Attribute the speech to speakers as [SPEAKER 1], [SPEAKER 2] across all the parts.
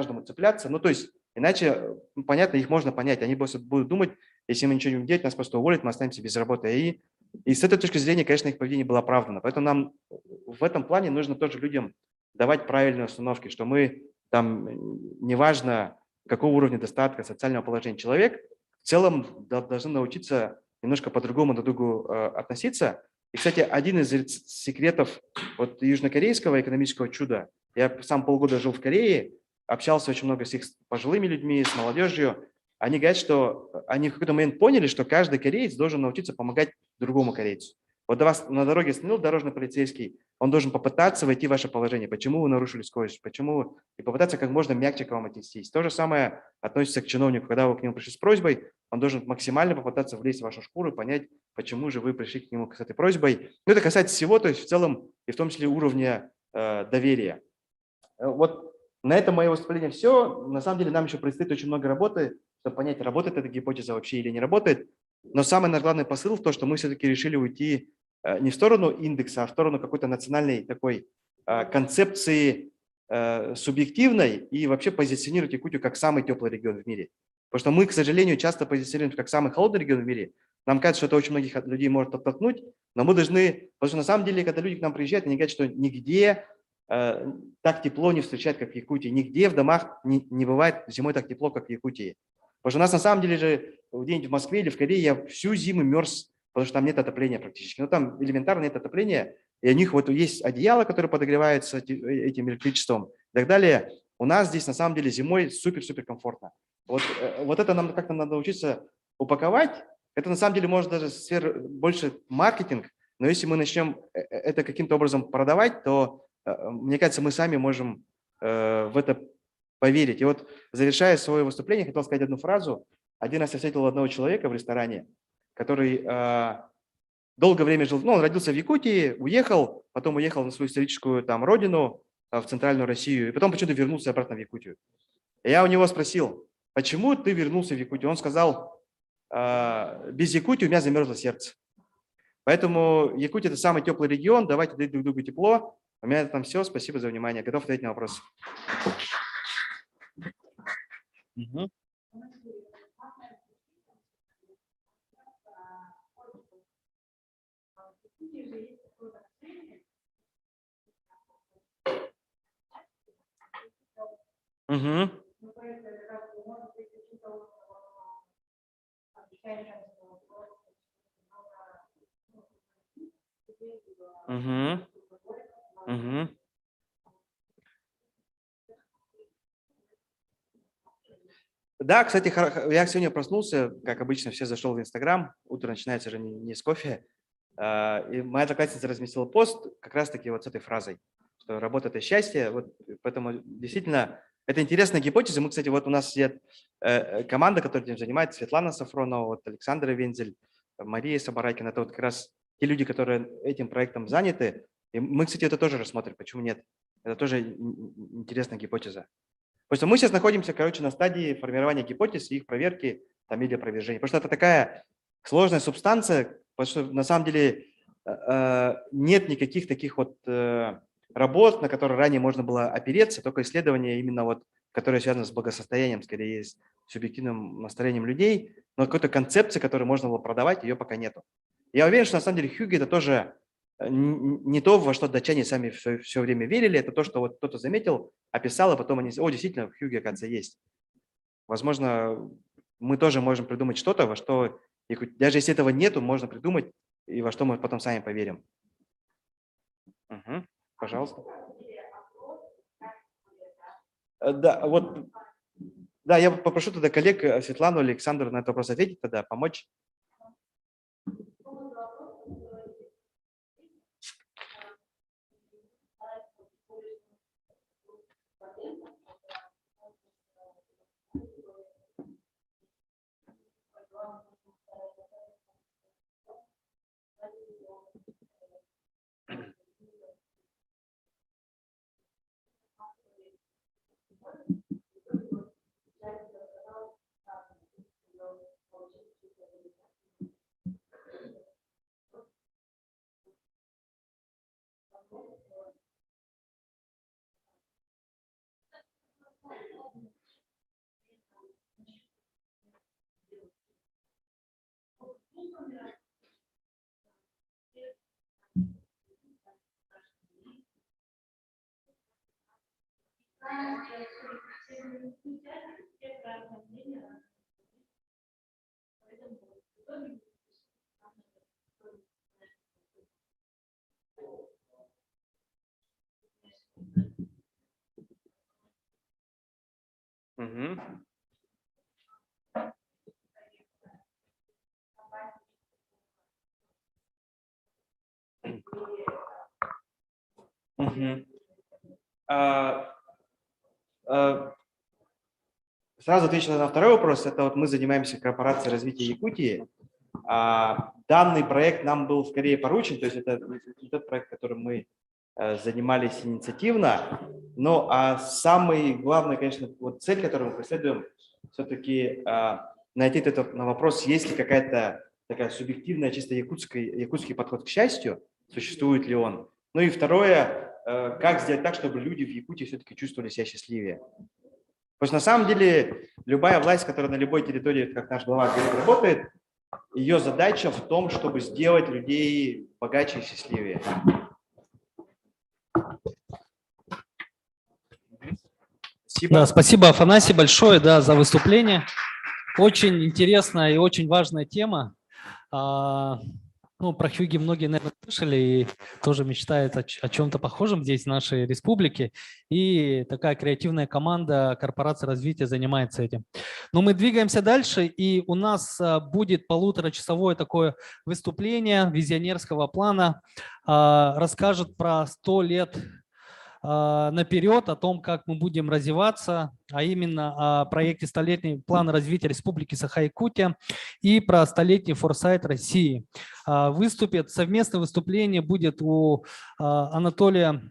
[SPEAKER 1] каждому цепляться. Ну, то есть, иначе, понятно, их можно понять. Они просто будут думать, если мы ничего не будем делать, нас просто уволят, мы останемся без работы. И с этой точки зрения, конечно, их поведение было оправдано. Поэтому нам в этом плане нужно тоже людям давать правильные установки, что мы там, неважно, какого уровня достатка, социального положения человек, в целом должны научиться немножко по-другому друг к другу относиться. И, кстати, один из секретов вот южнокорейского экономического чуда, я сам полгода жил в Корее, общался очень много с их пожилыми людьми, с молодежью. Они говорят, что они в какой-то момент поняли, что каждый кореец должен научиться помогать другому корейцу. Вот до вас на дороге остановил дорожный полицейский, он должен попытаться войти в ваше положение. Почему вы нарушили скорость? Почему? И попытаться как можно мягче к вам отнестись. То же самое относится к чиновнику. Когда вы к нему пришли с просьбой, он должен максимально попытаться влезть в вашу шкуру и понять, почему же вы пришли к нему с этой просьбой. Ну, это касается всего, то есть в целом, и в том числе уровня доверия. Вот на этом мое выступление все. На самом деле нам еще предстоит очень много работы, чтобы понять, работает эта гипотеза вообще или не работает. Но самый наш главный посыл в том, что мы все-таки решили уйти не в сторону индекса, а в сторону какой-то национальной такой концепции субъективной и вообще позиционировать Якутию как самый теплый регион в мире. Потому что мы, к сожалению, часто позиционируем как самый холодный регион в мире. Нам кажется, что это очень многих людей может оттолкнуть, но мы должны, потому что на самом деле, когда люди к нам приезжают, они говорят, что нигде так тепло не встречают, как в Якутии. Нигде в домах не бывает зимой так тепло, как в Якутии. Потому что у нас на самом деле же где-нибудь в Москве или в Корее я всю зиму мерз, потому что там нет отопления практически. Ну там элементарно нет отопления, и у них вот есть одеяло, которое подогревается этим электричеством и так далее. У нас здесь на самом деле зимой супер-супер комфортно. Вот это нам как-то надо учиться упаковать. Это на самом деле может даже сфера больше маркетинг, но если мы начнем это каким-то образом продавать, то, мне кажется, мы сами можем в это поверить. И вот, завершая свое выступление, хотел сказать одну фразу. Один раз я встретил одного человека в ресторане, который долгое время жил, ну, он родился в Якутии, уехал, потом уехал на свою историческую там родину, в центральную Россию, и потом почему-то вернулся обратно в Якутию. И я у него спросил, почему ты вернулся в Якутию? Он сказал, без Якутии у меня замерзло сердце. Поэтому Якутия – это самый теплый регион, давайте дать друг другу тепло. У меня там все, спасибо за внимание. Готов ответить на вопрос. Угу. Угу. Угу. Угу. Да, кстати, я сегодня проснулся, как обычно, все зашел в Инстаграм, утро начинается же не с кофе, и моя одноклассница разместила пост как раз-таки вот с этой фразой, что работа – это счастье, вот поэтому действительно это интересная гипотеза. Мы, кстати, вот у нас сидят команда, которая этим занимается, Светлана Сафронова, вот Александр Вензель, Мария Сабаракина, это вот как раз те люди, которые этим проектом заняты, и мы, кстати, это тоже рассмотрим, почему нет, это тоже интересная гипотеза. Потому что мы сейчас находимся, короче, на стадии формирования гипотез и их проверки там, или опровержения. Потому что это такая сложная субстанция, потому что на самом деле нет никаких таких вот работ, на которые ранее можно было опереться, только исследования именно вот, которые связаны с благосостоянием, скорее, с субъективным настроением людей, но какой-то концепции, которую можно было продавать, ее пока нету. Я уверен, что на самом деле Хьюги – это тоже не то, во что датчане сами все время верили, это то, что вот кто-то заметил, описал, а потом они, о, действительно, в Хьюге, оказывается, есть. Возможно, мы тоже можем придумать что-то, во что, даже если этого нету, можно придумать, и во что мы потом сами поверим. Угу. Пожалуйста. Да, вот, да, я попрошу тогда коллег Светлану, Александру на этот вопрос ответить, тогда помочь. Мгм. Мгм. Сразу отвечу на второй вопрос. Это вот мы занимаемся корпорацией развития Якутии. Данный проект нам был скорее поручен, то есть это не тот проект, которым мы занимались инициативно. Но самый главный, конечно, вот цель, которую мы преследуем, все-таки найти этот на вопрос, есть ли какая-то такая субъективная, чисто якутский подход к счастью, существует ли он. Ну и второе, как сделать так, чтобы люди в Якутии все-таки чувствовали себя счастливее. Потому что на самом деле любая власть, которая на любой территории, как наш глава говорит, работает, ее задача в том, чтобы сделать людей богаче и счастливее. Спасибо.
[SPEAKER 2] Да, спасибо, Афанасий, большое, да, за выступление. Очень интересная и очень важная тема. Ну, про Хьюги многие, наверное, слышали и тоже мечтают о чем-то похожем здесь, в нашей республике. И такая креативная команда корпорации развития занимается этим. Но мы двигаемся дальше, и у нас будет полуторачасовое такое выступление визионерского плана. Расскажет про 100 лет наперед о том, как мы будем развиваться, а именно о проекте «Столетний план развития Республики Саха-Якутия» и про столетний форсайт России. Выступит, совместное выступление будет у Анатолия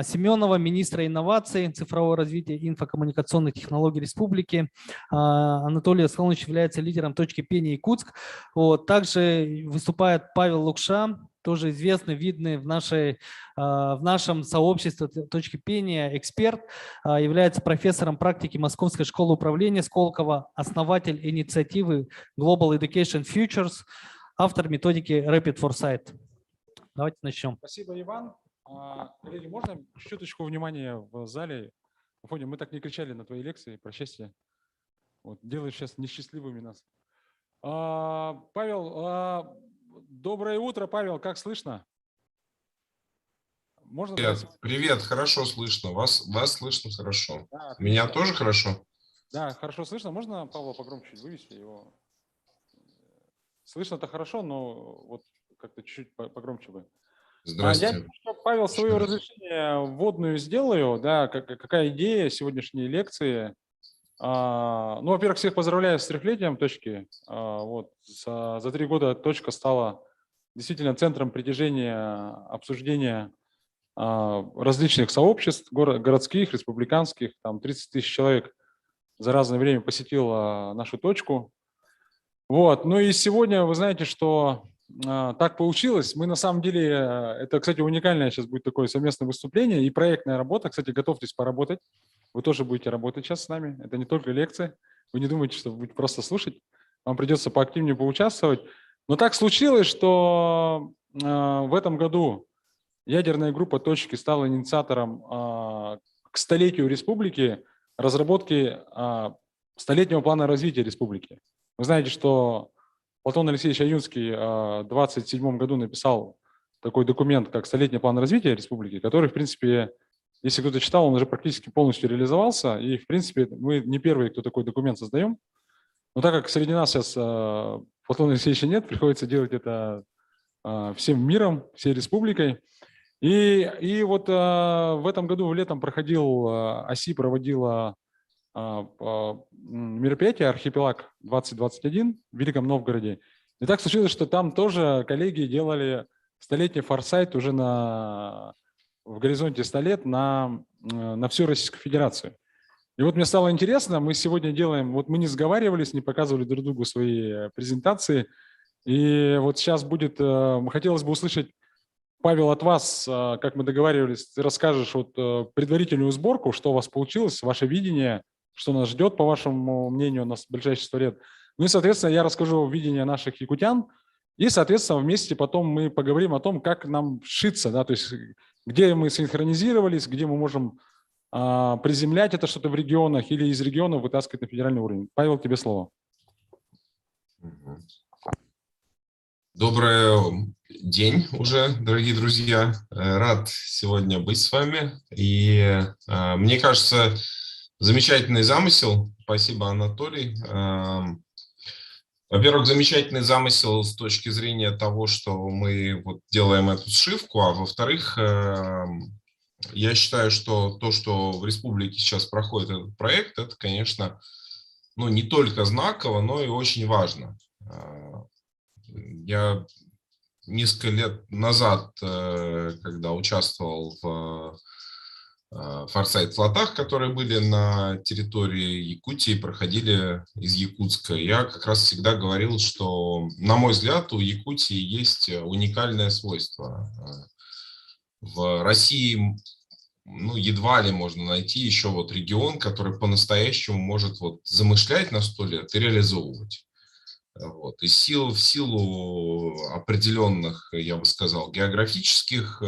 [SPEAKER 2] Семенова, министра инноваций, цифрового развития и инфокоммуникационных технологий Республики. Анатолий Аскалович является лидером точки пения Якутск. Вот. Также выступает Павел Лукша, тоже известный, видный в нашем сообществе точки пения эксперт, является профессором практики Московской школы управления Сколково, основатель инициативы Global Education Futures, автор методики Rapid Foresight. Давайте начнем.
[SPEAKER 3] Спасибо, Иван. Коллеги, можно чуточку внимания в зале? Фоня, мы так не кричали на твоей лекции про счастье. Вот, делаешь сейчас несчастливыми нас. Павел, доброе утро, Павел, как слышно? Можно
[SPEAKER 4] Привет, хорошо слышно. Вас слышно хорошо.
[SPEAKER 3] Да,
[SPEAKER 4] меня тоже хорошо?
[SPEAKER 3] Да, хорошо слышно. Можно Павла погромче чуть вывести его? Слышно-то хорошо, но вот как-то чуть-чуть погромче бы.
[SPEAKER 4] Здравствуйте.
[SPEAKER 3] Я, Павел, свое разрешение вводную сделаю. Да, какая идея сегодняшней лекции? Ну, во-первых, всех поздравляю с 3-летием точки. Вот, за 3 года точка стала действительно центром притяжения, обсуждения различных сообществ, городских, республиканских. Там 30 тысяч человек за разное время посетило нашу точку. Вот. Ну и сегодня вы знаете, что так получилось. Мы на самом деле, это, кстати, уникальное сейчас будет такое совместное выступление и проектная работа. Кстати, готовьтесь поработать. Вы тоже будете работать сейчас с нами. Это не только лекция. Вы не думайте, что вы будете просто слушать. Вам придется поактивнее поучаствовать. Но так случилось, что в этом году ядерная группа точки стала инициатором к столетию республики разработки столетнего плана развития республики. Вы знаете, что Платон Алексеевич Аюнский в 27 году написал такой документ, как «Столетний план развития республики», который, в принципе, если кто-то читал, он уже практически полностью реализовался. И, в принципе, мы не первые, кто такой документ создаем. Но так как среди нас сейчас Платона Алексеевича нет, приходится делать это всем миром, всей республикой. И вот в этом году летом проходил, ОСИ проводила мероприятие «Архипелаг 2021» в Великом Новгороде. И так случилось, что там тоже коллеги делали столетний форсайт уже в горизонте 100 лет на всю Российскую Федерацию. И вот мне стало интересно, мы сегодня делаем, вот мы не сговаривались, не показывали друг другу свои презентации. И вот сейчас будет, хотелось бы услышать, Павел, от вас, как мы договаривались, ты расскажешь вот предварительную сборку, что у вас получилось, ваше видение, что нас ждет, по вашему мнению, у нас ближайшие 100 лет. Ну и, соответственно, я расскажу видение наших якутян, и, соответственно, вместе потом мы поговорим о том, как нам шиться, да, то есть где мы синхронизировались, где мы можем приземлять это что-то в регионах или из регионов вытаскивать на федеральный уровень. Павел, тебе слово.
[SPEAKER 4] Добрый день уже, дорогие друзья. Рад сегодня быть с вами. И мне кажется, замечательный замысел. Спасибо, Анатолий. Во-первых, замечательный замысел с точки зрения того, что мы вот делаем эту сшивку, а во-вторых, я считаю, что то, что в республике сейчас проходит этот проект, это, конечно, ну, не только знаково, но и очень важно. Я несколько лет назад, когда участвовал в форсайт-флотах, которые были на территории Якутии, проходили из Якутска, я как раз всегда говорил, что, на мой взгляд, у Якутии есть уникальное свойство. В России, ну, едва ли можно найти еще вот регион, который по-настоящему может вот замышлять на 100 лет и реализовывать. Вот. И в силу определенных, я бы сказал, географических,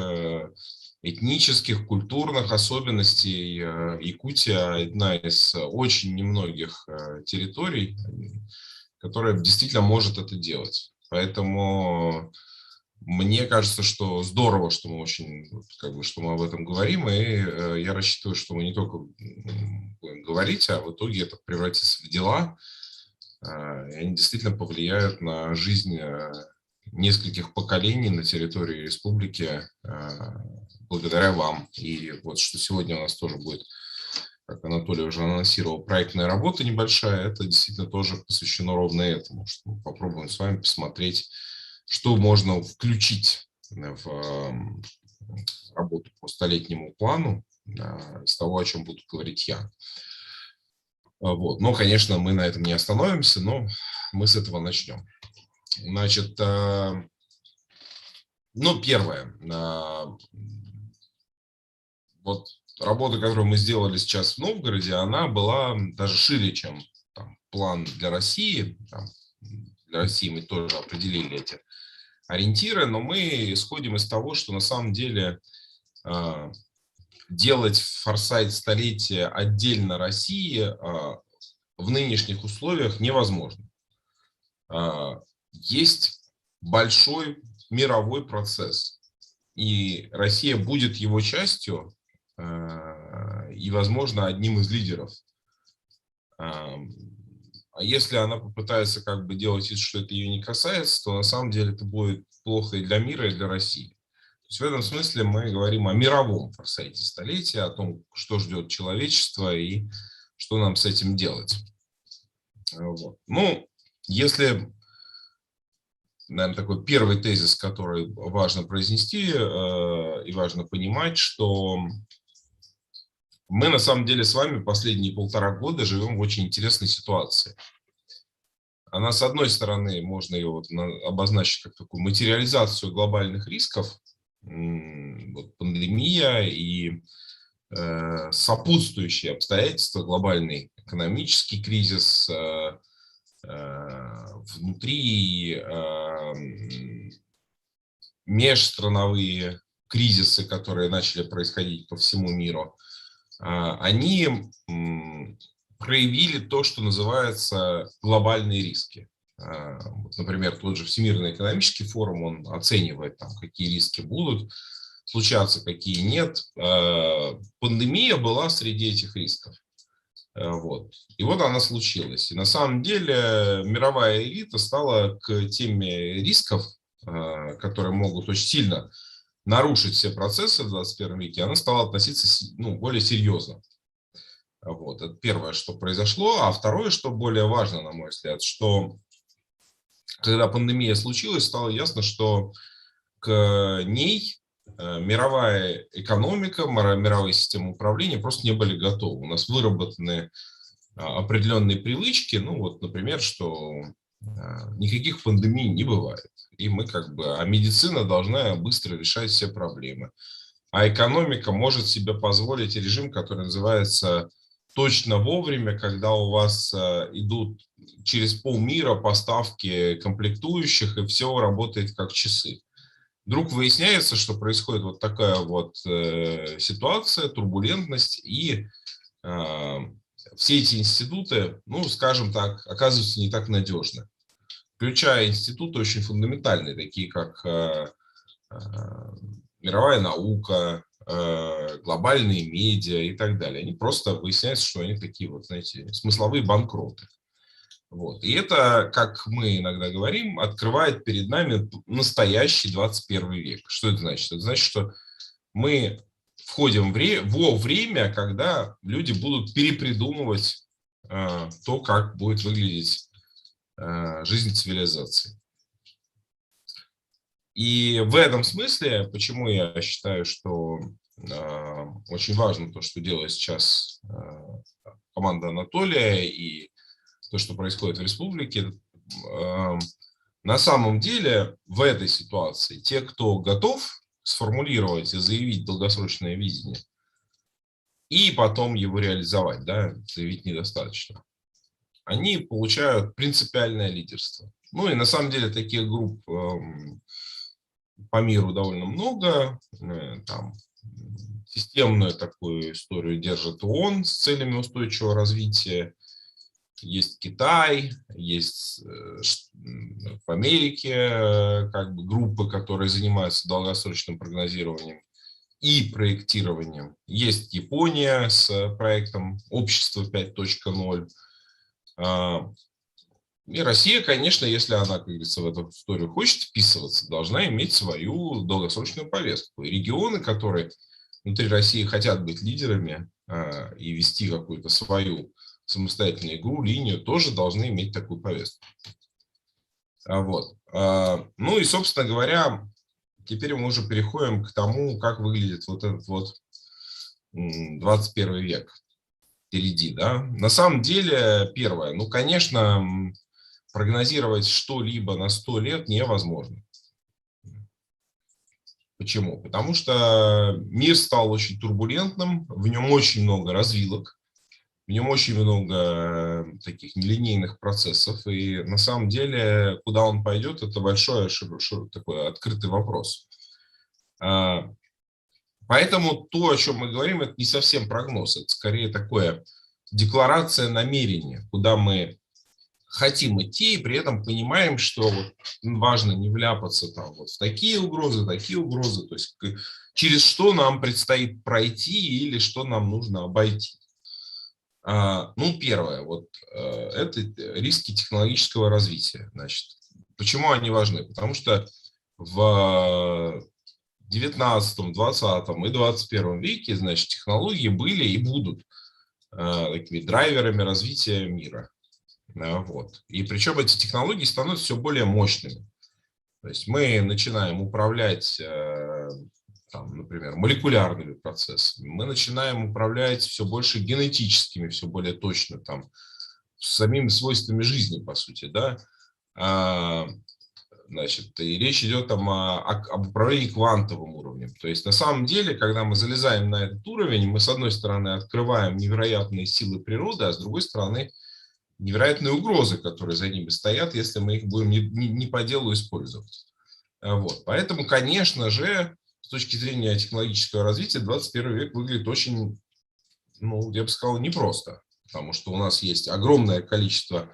[SPEAKER 4] этнических, культурных особенностей Якутия одна из очень немногих территорий, которая действительно может это делать. Поэтому мне кажется, что здорово, что мы что мы об этом говорим, и я рассчитываю, что мы не только будем говорить, а в итоге это превратится в дела, и они действительно повлияют на жизнь нескольких поколений на территории республики благодаря вам. И вот что сегодня у нас тоже будет, как Анатолий уже анонсировал, проектная работа небольшая, это действительно тоже посвящено ровно этому, что мы попробуем с вами посмотреть, что можно включить в работу по столетнему плану из того, о чем буду говорить я. Вот. Но, конечно, мы на этом не остановимся, но мы с этого начнем. Значит, ну, первое. Вот работа, которую мы сделали сейчас в Новгороде, она была даже шире, чем там, план для России. Для России мы тоже определили эти ориентиры, но мы исходим из того, что на самом деле делать форсайт столетия отдельно России в нынешних условиях невозможно. Есть большой мировой процесс, и Россия будет его частью и, возможно, одним из лидеров. А если она попытается как бы делать вид, что это ее не касается, то на самом деле это будет плохо и для мира, и для России. То есть в этом смысле мы говорим о мировом форсайте столетия, о том, что ждет человечество и что нам с этим делать. Вот. Ну, если, наверное, такой первый тезис, который важно произнести и важно понимать, что мы на самом деле с вами последние 1,5 года живем в очень интересной ситуации. Она, с одной стороны, можно ее вот обозначить как такую материализацию глобальных рисков, вот пандемия и сопутствующие обстоятельства, глобальный экономический кризис, внутри межстрановые кризисы, которые начали происходить по всему миру, они проявили то, что называется глобальные риски. Вот, например, тот же Всемирный экономический форум, он оценивает, там, какие риски будут случаться, какие нет. Пандемия была среди этих рисков. Вот. И вот она случилась. И на самом деле мировая элита стала к теме рисков, которые могут очень сильно нарушить все процессы в 21 веке, она стала относиться более серьезно. Вот. Это первое, что произошло. А второе, что более важно, на мой взгляд, что когда пандемия случилась, стало ясно, что к ней мировая экономика, мировая система управления просто не были готовы. У нас выработаны определенные привычки, ну вот, например, что никаких пандемий не бывает. И мы а медицина должна быстро решать все проблемы. А экономика может себе позволить режим, который называется точно вовремя, когда у вас идут через полмира поставки комплектующих, и все работает как часы. Вдруг выясняется, что происходит вот такая вот ситуация, турбулентность, и все эти институты, ну, скажем так, оказываются не так надежны. Включая институты очень фундаментальные, такие как мировая наука, глобальные медиа и так далее. Они просто выясняется, что они такие вот, знаете, смысловые банкроты. Вот. И это, как мы иногда говорим, открывает перед нами настоящий 21 век. Что это значит? Это значит, что мы входим во время, когда люди будут перепридумывать то, как будет выглядеть жизнь цивилизации. И в этом смысле, почему я считаю, что очень важно то, что делает сейчас команда Анатолия и то, что происходит в республике. На самом деле в этой ситуации те, кто готов сформулировать и заявить долгосрочное видение, и потом его реализовать, да, заявить недостаточно, они получают принципиальное лидерство. Ну и на самом деле таких групп по миру довольно много. Там системную такую историю держит ООН с целями устойчивого развития. Есть Китай, есть в Америке как бы группы, которые занимаются долгосрочным прогнозированием и проектированием. Есть Япония с проектом «Общество 5.0». И Россия, конечно, если она, как говорится, в эту историю хочет вписываться, должна иметь свою долгосрочную повестку. И регионы, которые внутри России хотят быть лидерами и вести какую-то свою самостоятельную игру, линию, тоже должны иметь такую повестку. Вот. Ну и, собственно говоря, теперь мы уже переходим к тому, как выглядит вот этот вот 21 век впереди. Да? На самом деле, первое, ну, конечно, прогнозировать что-либо на 100 лет невозможно. Почему? Потому что мир стал очень турбулентным, в нем очень много развилок, в нем очень много таких нелинейных процессов, и на самом деле, куда он пойдет, это большой такой открытый вопрос. Поэтому то, о чем мы говорим, это не совсем прогноз, это скорее такое декларация намерения, куда мы хотим идти, и при этом понимаем, что вот важно не вляпаться там вот в такие угрозы, то есть через что нам предстоит пройти или что нам нужно обойти. Ну, первое, вот это риски технологического развития. Значит, почему они важны? Потому что в 19, 20 и 21 веке, значит, технологии были и будут такими драйверами развития мира. Вот. И причем эти технологии становятся все более мощными. То есть мы начинаем управлять, там, например, молекулярными процессами, мы начинаем управлять все больше генетическими, все более точно, там, самими свойствами жизни, по сути, да. Значит, и речь идет там об управлении квантовым уровнем. То есть на самом деле, когда мы залезаем на этот уровень, мы с одной стороны открываем невероятные силы природы, а с другой стороны невероятные угрозы, которые за ними стоят, если мы их будем не по делу использовать. Вот. Поэтому, конечно же, с точки зрения технологического развития, 21 век выглядит очень, ну, я бы сказал, непросто, потому что у нас есть огромное количество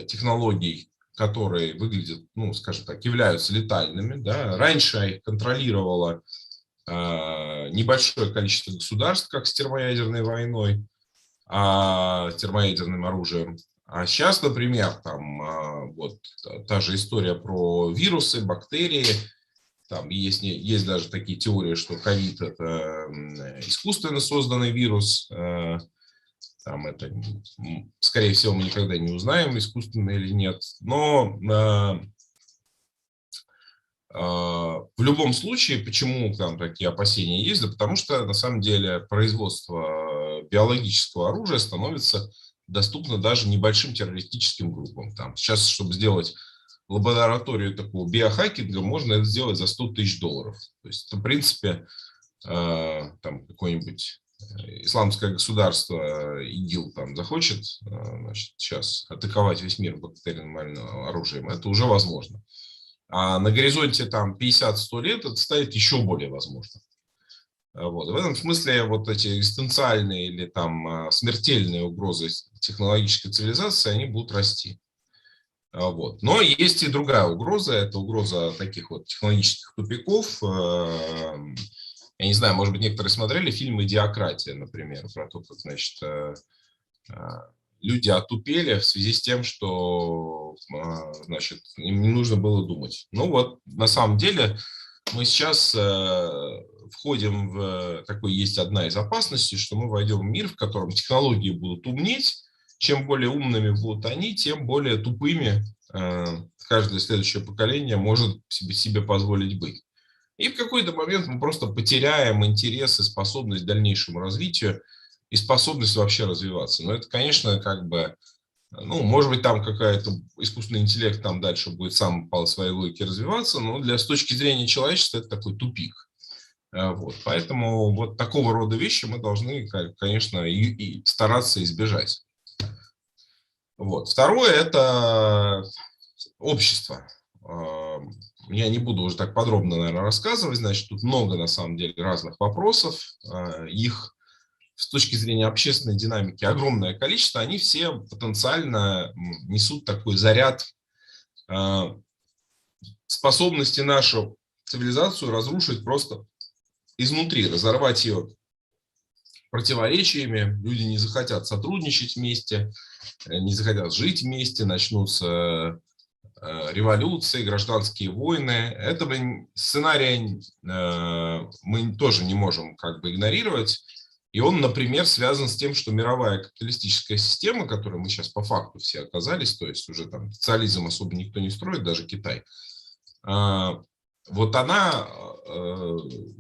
[SPEAKER 4] технологий, которые выглядят, ну, скажем так, являются летальными. Да. Раньше их контролировало небольшое количество государств, как с термоядерной войной, термоядерным оружием. А сейчас, например, там вот та же история про вирусы, бактерии. Там есть даже такие теории, что ковид – это искусственно созданный вирус. Там это, скорее всего, мы никогда не узнаем, искусственно или нет. Но в любом случае, почему там такие опасения есть? Да потому что, на самом деле, производство биологического оружия становится доступно даже небольшим террористическим группам. Там, сейчас, чтобы сделать лабораторию такого биохакинга, можно это сделать за $100 000. То есть, это, в принципе, там какой-нибудь исламское государство, ИГИЛ, там захочет, значит, сейчас атаковать весь мир бактериальным оружием, это уже возможно. А на горизонте там 50-100 лет это станет еще более возможно. Вот. В этом смысле вот эти экзистенциальные или там смертельные угрозы технологической цивилизации, они будут расти. Вот. Но есть и другая угроза, это угроза таких вот технологических тупиков. Я не знаю, может быть, некоторые смотрели фильм «Идиократия», например, про то, как, значит, люди отупели в связи с тем, что, значит, им не нужно было думать. Ну вот, на самом деле, мы сейчас входим в такой, есть одна из опасностей, что мы войдем в мир, в котором технологии будут умнеть. Чем более умными будут они, тем более тупыми каждое следующее поколение может себе позволить быть. И в какой-то момент мы просто потеряем интерес и способность к дальнейшему развитию и способность вообще развиваться. Но это, конечно, как бы, ну, может быть, там какая-то искусственный интеллект там дальше будет сам по своей логике развиваться, но с точки зрения человечества это такой тупик. Вот. Поэтому вот такого рода вещи мы должны, конечно, и стараться избежать. Вот. Второе – это общество. Я не буду уже так подробно, наверное, рассказывать, значит, тут много, на самом деле, разных вопросов. Их с точки зрения общественной динамики огромное количество, они все потенциально несут такой заряд способности нашу цивилизацию разрушить просто изнутри, разорвать ее противоречиями. Люди не захотят сотрудничать вместе, не захотят жить вместе, начнутся революции, гражданские войны. Этого сценария мы тоже не можем как бы игнорировать. И он, например, связан с тем, что мировая капиталистическая система, в которой мы сейчас по факту все оказались, то есть уже там социализм особо никто не строит, даже Китай, вот она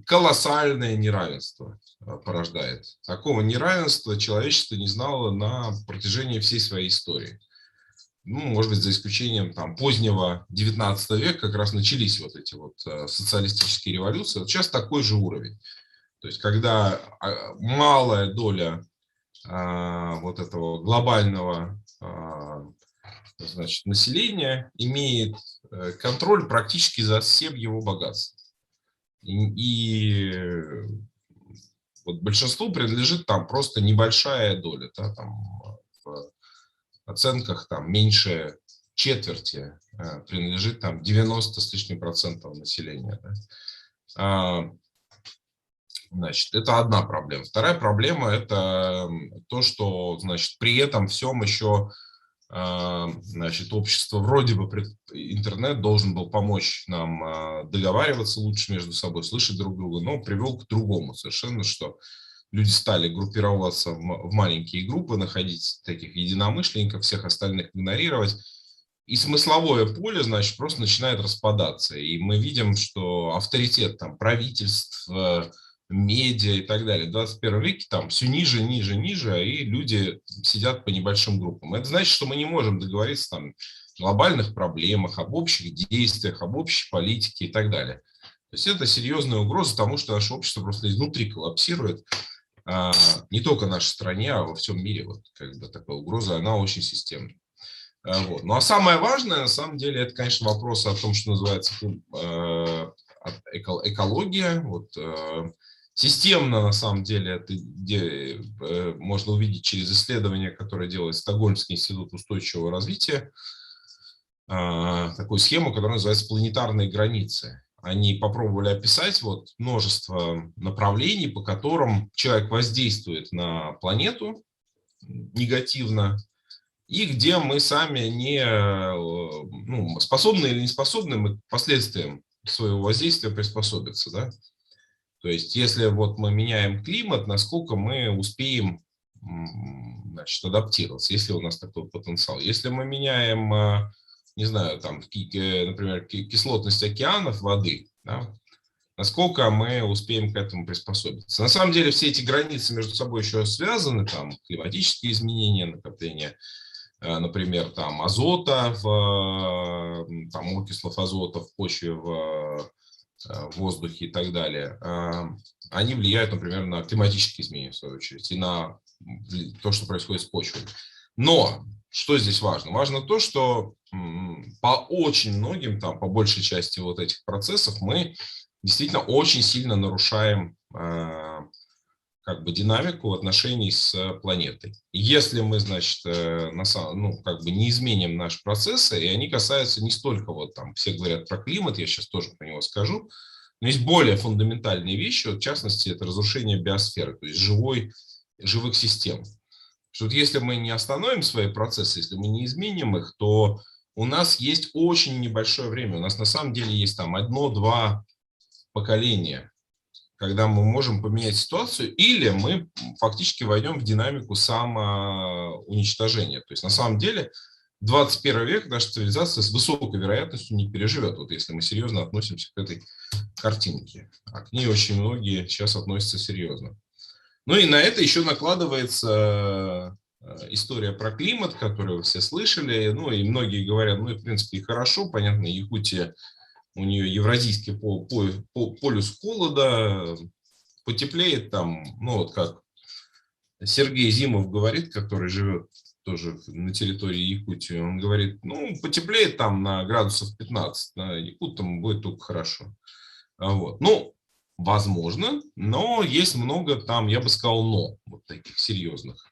[SPEAKER 4] колоссальное неравенство порождает. Такого неравенства человечество не знало на протяжении всей своей истории. Ну, может быть, за исключением там позднего 19 века как раз начались вот эти вот социалистические революции. Вот сейчас такой же уровень. То есть, когда малая доля вот этого глобального значит, населения имеет контроль практически за всем его богатством. И вот большинству принадлежит там просто небольшая доля, да, там в оценках там меньше четверти принадлежит там 90 с лишним процентов населения. Да. Значит, это одна проблема. Вторая проблема – это то, что, значит, при этом всем еще, значит, общество вроде бы интернет должен был помочь нам договариваться лучше между собой, слышать друг друга, но привел к другому совершенно, что люди стали группироваться в маленькие группы, находить таких единомышленников, всех остальных игнорировать. И смысловое поле, значит, просто начинает распадаться. И мы видим, что авторитет там, правительств, медиа и так далее в 21 веке там все ниже, ниже, ниже, и люди сидят по небольшим группам. Это значит, что мы не можем договориться там, о глобальных проблемах, об общих действиях, об общей политике и так далее. То есть это серьезная угроза тому, что наше общество просто изнутри коллапсирует. Не только в нашей стране, а во всем мире. Вот, как бы, такая угроза, она очень системная. Вот. Ну а самое важное, на самом деле, это, конечно, вопрос о том, что называется экология. Вот, системно, на самом деле, это можно увидеть через исследования, которые делает Стокгольмский институт устойчивого развития, такую схему, которая называется «Планетарные границы». Они попробовали описать вот множество направлений, по которым человек воздействует на планету негативно, и где мы сами не способны или не способны мы к последствиям своего воздействия приспособиться. Да? То есть, если вот мы меняем климат, насколько мы успеем, значит, адаптироваться, если у нас такой потенциал. Если мы меняем, не знаю, там, например, кислотность океанов, воды, да, насколько мы успеем к этому приспособиться. На самом деле все эти границы между собой еще связаны, там, климатические изменения, накопление, например, там, азота, там, окислов азота в почве, в в воздухе и так далее, они влияют, например, на климатические изменения, в свою очередь, и на то, что происходит с почвой. Но что здесь важно? Важно то, что по очень многим, там, по большей части вот этих процессов мы действительно очень сильно нарушаем как бы динамику в отношении с планетой. Если мы, значит, как бы не изменим наши процессы, и они касаются не столько, вот там все говорят про климат, я сейчас тоже про него скажу, но есть более фундаментальные вещи, вот, в частности, это разрушение биосферы, то есть живых систем. Что вот если мы не остановим свои процессы, если мы не изменим их, то у нас есть очень небольшое время, у нас на самом деле есть там 1-2 поколения, когда мы можем поменять ситуацию, или мы фактически войдем в динамику самоуничтожения. То есть на самом деле 21 век наша цивилизация с высокой вероятностью не переживет, вот если мы серьезно относимся к этой картинке. А к ней очень многие сейчас относятся серьезно. Ну и на это еще накладывается история про климат, которую вы все слышали. Ну и многие говорят, ну и в принципе и хорошо, понятно, Якутия, у нее евразийский полюс холода, потеплеет там, ну вот как Сергей Зимов говорит, который живет тоже на территории Якутии, он говорит, ну потеплеет там на градусов 15, на Якутам будет только хорошо. Вот. Ну, возможно, но есть много там, я бы сказал, но, вот таких серьезных.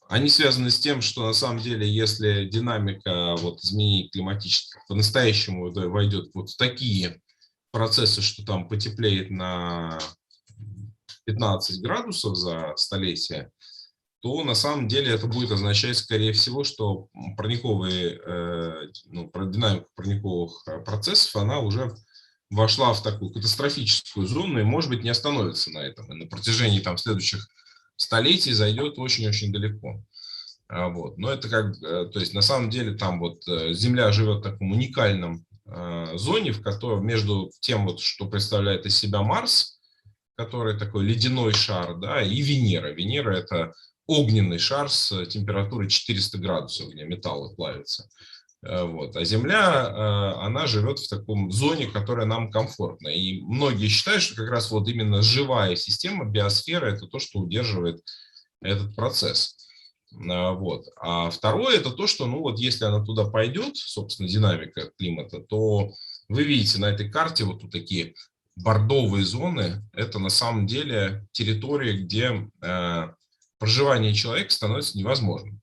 [SPEAKER 4] Они связаны с тем, что на самом деле, если динамика вот, изменений климатических по-настоящему войдет вот в такие процессы, что там потеплеет на 15 градусов за столетие, то на самом деле это будет означать, скорее всего, что динамика парниковых процессов, она уже вошла в такую катастрофическую зону и, может быть, не остановится на этом. И на протяжении там следующих столетий зайдет очень-очень далеко. Вот. Но это то есть на самом деле там вот Земля живет в таком уникальном зоне, в которой между тем, вот, что представляет из себя Марс, который такой ледяной шар, да, и Венера. Венера – это огненный шар с температурой 400 градусов, где металлы плавятся. Вот. А Земля, она живет в таком зоне, которая нам комфортна. И многие считают, что как раз вот именно живая система, биосфера – это то, что удерживает этот процесс. Вот. А второе – это то, что, ну вот если она туда пойдет, собственно, динамика климата, то вы видите на этой карте вот тут такие бордовые зоны. Это на самом деле территории, где проживание человека становится невозможным.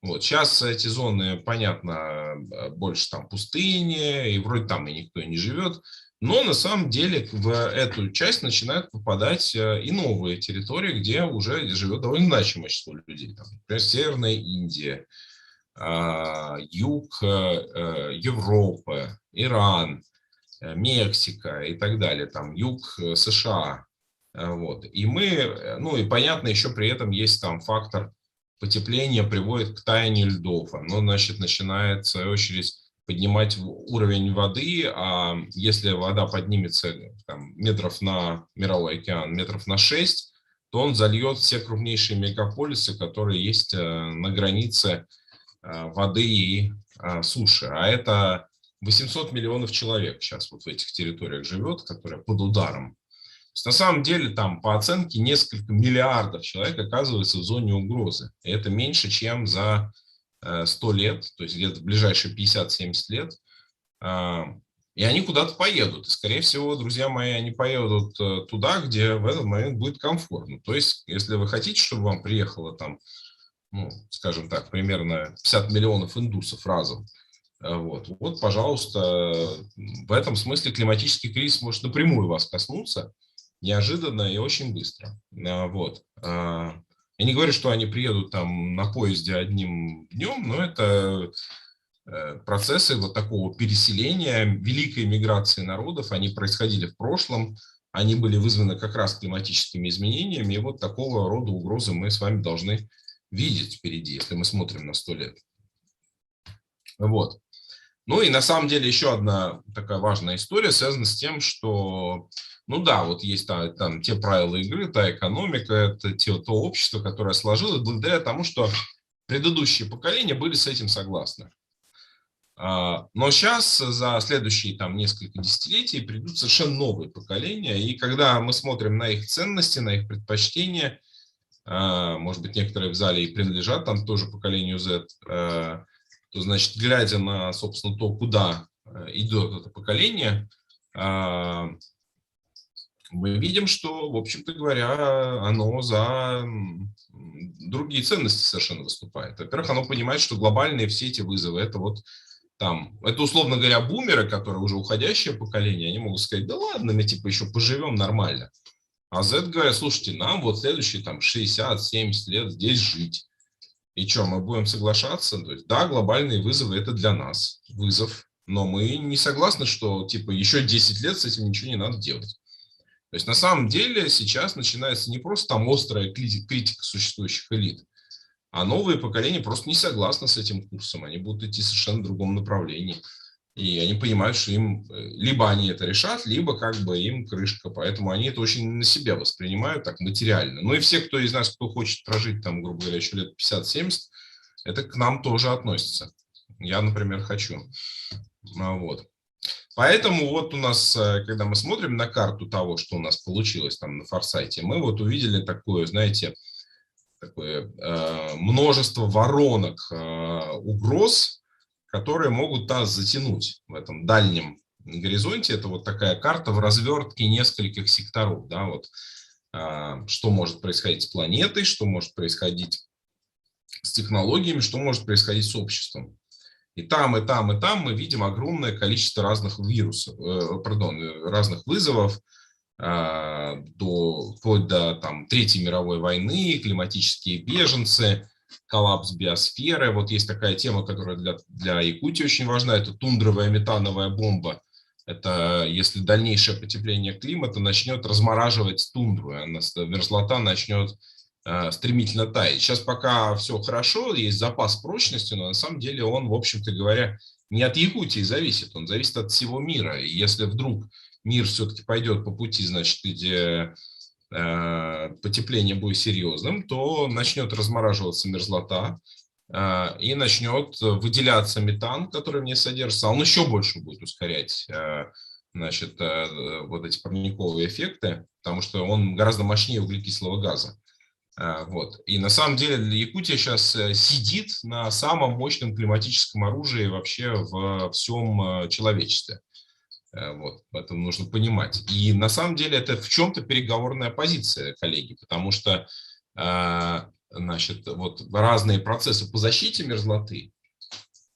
[SPEAKER 4] Вот. Сейчас эти зоны, понятно, больше там пустыни, и вроде там и никто не живет. Но на самом деле в эту часть начинают попадать и новые территории, где уже живет довольно значимое число людей. Там, например, Северная Индия, юг Европы, Иран, Мексика и так далее, там юг США. Вот. И мы, ну и понятно, еще при этом есть там фактор потепления приводит к таянию льдов. Оно, значит, начинает, в свою очередь, поднимать уровень воды, а если вода поднимется там, мировой океан метров на 6, то он зальет все крупнейшие мегаполисы, которые есть на границе воды и суши. А это 800 миллионов человек сейчас вот в этих территориях живет, которые под ударом. На самом деле там по оценке несколько миллиардов человек оказывается в зоне угрозы. И это меньше, чем за 100 лет, то есть где-то в ближайшие 50-70 лет. И они куда-то поедут. И, скорее всего, друзья мои, они поедут туда, где в этот момент будет комфортно. То есть, если вы хотите, чтобы вам приехало там, ну, скажем так, примерно 50 миллионов индусов разом, вот, пожалуйста, в этом смысле климатический кризис может напрямую вас коснуться, неожиданно и очень быстро. Вот. Я не говорю, что они приедут там на поезде одним днем, но это процессы вот такого переселения, великой миграции народов, они происходили в прошлом, они были вызваны как раз климатическими изменениями, и вот такого рода угрозы мы с вами должны видеть впереди, если мы смотрим на 100 лет. Вот. Ну и на самом деле еще одна такая важная история связана с тем, что, ну да, вот есть там те правила игры, та экономика, это то общество, которое сложилось благодаря тому, что предыдущие поколения были с этим согласны. Но сейчас за следующие там несколько десятилетий придут совершенно новые поколения, и когда мы смотрим на их ценности, на их предпочтения, может быть, некоторые в зале и принадлежат там тоже поколению Z, то, значит, глядя на, собственно, то, куда идет это поколение, мы видим, что, в общем-то говоря, оно за другие ценности совершенно выступает. Во-первых, оно понимает, что глобальные все эти вызовы, это вот там, это, условно говоря, бумеры, которые уже уходящее поколение, они могут сказать, да ладно, мы типа еще поживем нормально. А Z говорят, слушайте, нам вот следующие там 60-70 лет здесь жить. И что, мы будем соглашаться? То есть, да, глобальные вызовы – это для нас вызов, но мы не согласны, что типа еще 10 лет с этим ничего не надо делать. То есть на самом деле сейчас начинается не просто там острая критика существующих элит, а новые поколения просто не согласны с этим курсом, они будут идти в совершенно другом направлении. И они понимают, что им либо они это решат, либо как бы им крышка. Поэтому они это очень на себя воспринимают так материально. Ну и все, кто из нас, кто хочет прожить там, грубо говоря, еще лет 50-70, это к нам тоже относится. Я, например, хочу. Вот. Поэтому вот у нас, когда мы смотрим на карту того, что у нас получилось там на форсайте, мы вот увидели такое, знаете, такое множество воронок, угроз, которые могут нас затянуть в этом дальнем горизонте. Это вот такая карта в развертке нескольких секторов. Да, вот, что может происходить с планетой, что может происходить с технологиями, что может происходить с обществом. И там, и там, и там мы видим огромное количество разных разных вызовов, вплоть до там, Третьей мировой войны, климатические беженцы, коллапс биосферы. Вот есть такая тема, которая для Якутии очень важна, это тундровая метановая бомба. Это если дальнейшее потепление климата начнет размораживать тундру, мерзлота начнет стремительно таять. Сейчас пока все хорошо, есть запас прочности, но на самом деле он, в общем-то говоря, не от Якутии зависит, он зависит от всего мира. И если вдруг мир все-таки пойдет по пути, значит, где потепление будет серьезным, то начнет размораживаться мерзлота и начнет выделяться метан, который в ней содержится, а он еще больше будет ускорять значит, вот эти парниковые эффекты, потому что он гораздо мощнее углекислого газа. Вот. И на самом деле Якутия сейчас сидит на самом мощном климатическом оружии вообще в всем человечестве. Вот, это нужно понимать. И на самом деле это в чем-то переговорная позиция, коллеги, потому что значит, вот разные процессы по защите мерзлоты,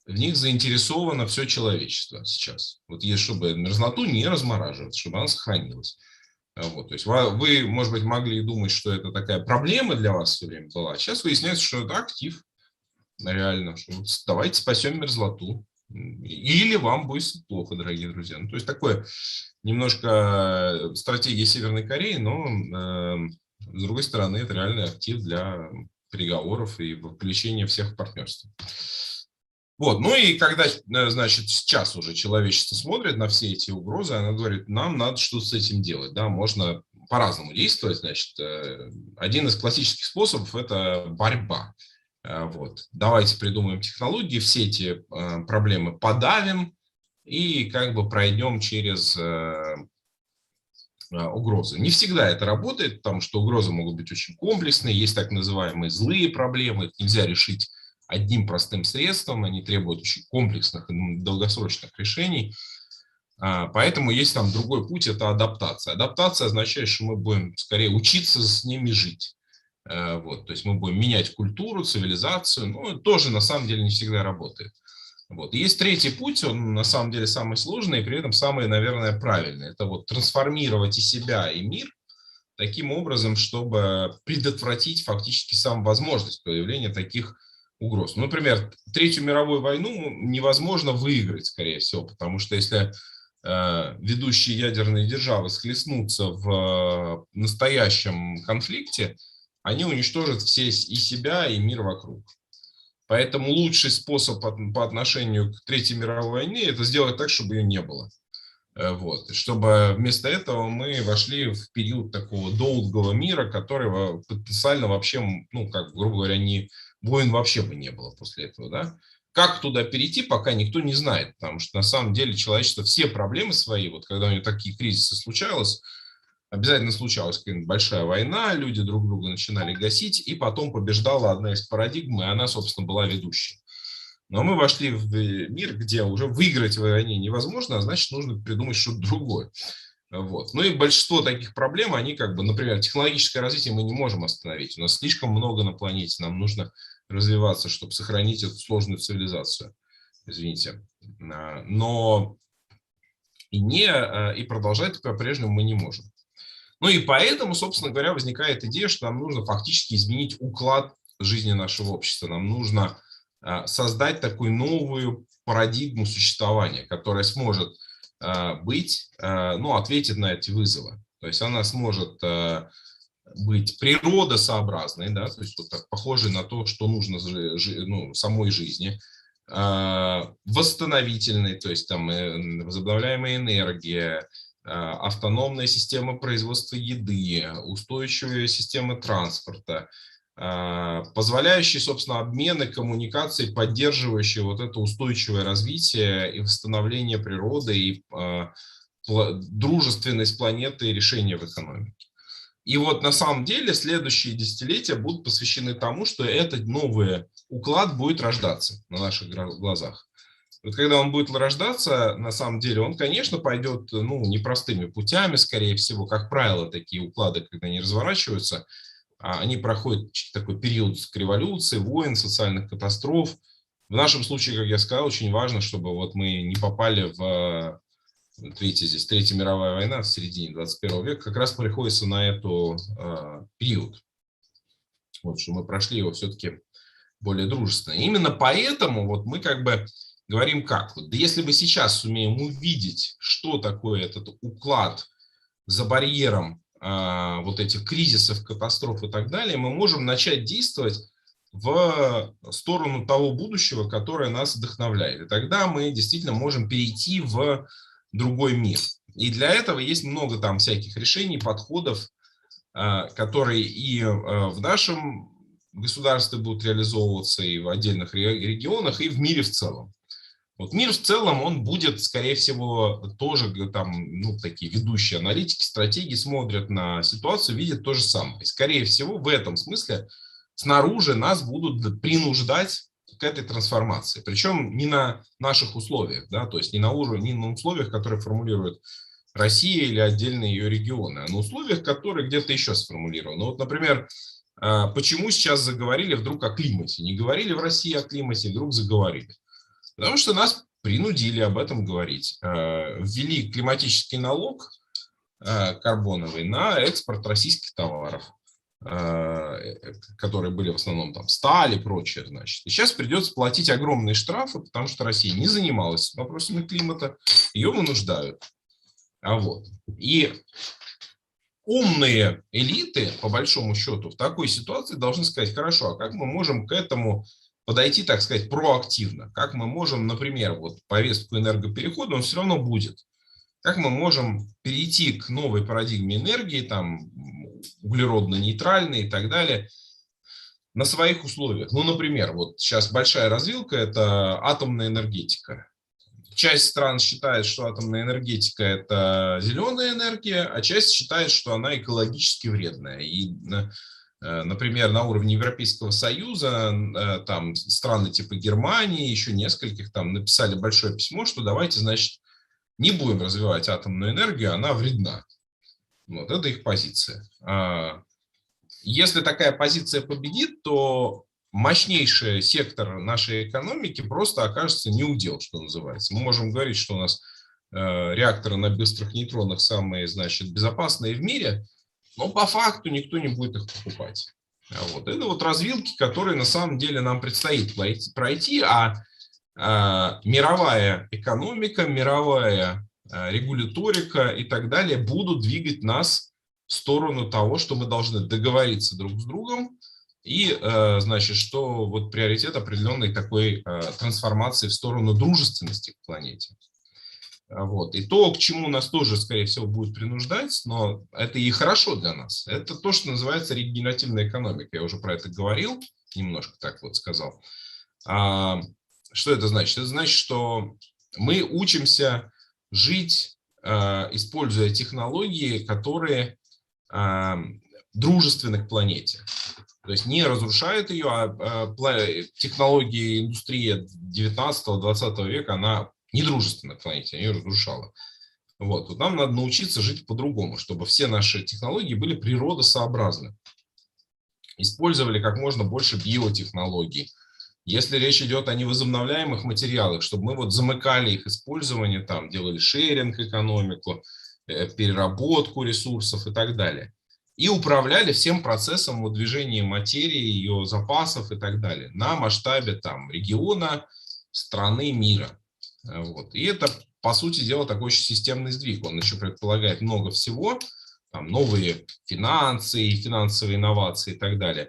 [SPEAKER 4] в них заинтересовано все человечество сейчас. Вот есть, чтобы мерзлоту не размораживать, чтобы она сохранилась. Вот, то есть вы, может быть, могли думать, что это такая проблема для вас все время была, а сейчас выясняется, что это актив, реально, что вот давайте спасем мерзлоту, или вам будет плохо, дорогие друзья. Ну, то есть такое немножко стратегия Северной Кореи, но с другой стороны это реальный актив для переговоров и включения всех в партнерство. Вот, ну и когда, значит, сейчас уже человечество смотрит на все эти угрозы, она говорит, нам надо что-то с этим делать, да, можно по-разному действовать, значит, один из классических способов – это борьба. Вот, давайте придумаем технологии, все эти проблемы подавим и как бы пройдем через угрозы. Не всегда это работает, потому что угрозы могут быть очень комплексные, есть так называемые злые проблемы, их нельзя решить одним простым средством, они требуют очень комплексных и долгосрочных решений. Поэтому есть там другой путь – это адаптация. Адаптация означает, что мы будем скорее учиться с ними жить. Вот, то есть мы будем менять культуру, цивилизацию, но это тоже на самом деле не всегда работает. Вот. И есть третий путь, он на самом деле самый сложный и при этом самый, наверное, правильный. Это вот трансформировать и себя, и мир таким образом, чтобы предотвратить фактически саму возможность появления таких угроз. Ну, например, Третью мировую войну невозможно выиграть, скорее всего, потому что если ведущие ядерные державы схлестнутся в настоящем конфликте, они уничтожат все и себя, и мир вокруг. Поэтому лучший способ по отношению к Третьей мировой войне – это сделать так, чтобы ее не было. Вот. Чтобы вместо этого мы вошли в период такого долгого мира, которого потенциально вообще, ну, как, грубо говоря, войн вообще бы не было после этого, да? Как туда перейти, пока никто не знает, потому что на самом деле человечество все проблемы свои, вот когда у него такие кризисы случалось, обязательно случалась какая-нибудь большая война, люди друг друга начинали гасить, и потом побеждала одна из парадигм, и она, собственно, была ведущей. Но мы вошли в мир, где уже выиграть в войне невозможно, а значит, нужно придумать что-то другое. Вот. Ну и большинство таких проблем, они как бы, например, технологическое развитие мы не можем остановить. У нас слишком много на планете, нам нужно развиваться, чтобы сохранить эту сложную цивилизацию. Извините. Но и продолжать по-прежнему мы не можем. Ну и поэтому, собственно говоря, возникает идея, что нам нужно фактически изменить уклад жизни нашего общества. Нам нужно создать такую новую парадигму существования, которая сможет быть, ну, ответит на эти вызовы. То есть она сможет быть природосообразной, да, то есть вот так, похожей на то, что нужно самой жизни, восстановительной, то есть там возобновляемая энергия, автономная система производства еды, устойчивая система транспорта, позволяющие, собственно, обмены, коммуникации, поддерживающие вот это устойчивое развитие и восстановление природы, и дружественность планеты и решения в экономике. И вот на самом деле следующие десятилетия будут посвящены тому, что этот новый уклад будет рождаться на наших глазах. Вот когда он будет рождаться, на самом деле, он, конечно, пойдет непростыми путями, скорее всего, как правило, такие уклады, когда они разворачиваются, они проходят такой период революции, войн, социальных катастроф. В нашем случае, как я сказал, очень важно, чтобы вот мы не попали в Третья мировая война в середине 21 века, как раз приходится на эту период. Вот, что мы прошли его все-таки более дружественно. И именно поэтому вот мы как бы говорим как. Вот, да если мы сейчас сумеем увидеть, что такое этот уклад за барьером вот этих кризисов, катастроф и так далее, мы можем начать действовать в сторону того будущего, которое нас вдохновляет. И тогда мы действительно можем перейти в другой мир. И для этого есть много там всяких решений, подходов, которые и в нашем государстве будут реализовываться, и в отдельных регионах, и в мире в целом. Вот мир в целом, он будет, скорее всего, тоже там, такие ведущие аналитики, стратегии смотрят на ситуацию, видят то же самое. И, скорее всего, в этом смысле снаружи нас будут принуждать к этой трансформации. Причем не на наших условиях, да, то есть не на условиях, которые формулирует Россия или отдельные ее регионы, а на условиях, которые где-то еще сформулированы. Вот, например, почему сейчас заговорили вдруг о климате? Не говорили в России о климате, вдруг заговорили. Потому что нас принудили об этом говорить. Ввели климатический налог карбоновый на экспорт российских товаров, которые были в основном там сталь и прочее, значит. И сейчас придется платить огромные штрафы, потому что Россия не занималась вопросами климата, ее вынуждают. И умные элиты, по большому счету, в такой ситуации должны сказать: хорошо, а как мы можем к этому подойти, так сказать, проактивно? Как мы можем, например, вот повестку энергоперехода, он все равно будет. Как мы можем перейти к новой парадигме энергии, там, углеродно-нейтральной и так далее, на своих условиях? Ну, например, вот сейчас большая развилка – это атомная энергетика. Часть стран считает, что атомная энергетика – это зеленая энергия, а часть считает, что она экологически вредная. И, например, на уровне Европейского Союза там страны типа Германии, еще нескольких там написали большое письмо, что давайте, значит, не будем развивать атомную энергию, она вредна. Вот это их позиция. Если такая позиция победит, то мощнейший сектор нашей экономики просто окажется неудел, что называется. Мы можем говорить, что у нас реакторы на быстрых нейтронах самые, значит, безопасные в мире, но по факту никто не будет их покупать. Вот. Это вот развилки, которые на самом деле нам предстоит пройти, а мировая экономика, мировая регуляторика и так далее будут двигать нас в сторону того, что мы должны договориться друг с другом, и, значит, что вот приоритет определенной такой трансформации в сторону дружественности к планете. Вот. И то, к чему нас тоже, скорее всего, будет принуждать, но это и хорошо для нас. Это то, что называется регенеративная экономика. Я уже про это говорил, немножко так вот сказал. что это значит? Это значит, что мы учимся жить, используя технологии, которые дружественны к планете. То есть не разрушают ее, а технологии индустрии 19-20 века, она недружественна к планете, ее разрушала. Вот нам надо научиться жить по-другому, чтобы все наши технологии были природосообразны. Использовали как можно больше биотехнологий. Если речь идет о невозобновляемых материалах, чтобы мы вот замыкали их использование, там, делали шеринг экономику, переработку ресурсов и так далее. И управляли всем процессом движения материи, ее запасов и так далее на масштабе там, региона, страны, мира. Вот. И это, по сути дела, такой очень системный сдвиг. Он еще предполагает много всего, там, новые финансы, финансовые инновации и так далее,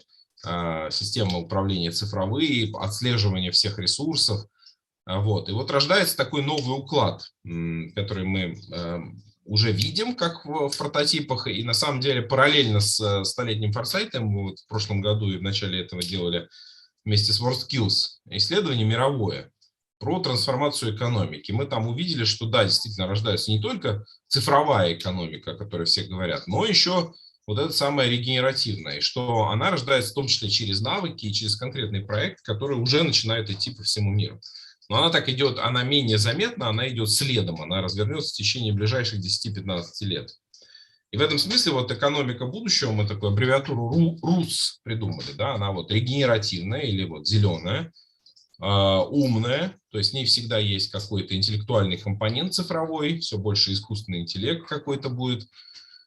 [SPEAKER 4] система управления цифровые, отслеживание всех ресурсов. Вот. И вот рождается такой новый уклад, который мы уже видим, как в прототипах, и на самом деле параллельно с столетним форсайтом, мы вот в прошлом году и в начале этого делали вместе с WorldSkills исследование мировое про трансформацию экономики. Мы там увидели, что да, действительно рождается не только цифровая экономика, о которой все говорят, но еще вот эта самая регенеративная, и что она рождается в том числе через навыки и через конкретный проект, который уже начинает идти по всему миру. Но она так идет, она менее заметна, она идет следом, она развернется в течение ближайших 10-15 лет. И в этом смысле вот экономика будущего, мы такую аббревиатуру RUS придумали, да, она вот регенеративная или вот зеленая, умная, то есть в ней всегда есть какой-то интеллектуальный компонент цифровой, все больше искусственный интеллект какой-то будет,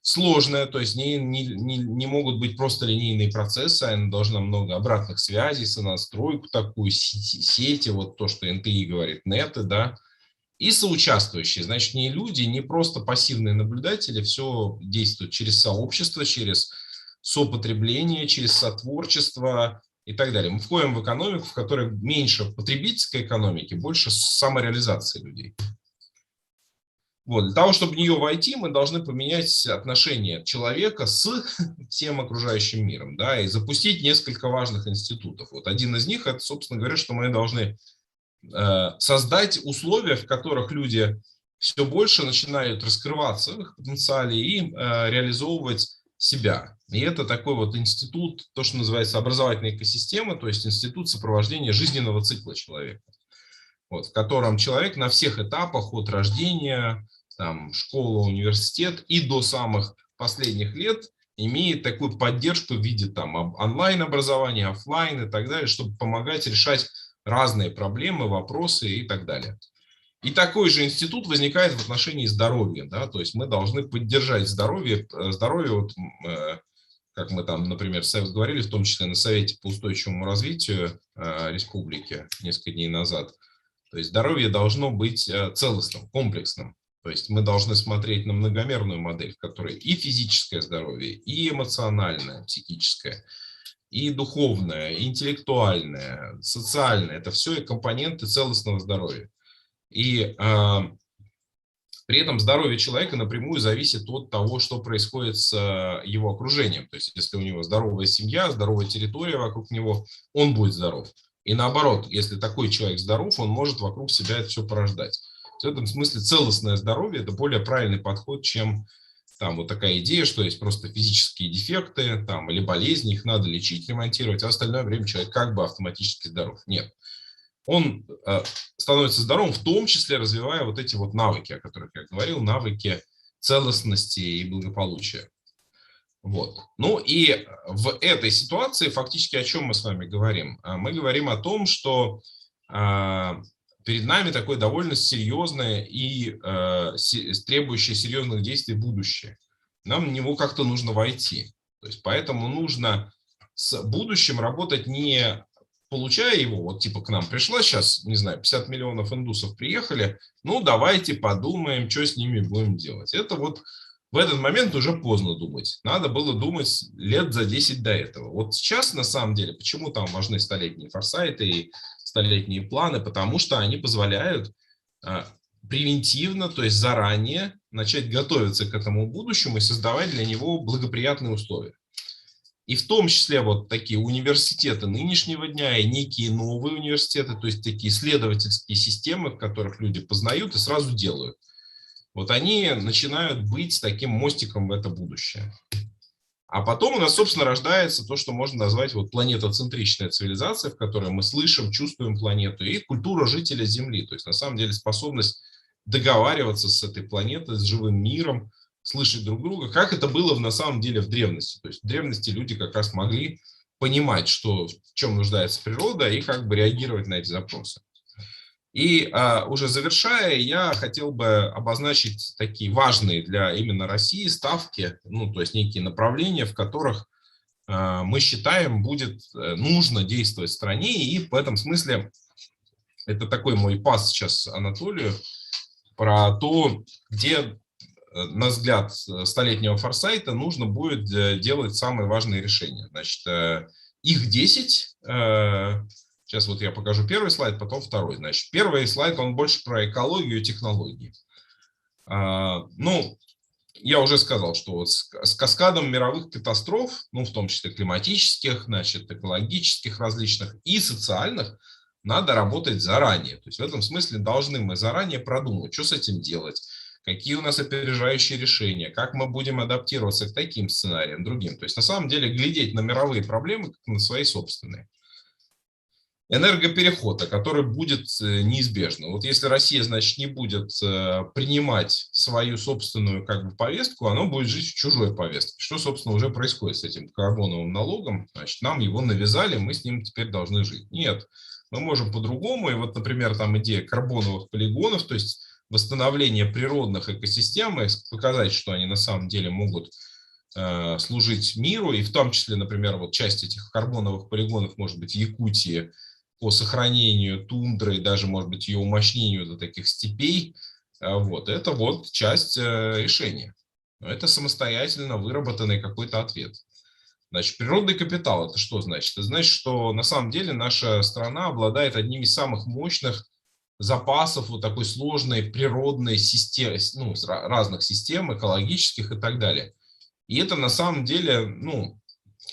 [SPEAKER 4] сложная, то есть не могут быть просто линейные процессы, она должна много обратных связей, сонастройку такую, сети, вот то, что НТИ говорит, неты, да, и соучаствующие, значит, не люди, не просто пассивные наблюдатели, все действует через сообщество, через сопотребление, через сотворчество и так далее. Мы входим в экономику, в которой меньше потребительской экономики, больше самореализации людей. Вот. Для того, чтобы в нее войти, мы должны поменять отношение человека с всем окружающим миром, да, и запустить несколько важных институтов. Вот один из них, это, собственно говоря, что мы должны создать условия, в которых люди все больше начинают раскрываться в их потенциале и реализовывать себя. И это такой вот институт, то, что называется образовательная экосистема, то есть институт сопровождения жизненного цикла человека, вот, в котором человек на всех этапах от рождения, там, школа, университет и до самых последних лет имеет такую поддержку в виде там онлайн-образования, офлайн и так далее, чтобы помогать решать разные проблемы, вопросы и так далее. И такой же институт возникает в отношении здоровья, да, то есть мы должны поддержать здоровье вот, как мы там, например, говорили, в том числе на Совете по устойчивому развитию республики несколько дней назад. То есть здоровье должно быть целостным, комплексным. То есть мы должны смотреть на многомерную модель, в которой и физическое здоровье, и эмоциональное, психическое, и духовное, и интеллектуальное, социальное. Это все компоненты целостного здоровья. И при этом здоровье человека напрямую зависит от того, что происходит с его окружением. То есть если у него здоровая семья, здоровая территория вокруг него, он будет здоров. И наоборот, если такой человек здоров, он может вокруг себя это все порождать. В этом смысле целостное здоровье – это более правильный подход, чем там вот такая идея, что есть просто физические дефекты там, или болезни, их надо лечить, ремонтировать, а остальное время человек как бы автоматически здоров. Нет. Он становится здоровым, в том числе развивая вот эти вот навыки, о которых я говорил, навыки целостности и благополучия. Вот. Ну и в этой ситуации фактически о чем мы с вами говорим? Мы говорим о том, что перед нами такое довольно серьезное и требующее серьезных действий будущее. Нам в него как-то нужно войти. То есть поэтому нужно с будущим работать не получая его, вот типа к нам пришло сейчас, не знаю, 50 миллионов индусов приехали, ну давайте подумаем, что с ними будем делать. Это вот в этот момент уже поздно думать. Надо было думать лет за 10 до этого. Вот сейчас на самом деле, почему там важны столетние форсайты и столетние планы, потому что они позволяют превентивно, то есть заранее начать готовиться к этому будущему и создавать для него благоприятные условия. И в том числе вот такие университеты нынешнего дня и некие новые университеты, то есть такие исследовательские системы, в которых люди познают и сразу делают. Вот они начинают быть таким мостиком в это будущее. А потом у нас, собственно, рождается то, что можно назвать вот планетоцентричная цивилизация, в которой мы слышим, чувствуем планету, и культура жителя Земли. То есть, на самом деле, способность договариваться с этой планетой, с живым миром, слышать друг друга, как это было на самом деле в древности. То есть в древности люди как раз могли понимать, что, в чем нуждается природа, и как бы реагировать на эти запросы. И уже завершая, я хотел бы обозначить такие важные для именно России ставки, ну, то есть некие направления, в которых мы считаем, будет нужно действовать в стране. И в этом смысле это такой мой пас сейчас Анатолию про то, где, на взгляд столетнего форсайта, нужно будет делать самые важные решения. Значит, их 10. Сейчас вот я покажу первый слайд, потом второй. Значит, первый слайд, он больше про экологию и технологии. Ну, я уже сказал, что вот с каскадом мировых катастроф, ну, в том числе климатических, значит, экологических различных и социальных, надо работать заранее. То есть в этом смысле должны мы заранее продумать, что с этим делать, какие у нас опережающие решения, как мы будем адаптироваться к таким сценариям, другим. То есть на самом деле глядеть на мировые проблемы как на свои собственные. Энергопереход, который будет неизбежно. Вот если Россия, значит, не будет принимать свою собственную как бы повестку, она будет жить в чужой повестке. Что, собственно, уже происходит с этим карбоновым налогом. Значит, нам его навязали, мы с ним теперь должны жить. Нет, мы можем по-другому. И вот, например, там идея карбоновых полигонов, то есть восстановление природных экосистем, и показать, что они на самом деле могут служить миру. И в том числе, например, вот часть этих карбоновых полигонов может быть в Якутии, по сохранению тундры и даже, может быть, ее умощнению до таких степей, вот, это вот часть решения. Но это самостоятельно выработанный какой-то ответ. Значит, природный капитал – это что значит? Это значит, что на самом деле наша страна обладает одним из самых мощных запасов вот такой сложной природной системы, ну, разных систем, экологических и так далее. И это на самом деле, ну,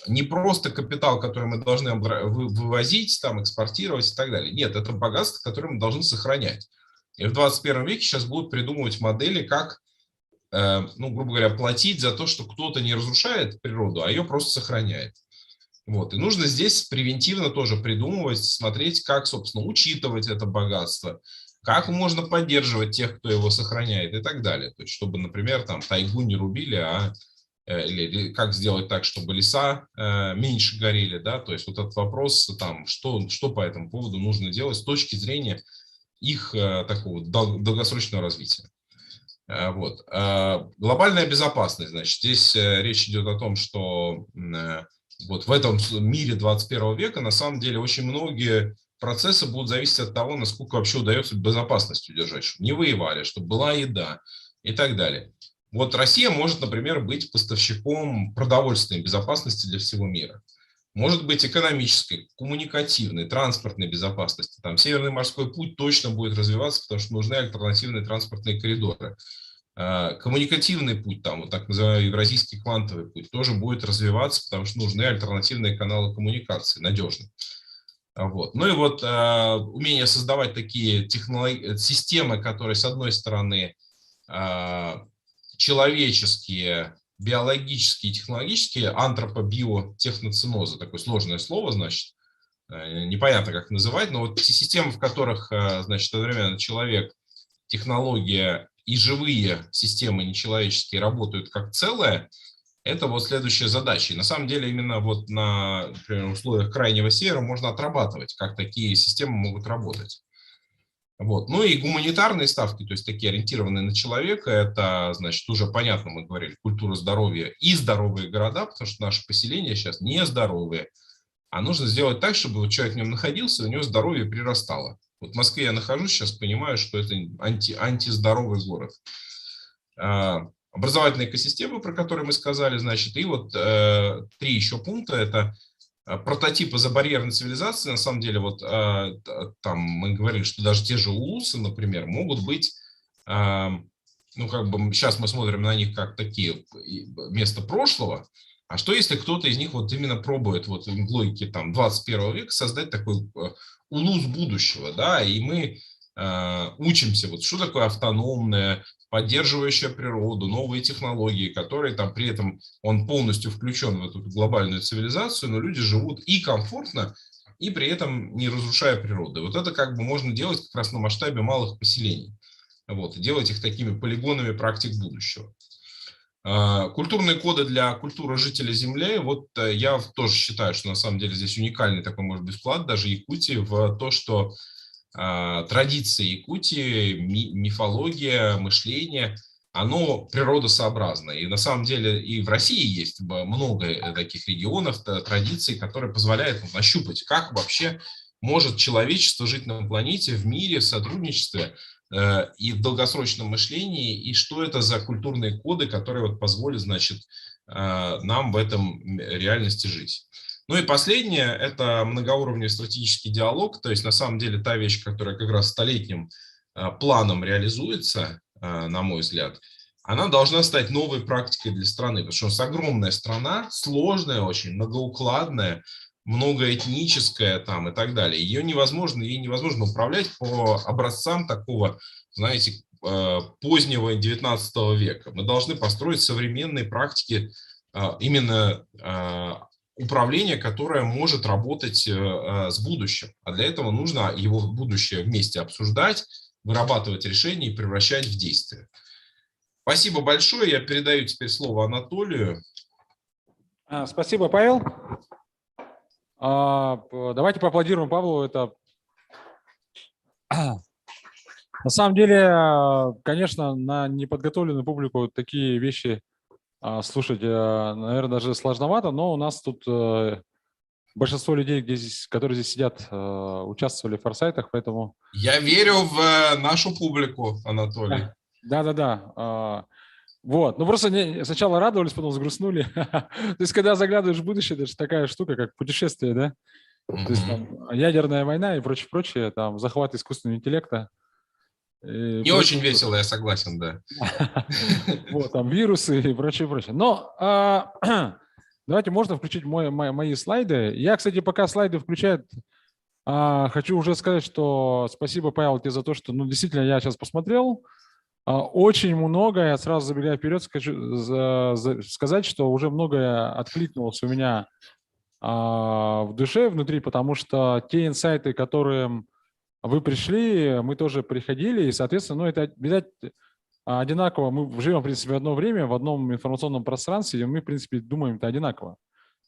[SPEAKER 4] не просто капитал, который мы должны вывозить, там, экспортировать и так далее. Нет, это богатство, которое мы должны сохранять. И в 21 веке сейчас будут придумывать модели, как, ну, грубо говоря, платить за то, что кто-то не разрушает природу, а ее просто сохраняет. Вот. И нужно здесь превентивно тоже придумывать, смотреть, как, собственно, учитывать это богатство, как можно поддерживать тех, кто его сохраняет и так далее. То есть, чтобы, например, там тайгу не рубили, или как сделать так, чтобы леса меньше горели, да, то есть вот этот вопрос, там, что по этому поводу нужно делать с точки зрения их такого долгосрочного развития. Вот. Глобальная безопасность, значит, здесь речь идет о том, что вот в этом мире 21 века на самом деле очень многие процессы будут зависеть от того, насколько вообще удается безопасность удержать, чтобы не воевали, чтобы была еда и так далее. Вот Россия может, например, быть поставщиком продовольственной безопасности для всего мира. Может быть экономической, коммуникативной, транспортной безопасности. Там Северный морской путь точно будет развиваться, потому что нужны альтернативные транспортные коридоры. Коммуникативный путь, там, вот так называемый евразийский квантовый путь, тоже будет развиваться, потому что нужны альтернативные каналы коммуникации, надежные. Вот. Ну и вот умение создавать такие системы, которые, с одной стороны, человеческие, биологические, технологические, антропобиотехноценозы, такое сложное слово, значит, непонятно, как называть, но вот те системы, в которых, значит, одновременно человек, технология и живые системы нечеловеческие работают как целое, это вот следующая задача. И на самом деле именно вот на, например, условиях крайнего севера можно отрабатывать, как такие системы могут работать. Вот. Ну и гуманитарные ставки, то есть такие ориентированные на человека, это, значит, уже понятно, мы говорили, культура здоровья и здоровые города, потому что наши поселения сейчас не здоровые, а нужно сделать так, чтобы вот человек в нем находился, у него здоровье прирастало. Вот в Москве я нахожусь, сейчас понимаю, что это антиздоровый город. Образовательные экосистемы, про которые мы сказали, значит, и вот 3 еще пункта, это прототипы забарьерной цивилизации. На самом деле, вот там мы говорили, что даже те же улусы, например, могут быть, ну, как бы сейчас мы смотрим на них как такие места прошлого, А что, если кто-то из них вот именно пробует вот в логике там 21 века создать такой улус будущего, да, и мы учимся, вот что такое автономное, поддерживающая природу, новые технологии, которые там при этом он полностью включен в эту глобальную цивилизацию, но люди живут и комфортно, и при этом не разрушая природу. Вот это как бы можно делать как раз на масштабе малых поселений. Вот, и делать их такими полигонами практик будущего. Культурные коды для культуры жителей Земли. Вот я тоже считаю, что на самом деле здесь уникальный такой, может быть, вклад даже Якутии в то, что традиции Якутии, мифология, мышление, оно природосообразно. И на самом деле и в России есть много таких регионов, традиций, которые позволяют нащупать, как вообще может человечество жить на планете, в мире, в сотрудничестве и в долгосрочном мышлении, и что это за культурные коды, которые вот позволят, значит, нам в этом реальности жить. Ну и последнее – это многоуровневый стратегический диалог, то есть на самом деле та вещь, которая как раз столетним планом реализуется, на мой взгляд, она должна стать новой практикой для страны, потому что у нас огромная страна, сложная очень, многоукладная, многоэтническая там и так далее. Ей невозможно управлять по образцам такого, знаете, позднего 19 века. Мы должны построить современные практики именно управления, которое может работать с будущим. А для этого нужно его будущее вместе обсуждать, вырабатывать решения и превращать в действие. Спасибо большое. Я передаю теперь слово Анатолию.
[SPEAKER 3] Спасибо, Павел. Давайте поаплодируем Павлу. Это на самом деле, конечно, на неподготовленную публику такие вещи слушать, наверное, даже сложновато, но у нас тут большинство людей, которые здесь сидят, участвовали в форсайтах, поэтому…
[SPEAKER 4] Я верю в нашу публику, Анатолий.
[SPEAKER 3] Да. Вот, ну просто сначала радовались, потом сгрустнули. То есть, когда заглядываешь в будущее, это же такая штука, как путешествие, да? То есть там ядерная война и прочее, там захват искусственного интеллекта.
[SPEAKER 4] Не очень весело, я согласен, да.
[SPEAKER 3] Вот, там вирусы и прочее. Но давайте можно включить мои слайды. Я, кстати, пока слайды включают, хочу уже сказать, что спасибо, Павел, тебе за то, что, ну, действительно, я сейчас посмотрел. Очень многое, я сразу забегая вперед, хочу сказать, что уже многое откликнулось у меня в душе, внутри, потому что те инсайты, которые вы пришли, мы тоже приходили, и, соответственно, ну, это, видать, одинаково. Мы живем, в принципе, в одно время, в одном информационном пространстве, и мы, в принципе, думаем-то одинаково.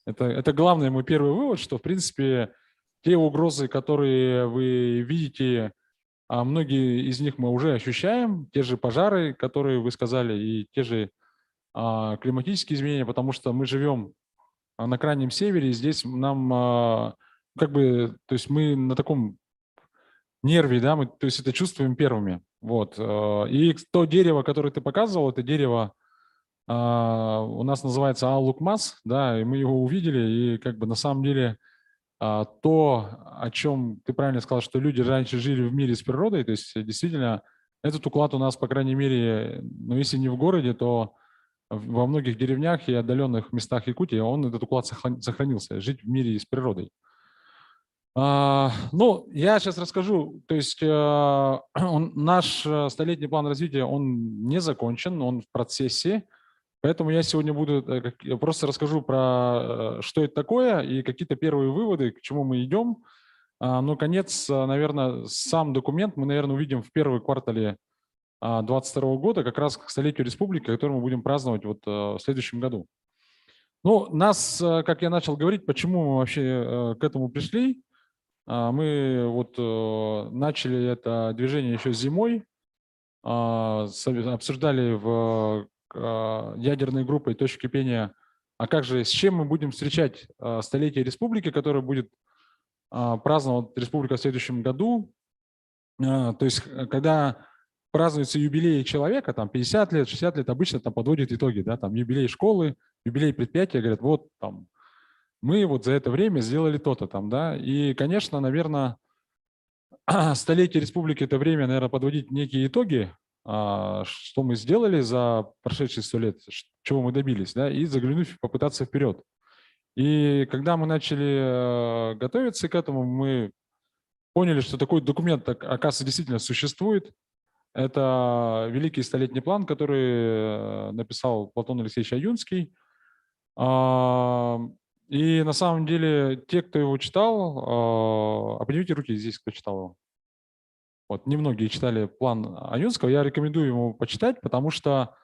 [SPEAKER 3] Это главный мой первый вывод, что, в принципе, те угрозы, которые вы видите, многие из них мы уже ощущаем, те же пожары, которые вы сказали, и те же климатические изменения, потому что мы живем на Крайнем Севере, и здесь нам как бы, то есть мы на таком нерве, да, мы, то есть это чувствуем первыми. Вот. И то дерево, которое ты показывал, это дерево у нас называется Алукмас, да, и мы его увидели, и как бы на самом деле то, о чем ты правильно сказал, что люди раньше жили в мире с природой, то есть действительно этот уклад у нас, по крайней мере, ну если не в городе, то во многих деревнях и отдаленных местах Якутии этот уклад сохранился, жить в мире с природой. Ну, я сейчас расскажу, то есть наш столетний план развития, он не закончен, он в процессе, поэтому я сегодня просто расскажу про, что это такое и какие-то первые выводы, к чему мы идем. Но конец, наверное, сам документ мы, наверное, увидим в первом квартале 2022 года, как раз к столетию республики, который мы будем праздновать вот в следующем году. Ну, как я начал говорить, почему мы вообще к этому пришли. Мы вот начали это движение еще зимой, обсуждали в ядерной группой точки кипения, а как же, с чем мы будем встречать столетие республики, которое будет праздновать республика в следующем году. То есть, когда празднуется юбилей человека, там 50 лет, 60 лет, обычно там подводят итоги, да, там юбилей школы, юбилей предприятия, говорят, вот там мы вот за это время сделали то-то там, да, и, конечно, наверное, столетие республики – это время, наверное, подводить некие итоги, что мы сделали за прошедшие 100 лет, чего мы добились, да, и заглянуть, попытаться вперед. И когда мы начали готовиться к этому, мы поняли, что такой документ, оказывается, действительно существует. Это Великий столетний план, который написал Платон Алексеевич Аюнский. И на самом деле те, кто его читал, поднимите руки здесь, кто читал его. Вот, немногие читали план Аюнского. Я рекомендую ему почитать, потому что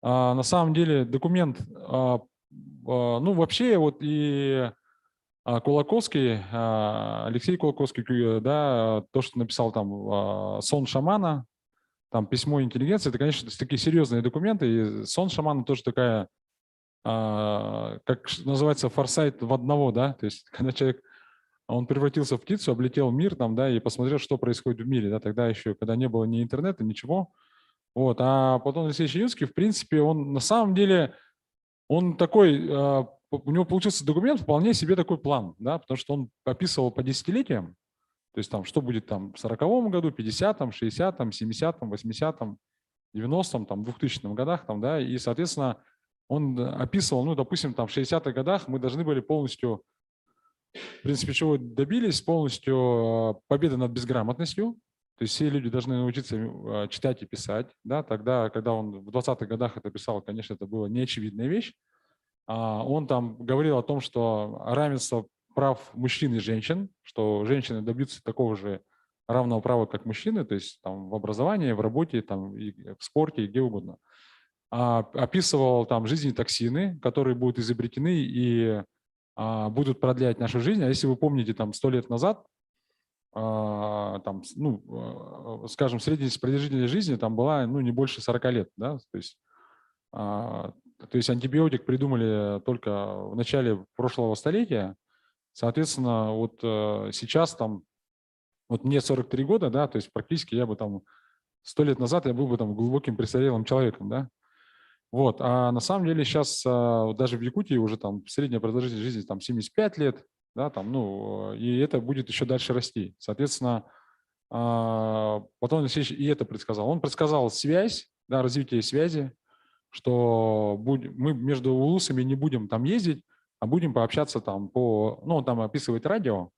[SPEAKER 3] на самом деле документ, ну вообще вот и Кулаковский, Алексей Кулаковский, да, то, что написал там «Сон шамана», там «Письмо интеллигенции», это, конечно, такие серьезные документы. И «Сон шамана» тоже такая, как называется, форсайт в одного, да, то есть когда человек, он превратился в птицу, облетел мир там, да, и посмотрел, что происходит в мире, да, тогда еще, когда не было ни интернета, ничего. Вот, а Платон Алексеевич Аюнский, в принципе, он на самом деле, он такой, у него получился документ, вполне себе такой план, да, потому что он описывал по десятилетиям, то есть там, что будет там в 40-м году, 50-м, 60-м, 70-м, 80-м, 90-м, там, 2000-м годах, там, да, и, соответственно, он описывал, ну, допустим, там, в 60-х годах мы должны были полностью, в принципе, чего добились, полностью победы над безграмотностью, то есть все люди должны научиться читать и писать, да, тогда, когда он в 20-х годах это писал, конечно, это была неочевидная вещь. Он там говорил о том, что равенство прав мужчин и женщин, что женщины добьются такого же равного права, как мужчины, то есть там в образовании, в работе, там, и в спорте, и где угодно. Описывал там жизненные токсины, которые будут изобретены и будут продлять нашу жизнь. А если вы помните, там 100 лет назад, там, ну, скажем, средняя продолжительность жизни там была, ну, не больше 40 лет, да, то есть антибиотик придумали только в начале прошлого столетия. Соответственно, вот сейчас там, вот мне 43 года, да, то есть практически я бы там 100 лет назад я был бы там глубоким престарелым человеком, да. Вот, а на самом деле сейчас даже в Якутии уже там средняя продолжительность жизни там 75 лет, да, там, ну, и это будет еще дальше расти. Соответственно, Платон Алексеевич и это предсказал. Он предсказал связь, да, развитие связи, что мы между улусами не будем там ездить, а будем пообщаться там по, ну, он там описывает радио,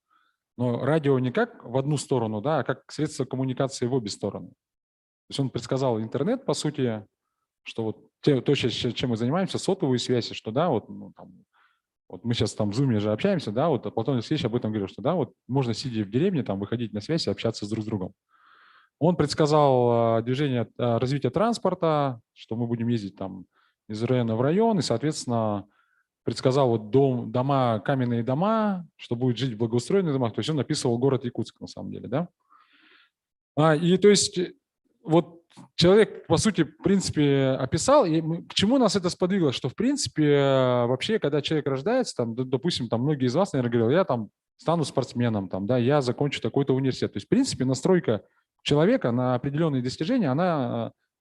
[SPEAKER 3] но радио не как в одну сторону, да, а как средство коммуникации в обе стороны. То есть он предсказал интернет, по сути, что вот то, чем мы занимаемся, сотовые связи, что да, вот, ну, там, вот мы сейчас там в Zoom же общаемся, да, вот Платон Алексеевич об этом говорил, что да, вот можно сидя в деревне, там выходить на связь и общаться друг с другом. Он предсказал развитие транспорта, что мы будем ездить там из района в район, и, соответственно, предсказал вот дома, каменные дома, что будет жить в благоустроенных домах. То есть он описывал город Якутск на самом деле, да. И то есть вот человек, по сути, в принципе, описал, и к чему нас это сподвигло, что, в принципе, вообще, когда человек рождается, там, допустим, там многие из вас, наверное, говорили, я там стану спортсменом, там, да, я закончу такой-то университет. То есть, в принципе, настройка человека на определенные достижения,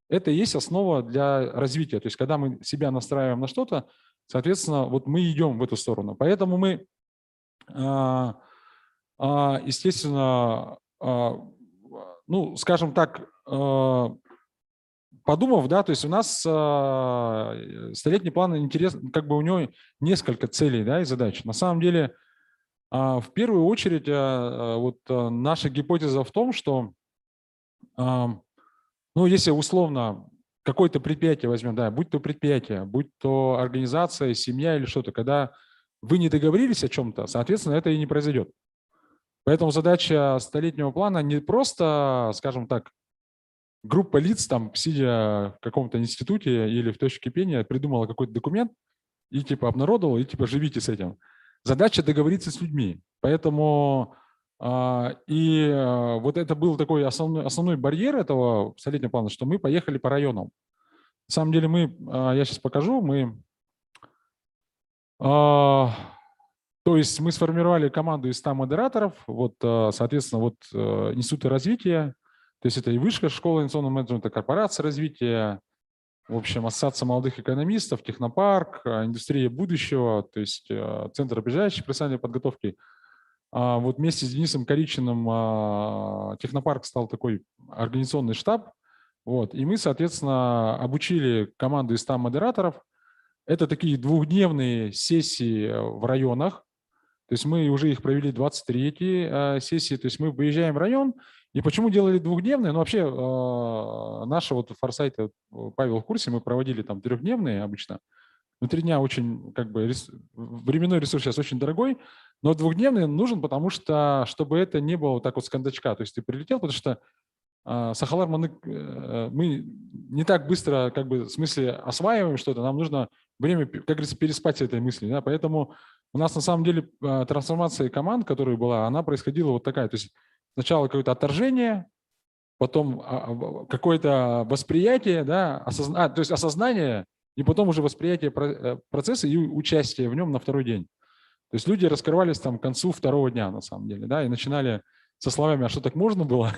[SPEAKER 3] это и есть основа для развития. То есть, когда мы себя настраиваем на что-то, соответственно, вот мы идем в эту сторону. Поэтому мы, естественно, ну, скажем так, подумав, да, то есть у нас столетний план интересен, как бы у него несколько целей, да, и задач. На самом деле, в первую очередь, вот наша гипотеза в том, что, ну, если условно какое-то предприятие возьмем, да, будь то предприятие, будь то организация, семья или что-то, когда вы не договорились о чем-то, соответственно, это и не произойдет. Поэтому задача столетнего плана не просто, скажем так, группа лиц, там, сидя в каком-то институте или в точке кипения, придумала какой-то документ и типа обнародовала, и типа живите с этим. Задача договориться с людьми. Поэтому вот это был такой основной барьер этого столетнего плана, что мы поехали по районам. На самом деле я сейчас покажу, то есть мы сформировали команду из 100 модераторов, вот, соответственно, вот институты развития, то есть это и Высшая школа инновационного менеджмента, корпорация развития, в общем, Ассоциация молодых экономистов, Технопарк, Индустрия будущего, то есть Центр обязательной профессиональной подготовки. Вот вместе с Денисом Коричиным Технопарк стал такой организационный штаб, Вот. И мы, соответственно, обучили команду из 100 модераторов. Это такие двухдневные сессии в районах. То есть мы уже их провели 23 сессии. То есть мы выезжаем в район. И почему делали двухдневные? Ну, вообще, наши вот форсайты, Павел в курсе, мы проводили там 3-дневные обычно. Но 3 дня очень, как бы, временной ресурс сейчас очень дорогой. Но двухдневный нужен, потому что, чтобы это не было вот так вот с кондачка. То есть ты прилетел, потому что Сахалар мы не так быстро, как бы, в смысле, осваиваем что-то, нам нужно время, как говорится, переспать с этой мыслью. Да? Поэтому у нас на самом деле трансформация команд, которая была, она происходила вот такая. То есть сначала какое-то отторжение, потом какое-то восприятие, да, то есть осознание, и потом уже восприятие процесса и участие в нем на второй день. То есть люди раскрывались там к концу 2-го дня, на самом деле, да, и начинали со словами, а что так можно было,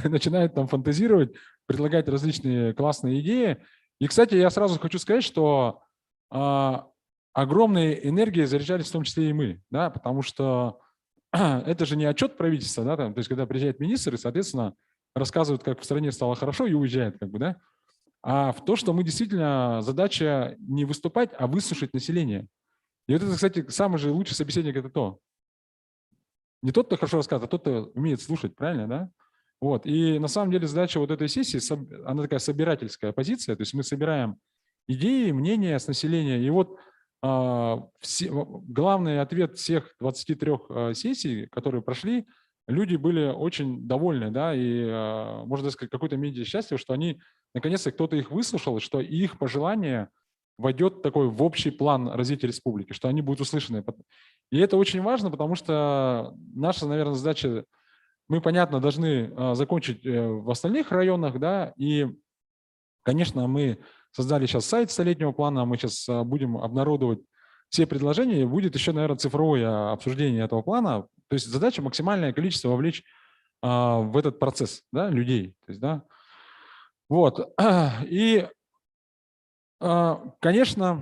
[SPEAKER 3] начинают там фантазировать, предлагать различные классные идеи. И, кстати, я сразу хочу сказать, что огромные энергии заряжались в том числе и мы, да, потому что это же не отчет правительства, да, там, то есть когда приезжает министр и, соответственно, рассказывают, как в стране стало хорошо и уезжает, как бы, да, а в то, что мы действительно, задача не выступать, а выслушать население. И вот это, кстати, самый же лучший собеседник – это то. Не тот, кто хорошо рассказывает, а тот, кто умеет слушать, правильно, да? Вот. И на самом деле задача вот этой сессии, она такая собирательская позиция, то есть мы собираем идеи, мнения с населения. И вот главный ответ всех 23 сессий, которые прошли, люди были очень довольны, да, и, можно сказать, какой-то мере счастливы, что они, наконец-то, кто-то их выслушал, что их пожелания войдет такой в общий план развития республики, что они будут услышаны. И это очень важно, потому что наша, наверное, задача, мы, понятно, должны закончить в остальных районах, да, и, конечно, мы создали сейчас сайт столетнего плана, мы сейчас будем обнародовать все предложения, и будет еще, наверное, цифровое обсуждение этого плана. То есть задача максимальное количество вовлечь в этот процесс, да, людей. То есть, да. Вот. И, конечно,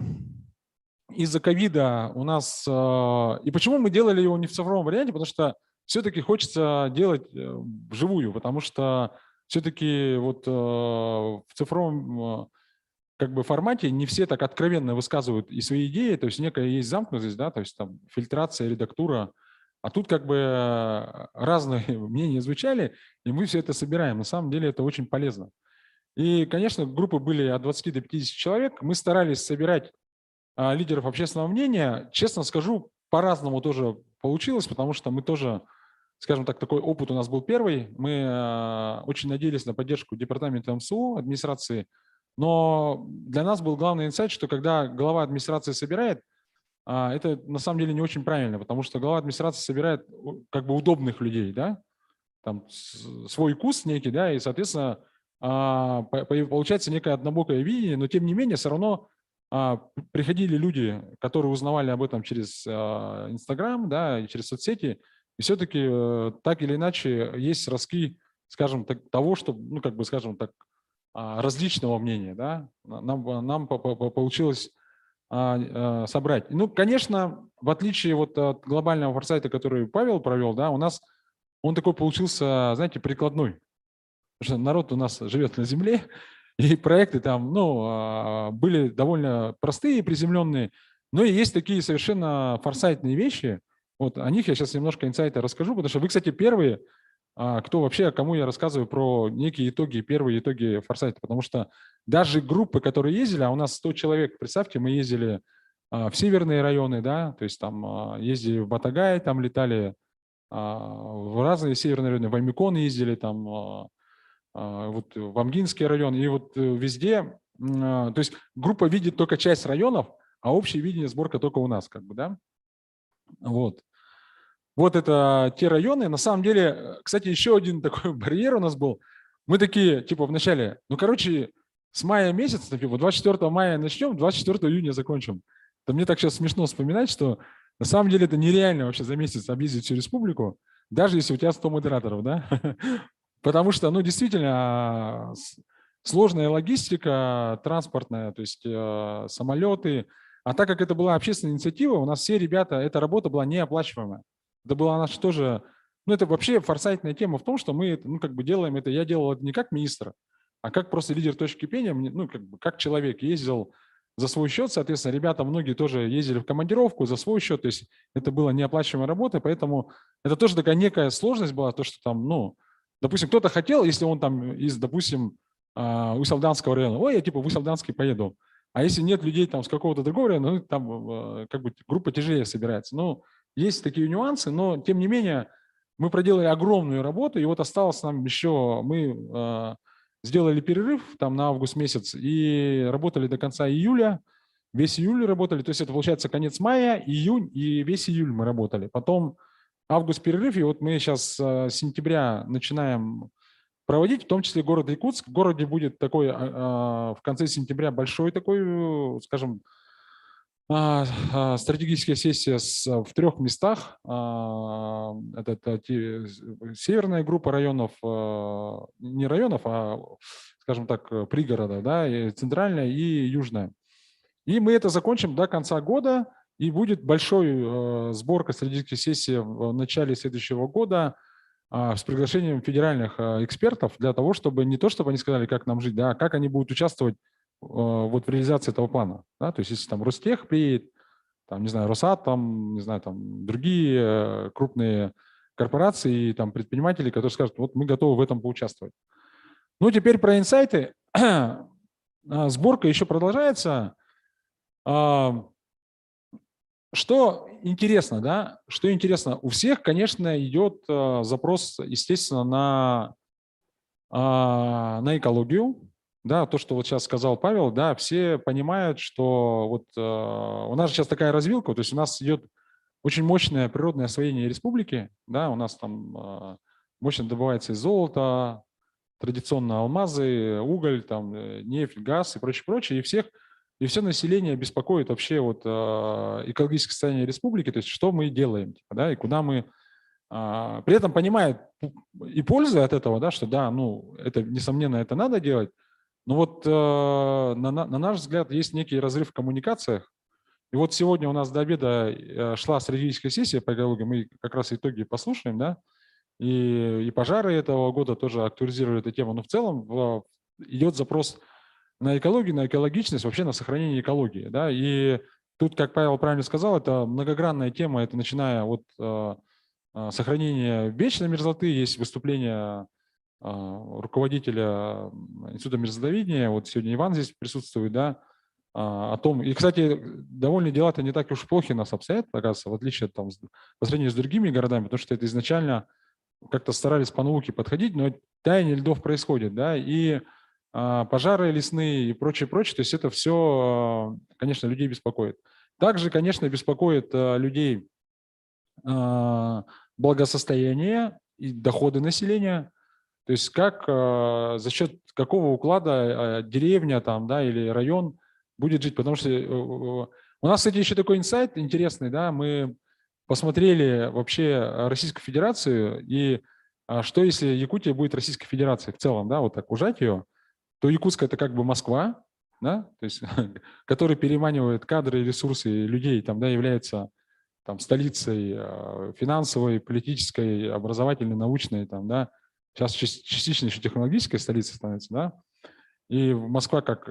[SPEAKER 3] из-за ковида у нас… И почему мы делали его не в цифровом варианте? Потому что все-таки хочется делать вживую, потому что все-таки вот в цифровом как бы формате не все так откровенно высказывают и свои идеи, то есть некая есть замкнутость, да, то есть там фильтрация, редактура, а тут как бы разные мнения звучали, и мы все это собираем. На самом деле это очень полезно. И, конечно, группы были от 20 до 50 человек. Мы старались собирать лидеров общественного мнения. Честно скажу, по-разному тоже получилось, потому что мы тоже, скажем так, такой опыт у нас был первый. Мы очень надеялись на поддержку департамента МСУ, администрации, но для нас был главный инсайт, что когда глава администрации собирает, это на самом деле не очень правильно, потому что глава администрации собирает как бы удобных людей, да, там свой вкус некий, да, и, соответственно, получается некое однобокое видение, но тем не менее все равно приходили люди, которые узнавали об этом через Инстаграм, да, через соцсети, и все-таки так или иначе есть ростки, скажем так, того, что, ну, как бы, скажем так, различного мнения, да, нам получилось собрать. Ну, конечно, в отличие вот от глобального форсайта, который Павел провел, да, у нас он такой получился, знаете, прикладной. Потому что народ у нас живет на земле, и проекты там, ну, были довольно простые, приземленные, но и есть такие совершенно форсайтные вещи. Вот о них я сейчас немножко инсайта расскажу, потому что вы, кстати, первые, кто вообще, кому я рассказываю про некие итоги, первые итоги форсайта, потому что даже группы, которые ездили, а у нас 100 человек, представьте, мы ездили в северные районы, да, то есть там ездили в Батагай, там летали в разные северные районы, в Аймикон ездили, там вот в Амгинский район, и вот везде, то есть группа видит только часть районов, а общее видение сборка только у нас, как бы, да, вот. Вот это те районы. На самом деле, кстати, еще один такой барьер у нас был. Мы такие, типа, вначале, ну, короче, с мая месяца, типа, 24 мая начнем, 24 июня закончим. Это мне так сейчас смешно вспоминать, что на самом деле это нереально вообще за месяц объездить всю республику, даже если у тебя 100 модераторов, да? Потому что, ну, действительно, сложная логистика транспортная, то есть самолеты. А так как это была общественная инициатива, у нас все ребята, эта работа была неоплачиваемая. Это была наша тоже, ну, это вообще форсайтная тема в том, что мы, ну, как бы делаем это, я делал это не как министр, а как просто лидер точки кипения, ну, как человек ездил за свой счет, соответственно, ребята многие тоже ездили в командировку за свой счет, то есть это была неоплачиваемая работа, поэтому это тоже такая некая сложность была, то, что там, ну, допустим, кто-то хотел, если он там из, допустим, Усть-Алданского района, ой, я типа в Усть-Алданский поеду, а если нет людей там с какого-то другого района, ну, там как бы группа тяжелее собирается. Ну, есть такие нюансы, но тем не менее мы проделали огромную работу, и вот осталось нам еще, мы сделали перерыв там на август месяц и работали до конца июля, весь июль работали, то есть это получается конец мая, июнь и весь июль мы работали. Потом август перерыв, и вот мы сейчас с сентября начинаем проводить, в том числе город Якутск. В городе будет такой в конце сентября большой такой, скажем, стратегическая сессия в 3 местах. Это северная группа районов, не районов, а, скажем так, пригорода, да, и центральная и южная. И мы это закончим до конца года, и будет большой сборка стратегической сессии в начале следующего года с приглашением федеральных экспертов для того, чтобы не то, чтобы они сказали, как нам жить, да, а как они будут участвовать вот в реализации этого плана. Да? То есть если там Ростех приедет, там, не знаю, Росатом, не знаю, там другие крупные корпорации, там предприниматели, которые скажут, вот мы готовы в этом поучаствовать. Ну, теперь про инсайты. Сборка еще продолжается. Что интересно, да? Что интересно, у всех, конечно, идет запрос, естественно, на экологию. Да, то, что вот сейчас сказал Павел, да, все понимают, что вот у нас сейчас такая развилка, то есть у нас идет очень мощное природное освоение республики, да, у нас там мощно добывается и золото, традиционно алмазы, уголь, там, нефть, газ и прочее, прочее, и все население беспокоит вообще вот экологическое состояние республики, то есть что мы делаем, да, и куда мы при этом понимает и пользы от этого, да, что да, ну, это, несомненно, это надо делать, но вот на наш взгляд есть некий разрыв в коммуникациях. И вот сегодня у нас до обеда шла стратегическая сессия по экологии, мы как раз итоги послушаем, да, и пожары этого года тоже актуализировали эту тему, но в целом идет запрос на экологию, на экологичность, вообще на сохранение экологии, да, и тут, как Павел правильно сказал, это многогранная тема, это начиная от сохранения вечной мерзлоты, есть выступление руководителя Института мерзлотоведения, вот сегодня Иван здесь присутствует, да, о том, и, кстати, довольно дела-то не так уж плохи у нас обстоят, оказывается, в отличие там, по сравнению с другими городами, потому что это изначально как-то старались по науке подходить, но таяние льдов происходит, да, и пожары лесные и прочее, прочее, то есть это все, конечно, людей беспокоит. Также, конечно, беспокоит людей благосостояние и доходы населения, то есть как, за счет какого уклада деревня там, да, или район будет жить, потому что у нас, кстати, еще такой инсайт интересный, да, мы посмотрели вообще Российскую Федерацию, и что если Якутия будет Российской Федерацией в целом, да, вот так ужать ее, то Якутск это как бы Москва, да, то есть, который переманивает кадры, ресурсы людей, там, да, является там столицей финансовой, политической, образовательной, научной, там, да, сейчас частично еще технологической столицей становится, да, и Москва как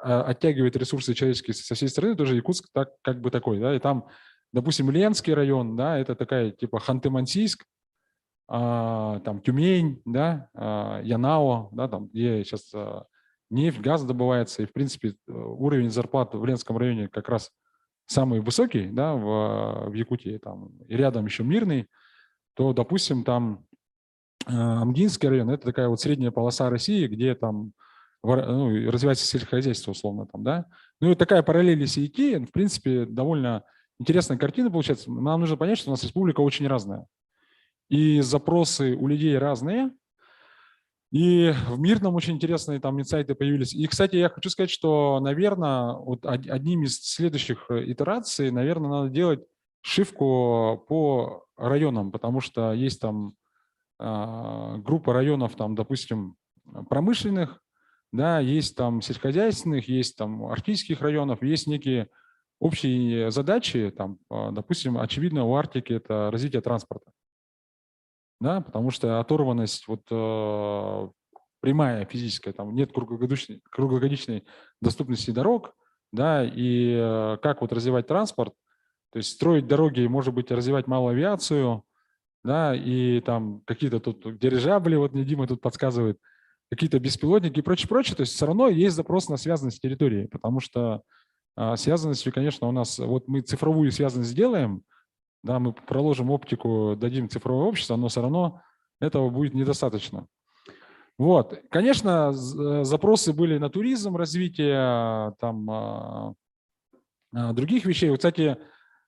[SPEAKER 3] оттягивает ресурсы человеческие со всей страны, тоже Якутск так, как бы такой, да, и там, допустим, Ленский район, да, это такая типа Ханты-Мансийск, там Тюмень, да, Янао, да, там, где сейчас нефть, газ добывается, и, в принципе, уровень зарплат в Ленском районе как раз самый высокий, да, в Якутии, там, и рядом еще Мирный, то, допустим, там Амгинский район, это такая вот средняя полоса России, где там развивается сельскохозяйство, условно, там, да. Ну и такая параллель, если идти, в принципе, довольно интересная картина получается. Нам нужно понять, что у нас республика очень разная. И запросы у людей разные, и в Мирном очень интересные там инсайты появились. И, кстати, я хочу сказать, что, наверное, вот одним из следующих итераций, наверное, надо делать шивку по районам, потому что есть там группа районов, там, допустим, промышленных, да, есть там сельскохозяйственных, есть там арктических районов, есть некие общие задачи, там, допустим, очевидно, у Арктики это развитие транспорта. Да, потому что оторванность вот прямая физическая, там нет круглогодичной доступности дорог, да, и как вот развивать транспорт, то есть строить дороги, может быть, развивать малую авиацию, да, и там какие-то тут дирижабли, вот мне Дима тут подсказывает, какие-то беспилотники и прочее, прочее. То есть все равно есть запрос на связанность территории, потому что связанностью, конечно, у нас, вот мы цифровую связанность сделаем, да, мы проложим оптику, дадим цифровое общество, но все равно этого будет недостаточно. Вот, конечно, запросы были на туризм, развитие там других вещей. Вот, кстати,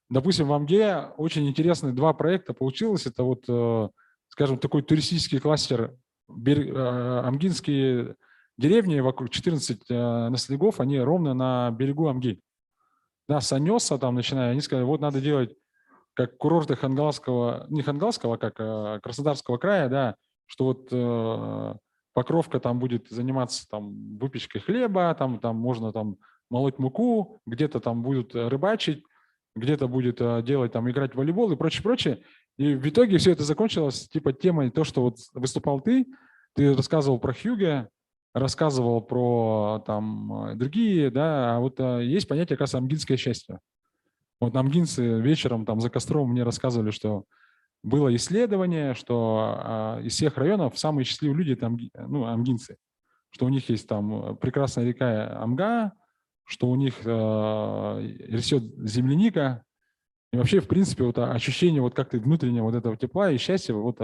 [SPEAKER 3] допустим, в Амге очень интересные 2 проекта получилось. Это вот, скажем, такой туристический кластер амгинские деревни, вокруг 14 наследников, они ровно на берегу Амги. Да, с Анеса там начиная, они сказали, вот надо делать как курорты Хангалского, не Хангалского, а как Краснодарского края, да, что вот Покровка там будет заниматься там выпечкой хлеба, там можно там молоть муку, где-то там будут рыбачить, где-то будет делать там, играть в волейбол и прочее, прочее. И в итоге все это закончилось типа темой, то, что вот выступал ты рассказывал про Хьюге, рассказывал про там другие, да, а вот есть понятие, оказывается, амгинское счастье. Вот амгинцы вечером там за костром мне рассказывали, что было исследование, что из всех районов самые счастливые люди – это амгинцы, что у них есть там прекрасная река Амга, что у них растет земляника. И вообще, в принципе, вот ощущение вот как-то внутреннего вот этого тепла и счастья. Вот,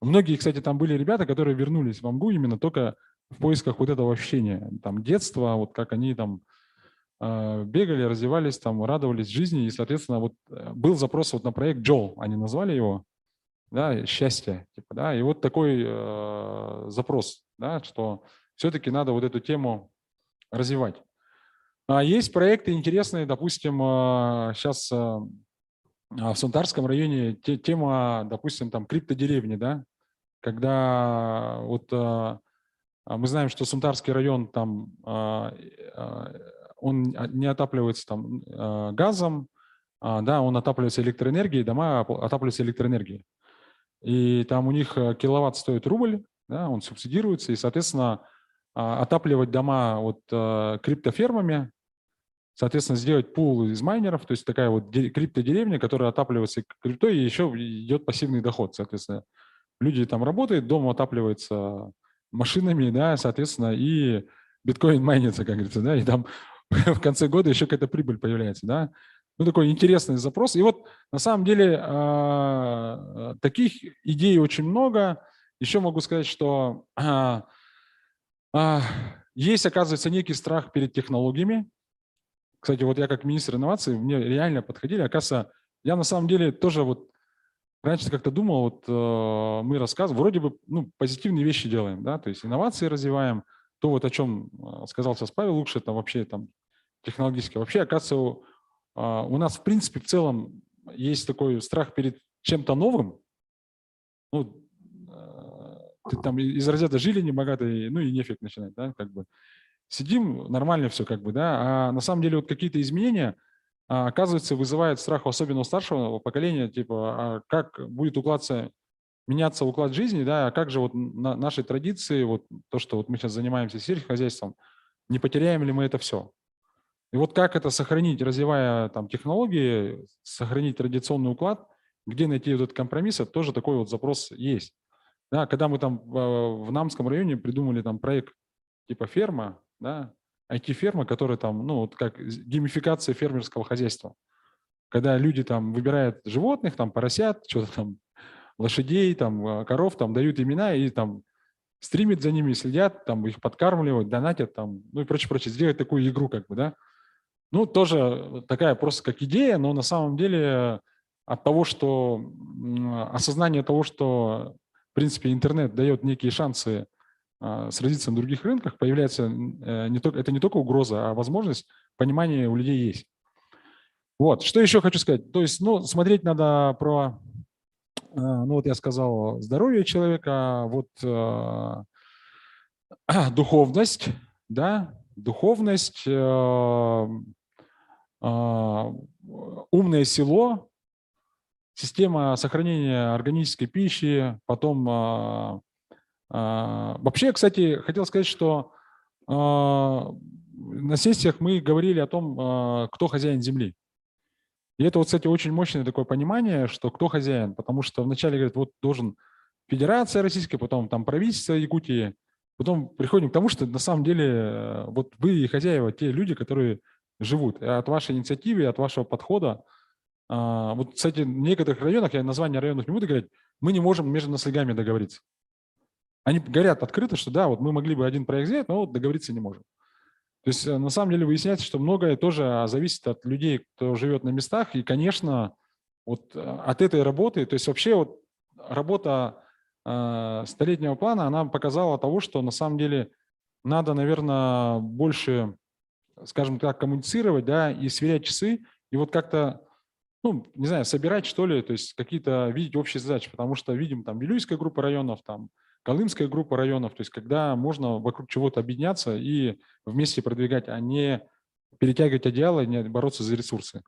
[SPEAKER 3] многие, кстати, там были ребята, которые вернулись в Амгу именно только в поисках вот этого ощущения. Там детства, вот как они там бегали, развивались, там, радовались жизни. И, соответственно, вот был запрос вот на проект Джол, они назвали его, да, счастье. Типа, да, и вот такой запрос, да, что все-таки надо вот эту тему развивать. Есть проекты интересные, допустим, сейчас в Сунтарском районе тема, допустим, там криптодеревни, да, когда вот мы знаем, что Сунтарский район там он не отапливается там газом, да, он отапливается электроэнергией, дома отапливаются электроэнергией. И там у них киловатт стоит рубль, да, он субсидируется, и, соответственно, отапливать дома вот криптофермами, соответственно, сделать пул из майнеров, то есть такая вот криптодеревня, которая отапливается криптой, и еще идет пассивный доход, соответственно. Люди там работают, дом отапливается машинами, да, соответственно, и биткоин майнится, как говорится, да, и там в конце года еще какая-то прибыль появляется, да. Ну, такой интересный запрос. И вот на самом деле таких идей очень много. Еще могу сказать, что есть, оказывается, некий страх перед технологиями. Кстати, вот я как министр инноваций, мне реально подходили. Оказывается, я на самом деле тоже вот раньше как-то думал, вот мы рассказываем, вроде бы позитивные вещи делаем, да, то есть инновации развиваем, то вот о чем сказал сейчас Павел Лукш, это вообще там технологически. Вообще, оказывается, у нас в принципе в целом есть такой страх перед чем-то новым. Ну, ты там из разряда жили небогатые, ну и нефиг начинать, да, как бы. Сидим, нормально все, как бы, да, а на самом деле вот какие-то изменения, оказывается, вызывают страх, особенно у старшего поколения, типа, как будет меняться уклад жизни, да, а как же вот наши традиции, вот то, что вот мы сейчас занимаемся сельскохозяйством, не потеряем ли мы это все? И вот как это сохранить, развивая там технологии, сохранить традиционный уклад, где найти вот этот компромисс, это тоже такой вот запрос есть. Да, когда мы там в Намском районе придумали там проект типа ферма, да, IT-ферма, которая там, ну, вот как геймификация фермерского хозяйства. Когда люди там выбирают животных, там поросят, что-то там, лошадей, там, коров, там дают имена и там стримят за ними, следят, там их подкармливают, донатят, там, ну и прочее, прочее. Сделать такую игру, как бы, да. Ну, тоже такая просто как идея, но на самом деле от того, что осознание того, что, в принципе, интернет дает некие шансы сразиться на других рынках, появляется это не только угроза, а возможность, понимание у людей есть. Вот, что еще хочу сказать. То есть, ну, смотреть надо про, ну, вот я сказал, здоровье человека, вот духовность, да, духовность, умное село, система сохранения органической пищи, потом Вообще, кстати, хотел сказать, что на сессиях мы говорили о том, кто хозяин земли. И это, вот, кстати, очень мощное такое понимание, что кто хозяин, потому что вначале говорят, вот должен Федерация Российская, потом там правительство Якутии, потом приходим к тому, что на самом деле вот вы хозяева, те люди, которые живут. И от вашей инициативы, от вашего подхода. Вот, кстати, в некоторых районах, я название районов не буду говорить, мы не можем между наследниками договориться. Они говорят открыто, что да, вот мы могли бы один проект сделать, но вот договориться не можем. То есть на самом деле выясняется, что многое тоже зависит от людей, кто живет на местах. И, конечно, вот от этой работы, то есть вообще вот работа столетнего плана, она показала того, что на самом деле надо, наверное, больше, скажем так, коммуницировать, да, и сверять часы, и вот как-то, ну, не знаю, собирать, что ли, то есть какие-то, видеть общие задачи, потому что видим там Вилюйская группа районов, там Колымская группа районов, то есть когда можно вокруг чего-то объединяться и вместе продвигать, а не перетягивать одеяло и не бороться за ресурсы.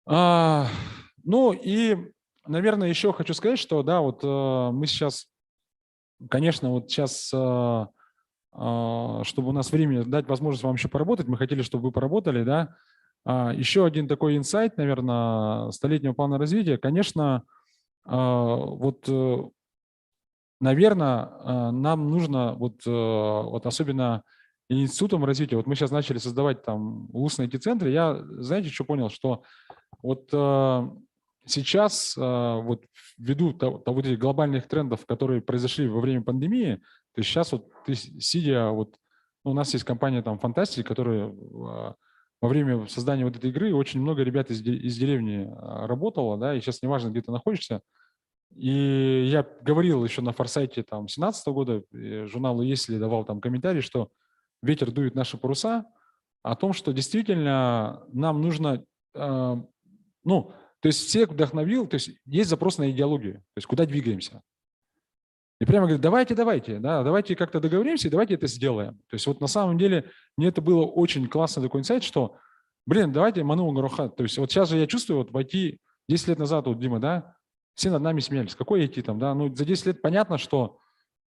[SPEAKER 3] Ну и, наверное, еще хочу сказать, что да, вот мы сейчас, конечно, вот сейчас, чтобы у нас времени дать возможность вам еще поработать, мы хотели, чтобы вы поработали, да. Еще один такой инсайт, наверное, столетнего плана развития, конечно, вот, наверное, нам нужно, вот особенно институтом развития, вот мы сейчас начали создавать там устные IT-центры, я, знаете, что понял, что вот сейчас, вот ввиду вот этих глобальных трендов, которые произошли во время пандемии, то есть сейчас вот ты сидя, вот у нас есть компания там Фантастик, которая во время создания вот этой игры очень много ребят из деревни работало, да, и сейчас неважно, где ты находишься. И я говорил еще на форсайте там 2017 года, журналу «Если» давал там комментарий, что ветер дует наши паруса, о том, что действительно нам нужно, ну, то есть всех вдохновил, то есть запрос на идеологию, то есть куда двигаемся. И прямо говорит, давайте, да, давайте как-то договоримся, и давайте это сделаем. То есть вот на самом деле мне это было очень классный такой инсайт, что, блин, давайте Ману Гаруха, то есть вот сейчас же я чувствую, вот в IT 10 лет назад, вот Дима, да, все над нами смеялись, какой IT там, да, ну за 10 лет понятно, что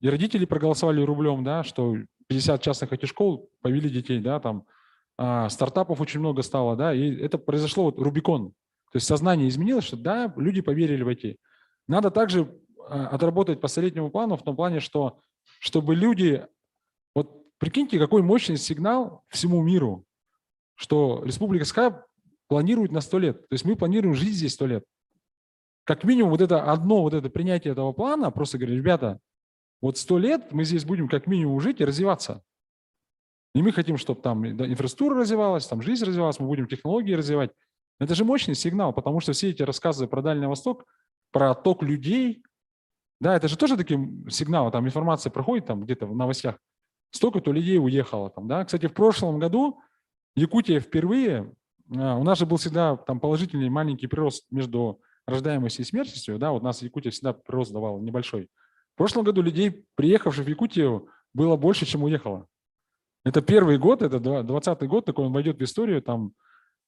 [SPEAKER 3] и родители проголосовали рублем, да, что 50 частных IT-школ повели детей, да, там стартапов очень много стало, да, и это произошло вот Рубикон. То есть сознание изменилось, что да, люди поверили в IT. Надо также отработать по столетнему плану в том плане, что чтобы люди, вот прикиньте, какой мощный сигнал всему миру, что Республика Саха планирует на 100 лет. То есть мы планируем жить здесь 100 лет. Как минимум вот это принятие этого плана, просто говорю, ребята, вот 100 лет мы здесь будем как минимум жить и развиваться. И мы хотим, чтобы там инфраструктура развивалась, там жизнь развивалась, мы будем технологии развивать. Это же мощный сигнал, потому что все эти рассказы про Дальний Восток, про ток людей, да, это же тоже такие сигналы, там информация проходит там где-то в новостях, столько-то людей уехало там, да. Кстати, в прошлом году Якутия впервые, у нас же был всегда там положительный маленький прирост между рождаемостью и смертностью, да, вот у нас Якутия всегда прирост давала небольшой. В прошлом году людей, приехавших в Якутию, было больше, чем уехало. Это первый год, это 2020 год, такой он войдет в историю, там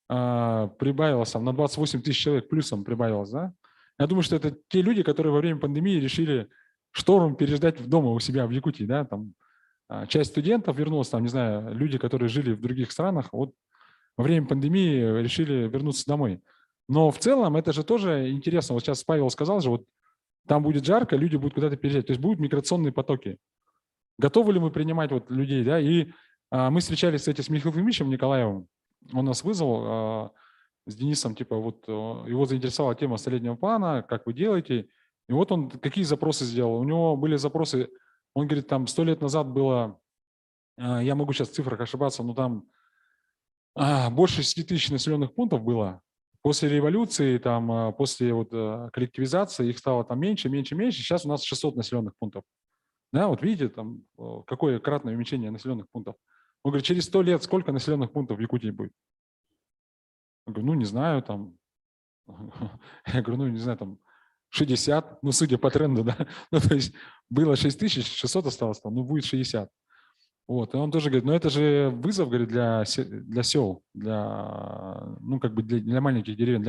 [SPEAKER 3] прибавилось там, на 28 тысяч человек плюсом прибавилось, да. Я думаю, что это те люди, которые во время пандемии решили шторм переждать дома у себя в Якутии, да, там часть студентов вернулась, там, не знаю, люди, которые жили в других странах, вот во время пандемии решили вернуться домой. Но в целом это же тоже интересно. Вот сейчас Павел сказал же, вот там будет жарко, люди будут куда-то переезжать, то есть будут миграционные потоки. Готовы ли мы принимать вот людей, да, и мы встречались, кстати, с Михаилом Ильичем Николаевым, он нас вызвал с Денисом, типа вот его заинтересовала тема столетнего плана, как вы делаете, и вот он какие запросы сделал. У него были запросы, он говорит, там 100 лет назад было, я могу сейчас в цифрах ошибаться, но там больше 10 тысяч населенных пунктов было. После революции, там, после вот коллективизации их стало там меньше. Сейчас у нас 600 населенных пунктов. Да, вот видите, там какое кратное уменьшение населенных пунктов. Он говорит, через 100 лет сколько населенных пунктов в Якутии будет? Я говорю, ну, не знаю, там, я говорю, ну, не знаю, там, 60, ну, судя по тренду, да, ну, то есть было 6600 осталось, там, ну, будет 60. Вот, и он тоже говорит, ну, это же вызов, говорит, для сел, для, ну, как бы для маленьких деревень,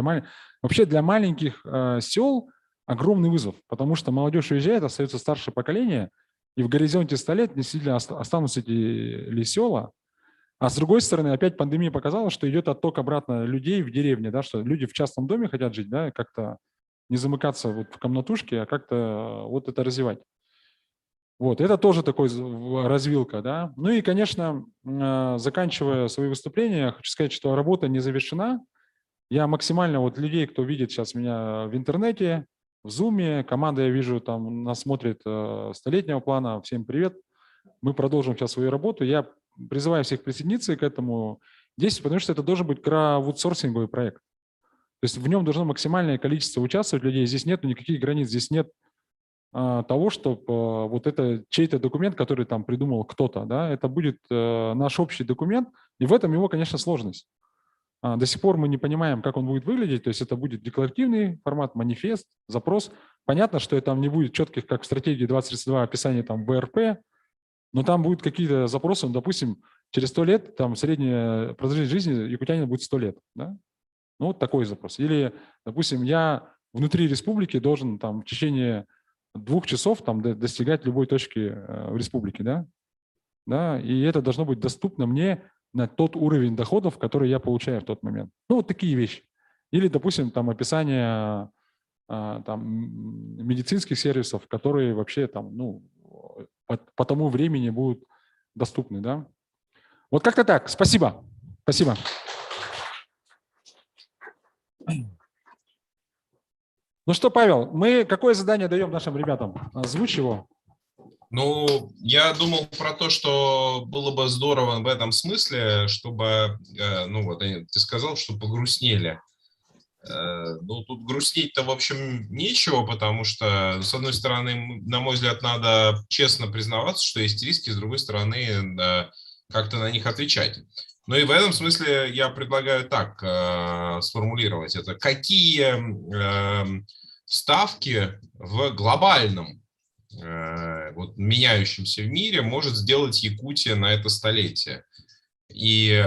[SPEAKER 3] вообще для маленьких сел огромный вызов, потому что молодежь уезжает, остается старшее поколение, и в горизонте 100 лет действительно останутся эти села. А с другой стороны, опять пандемия показала, что идет отток обратно людей в деревне, да, что люди в частном доме хотят жить, да, как-то не замыкаться вот в комнатушке, а как-то вот это развивать. Вот, это тоже такой развилка, да. Ну и, конечно, заканчивая свои выступления, хочу сказать, что работа не завершена. Я максимально вот людей, кто видит сейчас меня в интернете, в Zoom, команда, я вижу, там нас смотрит столетнего плана, всем привет. Мы продолжим сейчас свою работу. Я призываю всех присоединиться к этому действию, потому что это должен быть краудсорсинговый проект. То есть в нем должно максимальное количество участвовать людей. Здесь нет никаких границ, здесь нет того, что вот это чей-то документ, который там придумал кто-то, да, это будет наш общий документ, и в этом его, конечно, сложность. До сих пор мы не понимаем, как он будет выглядеть, то есть это будет декларативный формат, манифест, запрос. Понятно, что это не будет четких, как в стратегии 2032, описание там ВРП, но там будут какие-то запросы, допустим, через 100 лет, там средняя продолжительность жизни якутянина будет 100 лет, да? Ну, вот такой запрос. Или, допустим, я внутри республики должен там в течение 2 часов там достигать любой точки в республике, да? Да, и это должно быть доступно мне на тот уровень доходов, который я получаю в тот момент. Ну, вот такие вещи. Или, допустим, там описание там, медицинских сервисов, которые вообще там, ну, по тому времени будут доступны, да? Вот как-то так. Спасибо. Спасибо. Ну что, Павел, мы какое задание даем нашим ребятам? Озвучь его.
[SPEAKER 4] Ну, я думал про то, что было бы здорово в этом смысле, чтобы, ну вот ты сказал, что погрустнели. Ну, тут грустить-то, в общем, нечего, потому что, с одной стороны, на мой взгляд, надо честно признаваться, что есть риски, с другой стороны, как-то на них отвечать. Ну и в этом смысле я предлагаю так сформулировать это. Какие ставки в глобальном, вот, меняющемся в мире может сделать Якутия на это столетие? И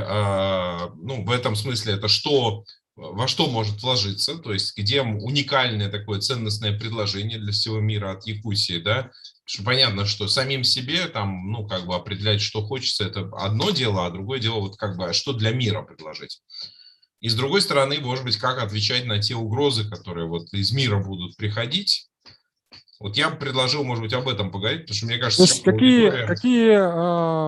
[SPEAKER 4] ну, в этом смысле это что... во что может вложиться, то есть где уникальное такое ценностное предложение для всего мира от Якутии, да, потому что понятно, что самим себе там, ну, как бы определять, что хочется, это одно дело, а другое дело, вот как бы, что для мира предложить. И с другой стороны, может быть, как отвечать на те угрозы, которые вот из мира будут приходить. Вот я бы предложил, может быть, об этом поговорить, потому что мне кажется,
[SPEAKER 3] то есть какие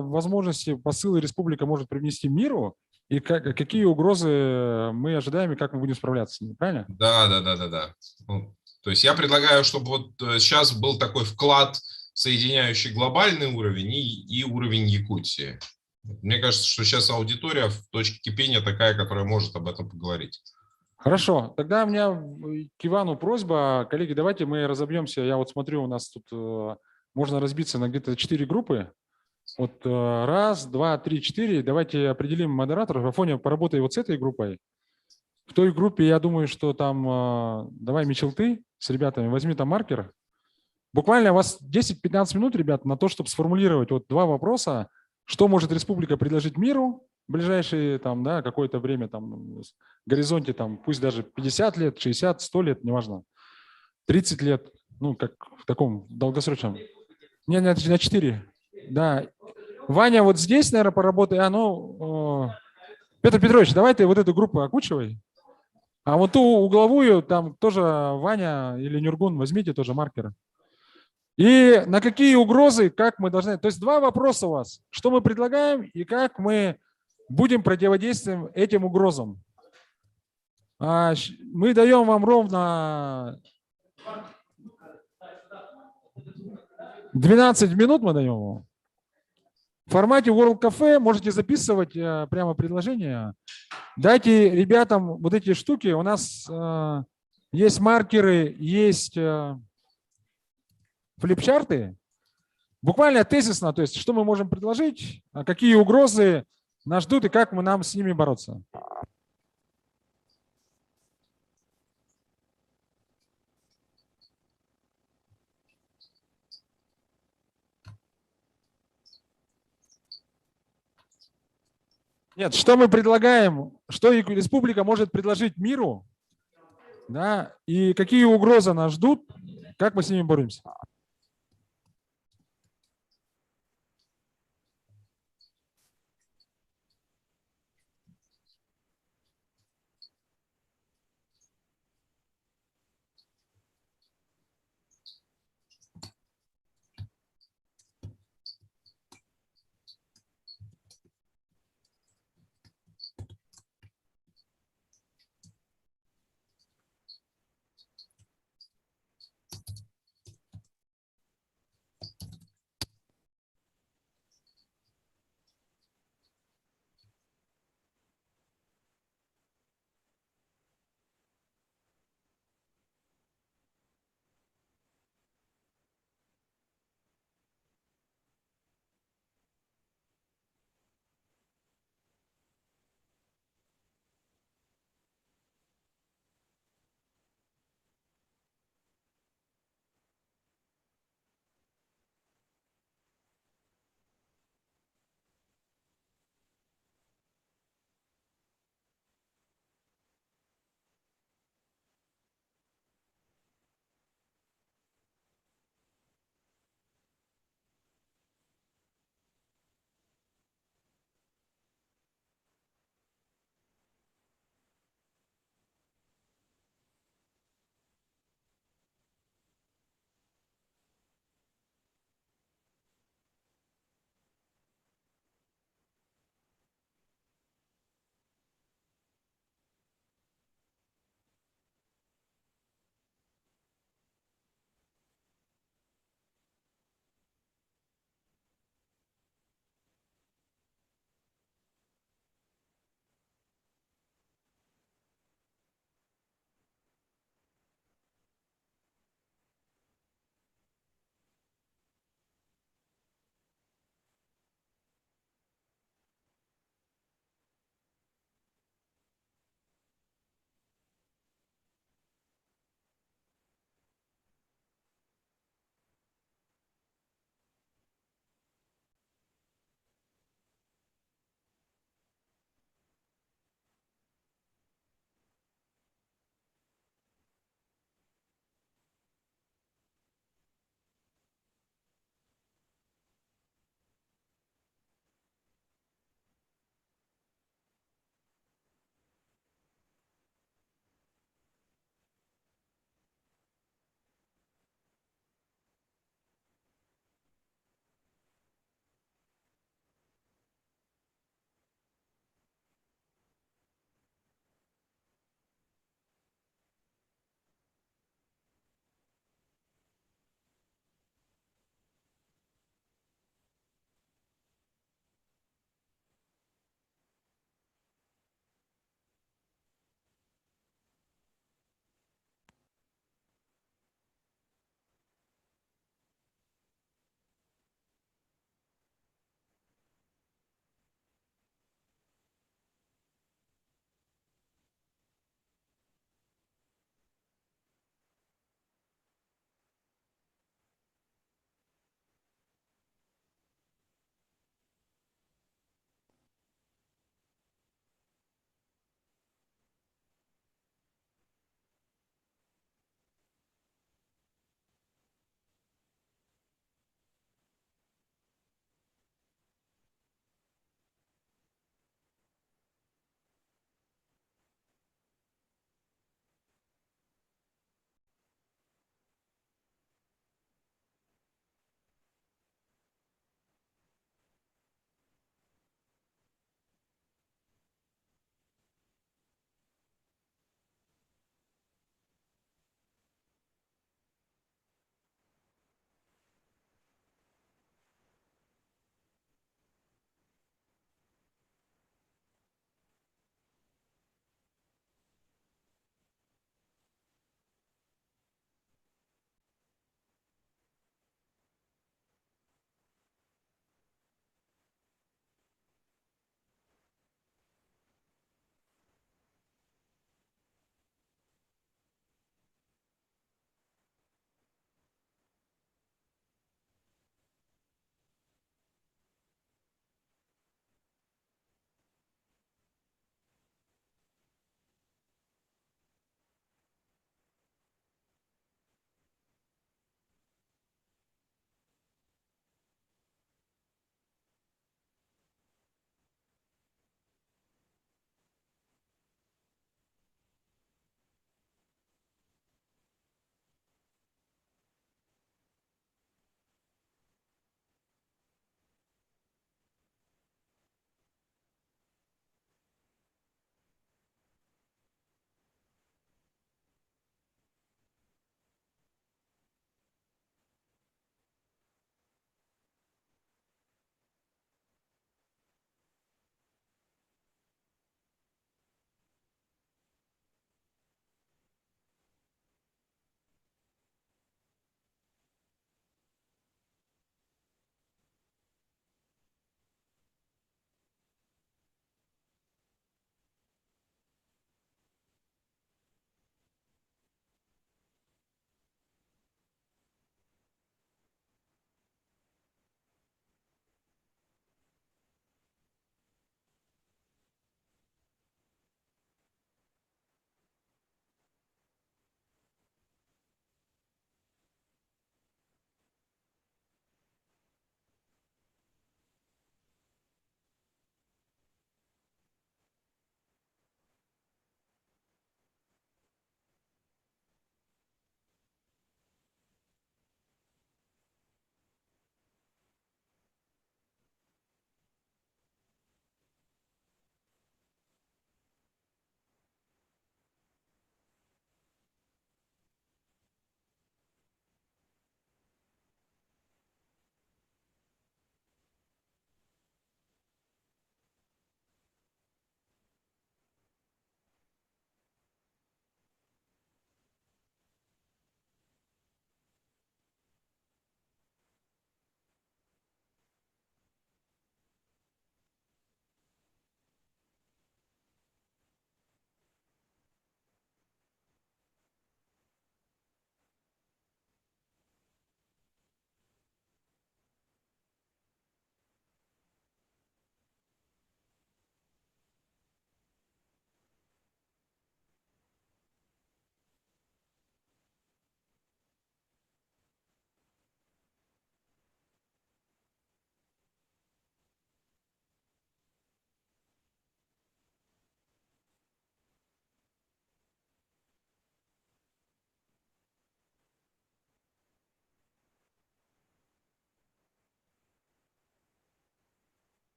[SPEAKER 3] возможности посылы республика может привнести миру, и какие угрозы мы ожидаем, и как мы будем справляться с ними, правильно?
[SPEAKER 4] Да. Ну, то есть я предлагаю, чтобы вот сейчас был такой вклад, соединяющий глобальный уровень и уровень Якутии. Мне кажется, что сейчас аудитория в точке кипения такая, которая может об этом поговорить.
[SPEAKER 3] Хорошо, тогда у меня к Ивану просьба. Коллеги, давайте мы разобьемся. Я вот смотрю, у нас тут можно разбиться на где-то 4 группы. Вот 1, 2, 3, 4. Давайте определим модераторов. Афоня, поработай вот с этой группой. В той группе, я думаю, что там... Давай, Мичел, ты с ребятами, возьми там маркер. Буквально у вас 10-15 минут, ребят, на то, чтобы сформулировать вот 2 вопроса. Что может республика предложить миру в ближайшее там, да, какое-то время, там, в горизонте, там, пусть даже 50 лет, 60, 100 лет, неважно, 30 лет, ну, как в таком долгосрочном. Не, на 4. Да. Ваня, вот здесь, наверное, поработай. Петр Петрович, давай ты вот эту группу окучивай. А вот ту угловую, там тоже Ваня или Нюргун, возьмите тоже маркеры. И на какие угрозы, как мы должны... То есть 2 вопроса у вас. Что мы предлагаем и как мы будем противодействовать этим угрозам. Мы даем вам ровно 12 минут, мы даем вам. В формате World Cafe можете записывать прямо предложения. Дайте ребятам вот эти штуки. У нас есть маркеры, есть... флипчарты, буквально тезисно, то есть что мы можем предложить, какие угрозы нас ждут и как нам с ними бороться. Нет, что мы предлагаем, что республика может предложить миру Да, и какие угрозы нас ждут, как мы с ними боремся.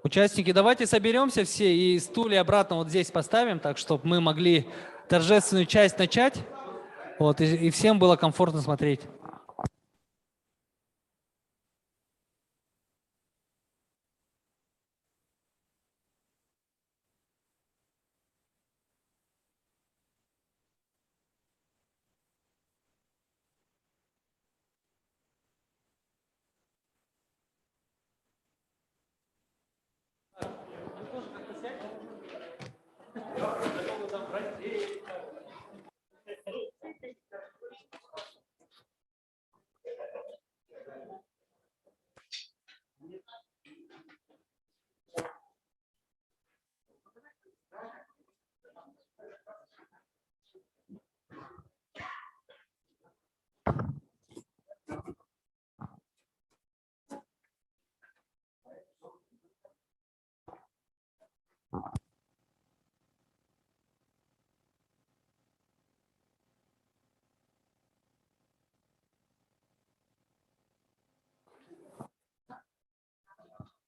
[SPEAKER 2] Участники, давайте соберемся все и стулья обратно вот здесь поставим, так, чтобы мы могли торжественную часть начать, вот, и всем было комфортно смотреть.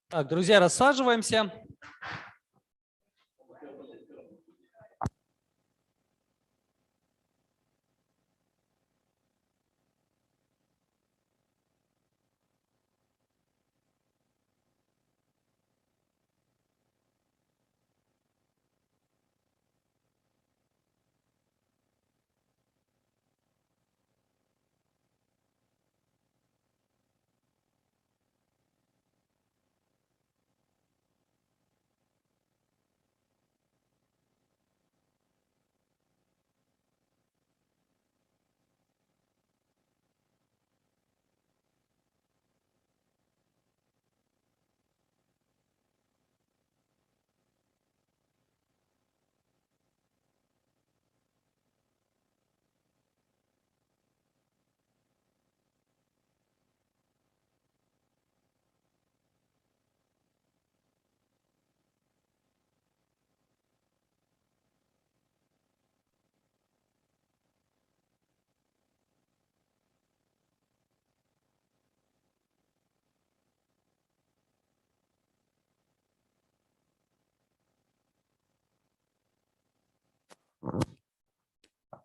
[SPEAKER 2] Так, друзья, рассаживаемся.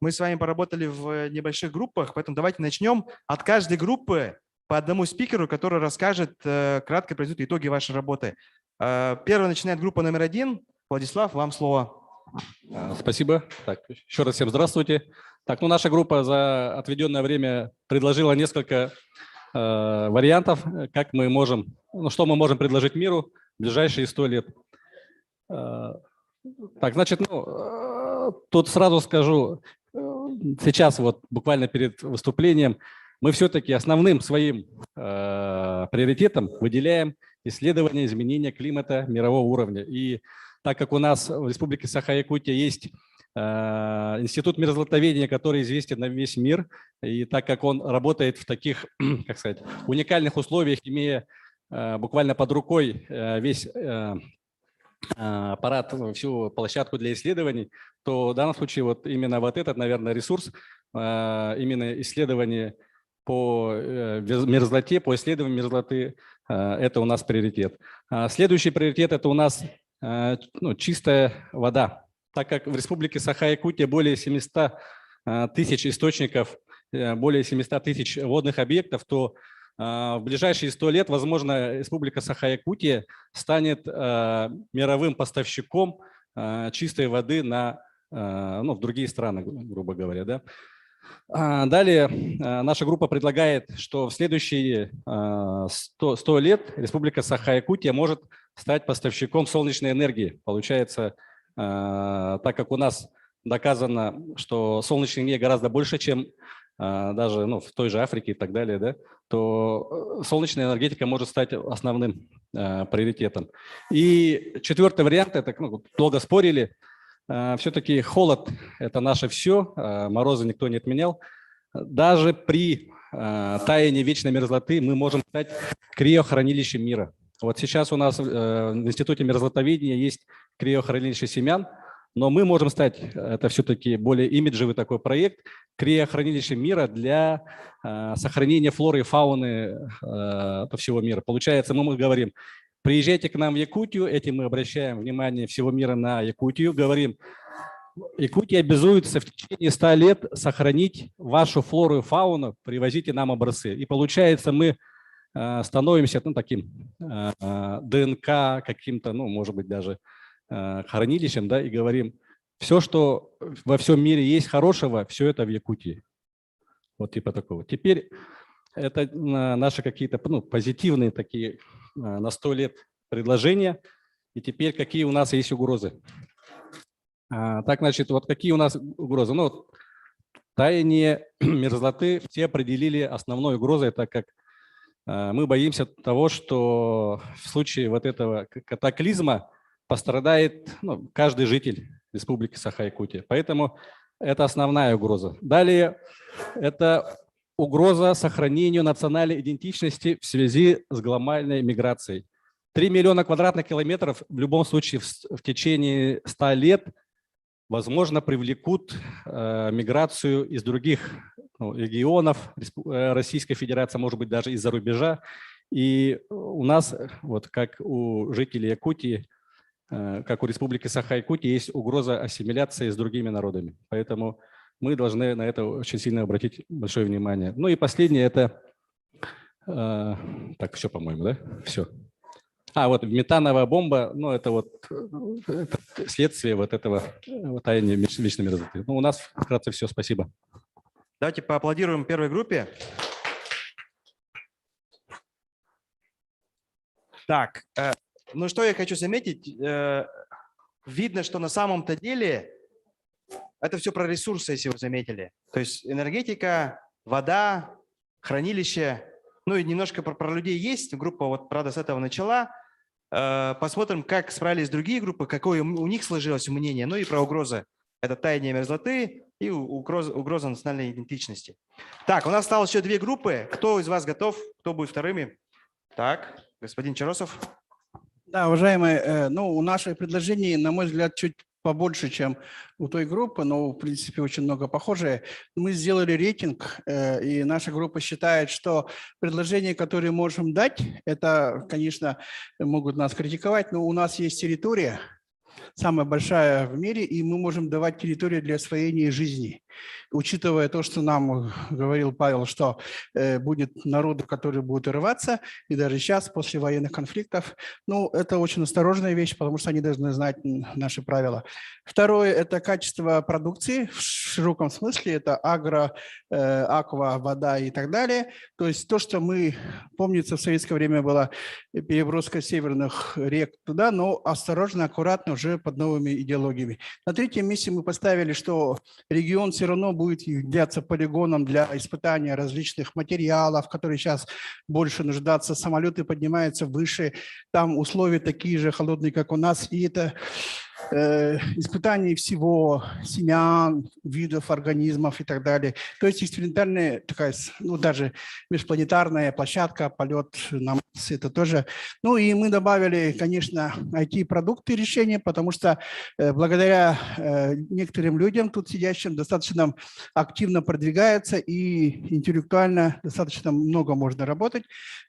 [SPEAKER 1] Мы с вами поработали в небольших группах, поэтому давайте начнем. От каждой группы по одному спикеру, который расскажет кратко, произведет итоги вашей работы. Первый начинает группа номер 1. Владислав, вам слово.
[SPEAKER 5] Спасибо. Так, еще раз всем здравствуйте. Так, ну, наша группа за отведенное время предложила несколько вариантов, как мы можем, ну, что мы можем предложить миру в ближайшие 100 лет. Так, значит, ну, тут сразу скажу, сейчас вот буквально перед выступлением мы все-таки основным своим приоритетом выделяем исследование изменения климата мирового уровня. И так как у нас в Республике Саха-Якутия есть институт мирозлатоведения, который известен на весь мир, и так как он работает в таких, как сказать, уникальных условиях, имея буквально под рукой весь аппарат, всю площадку для исследований, то в данном случае вот именно вот этот, наверное, ресурс, именно исследование по мерзлоте, по исследованию мерзлоты, это у нас приоритет. Следующий приоритет – это у нас чистая вода. Так как в Республике Саха-Якутия более 700 тысяч источников, более 700 тысяч водных объектов, то в ближайшие 100 лет, возможно, Республика Саха-Якутия станет мировым поставщиком чистой воды в другие страны, грубо говоря. Да? Далее наша группа предлагает, что в следующие 100 лет Республика Саха-Якутия может стать поставщиком солнечной энергии. Получается, так как у нас доказано, что солнечной энергии гораздо больше, чем даже в той же Африке и так далее, да, то солнечная энергетика может стать основным приоритетом. И четвертый вариант, это долго спорили, все-таки холод – это наше все, морозы никто не отменял. Даже при таянии вечной мерзлоты мы можем стать криохранилищем мира. Вот сейчас у нас в Институте мерзлотоведения есть криохранилище семян, но мы можем стать, это все-таки более имиджевый такой проект, криохранилищем мира для сохранения флоры и фауны по всего мира. Получается, мы говорим, Приезжайте к нам в Якутию, этим мы обращаем внимание всего мира на Якутию, говорим, Якутия обязуется в течение 100 лет сохранить вашу флору и фауну, привозите нам образцы. И получается, мы становимся таким ДНК, каким-то, ну, может быть, даже хранилищем, да, и говорим, все, что во всем мире есть хорошего, все это в Якутии. Вот типа такого. Теперь это наши какие-то позитивные такие на 100 лет предложения. И теперь какие у нас есть угрозы. Так, значит, вот какие у нас угрозы? Ну, таяние мерзлоты все определили основной угрозой, так как мы боимся того, что в случае вот этого катаклизма пострадает каждый житель Республики Саха-Якутия. Поэтому это основная угроза. Далее это угроза сохранению национальной идентичности в связи с глобальной миграцией. 3 миллиона квадратных километров в любом случае в течение 100 лет возможно привлекут миграцию из других регионов Российской Федерации, может быть, даже из-за рубежа. И у нас, вот как у жителей Якутии, как у Республики Саха-Якутия, есть угроза ассимиляции с другими народами. Поэтому мы должны на это очень сильно обратить большое внимание. Ну и последнее – это… Так, все, по-моему, да? Все. Вот метановая бомба, ну это вот это следствие вот этого таяния вечной мерзлоты. Ну, у нас вкратце все, спасибо.
[SPEAKER 1] Давайте поаплодируем первой группе. Так, ну что я хочу заметить. Видно, что на самом-то деле это все про ресурсы, если вы заметили. То есть энергетика, вода, хранилище. Ну и немножко про людей есть. Группа вот, правда, с этого начала. Посмотрим, как справились другие группы, какое у них сложилось мнение. Ну и про угрозы. Это таяние мерзлоты и угроза национальной идентичности. Так, у нас осталось еще 2 группы. Кто из вас готов? Кто будет вторыми? Так, господин Чаросов.
[SPEAKER 6] Да, уважаемые, у наших предложений, на мой взгляд, чуть побольше, чем у той группы, но, в принципе, очень много похожие. Мы сделали рейтинг, и наша группа считает, что предложения, которые можем дать, это, конечно, могут нас критиковать, но у нас есть территория, самая большая в мире, и мы можем давать территорию для освоения жизни. Учитывая то, что нам говорил Павел, что будет народы, которые будут рваться, и даже сейчас, после военных конфликтов, это очень осторожная вещь, потому что они должны знать наши правила. Второе – это качество продукции, в широком смысле, это агро, аква, вода и так далее. То есть то, что мы, помнится, в советское время была переброска северных рек туда, но осторожно, аккуратно, уже под новыми идеологиями. На 3-м месте мы поставили, что регион все равно будет являться полигоном для испытания различных материалов, которые сейчас больше нуждаются. Самолеты поднимаются выше, там условия такие же холодные, как у нас. И это испытаний всего семян, видов организмов и так далее. То есть экспериментальная такая, даже межпланетарная площадка, полет на Марс, это тоже. Ну и мы добавили, конечно, IT-продукты решения, потому что благодаря некоторым людям тут сидящим достаточно активно продвигается и интеллектуально достаточно много можно работать.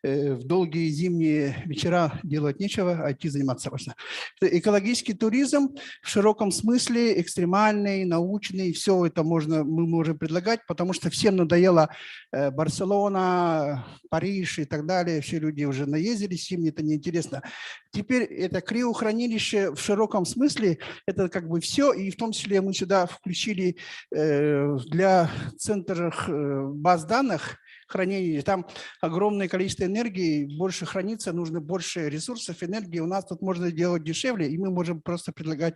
[SPEAKER 6] В долгие зимние вечера делать нечего, IT заниматься важно. Экологический туризм в широком смысле, экстремальный, научный, все это мы можем предлагать, потому что всем надоело Барселона, Париж и так далее, все люди уже наездились, им это неинтересно. Теперь это криохранилище в широком смысле, это как бы все, и в том числе мы сюда включили для центров баз данных, хранения. Там огромное количество энергии, больше хранится, нужно больше ресурсов, энергии. У нас тут можно делать дешевле, и мы можем просто предлагать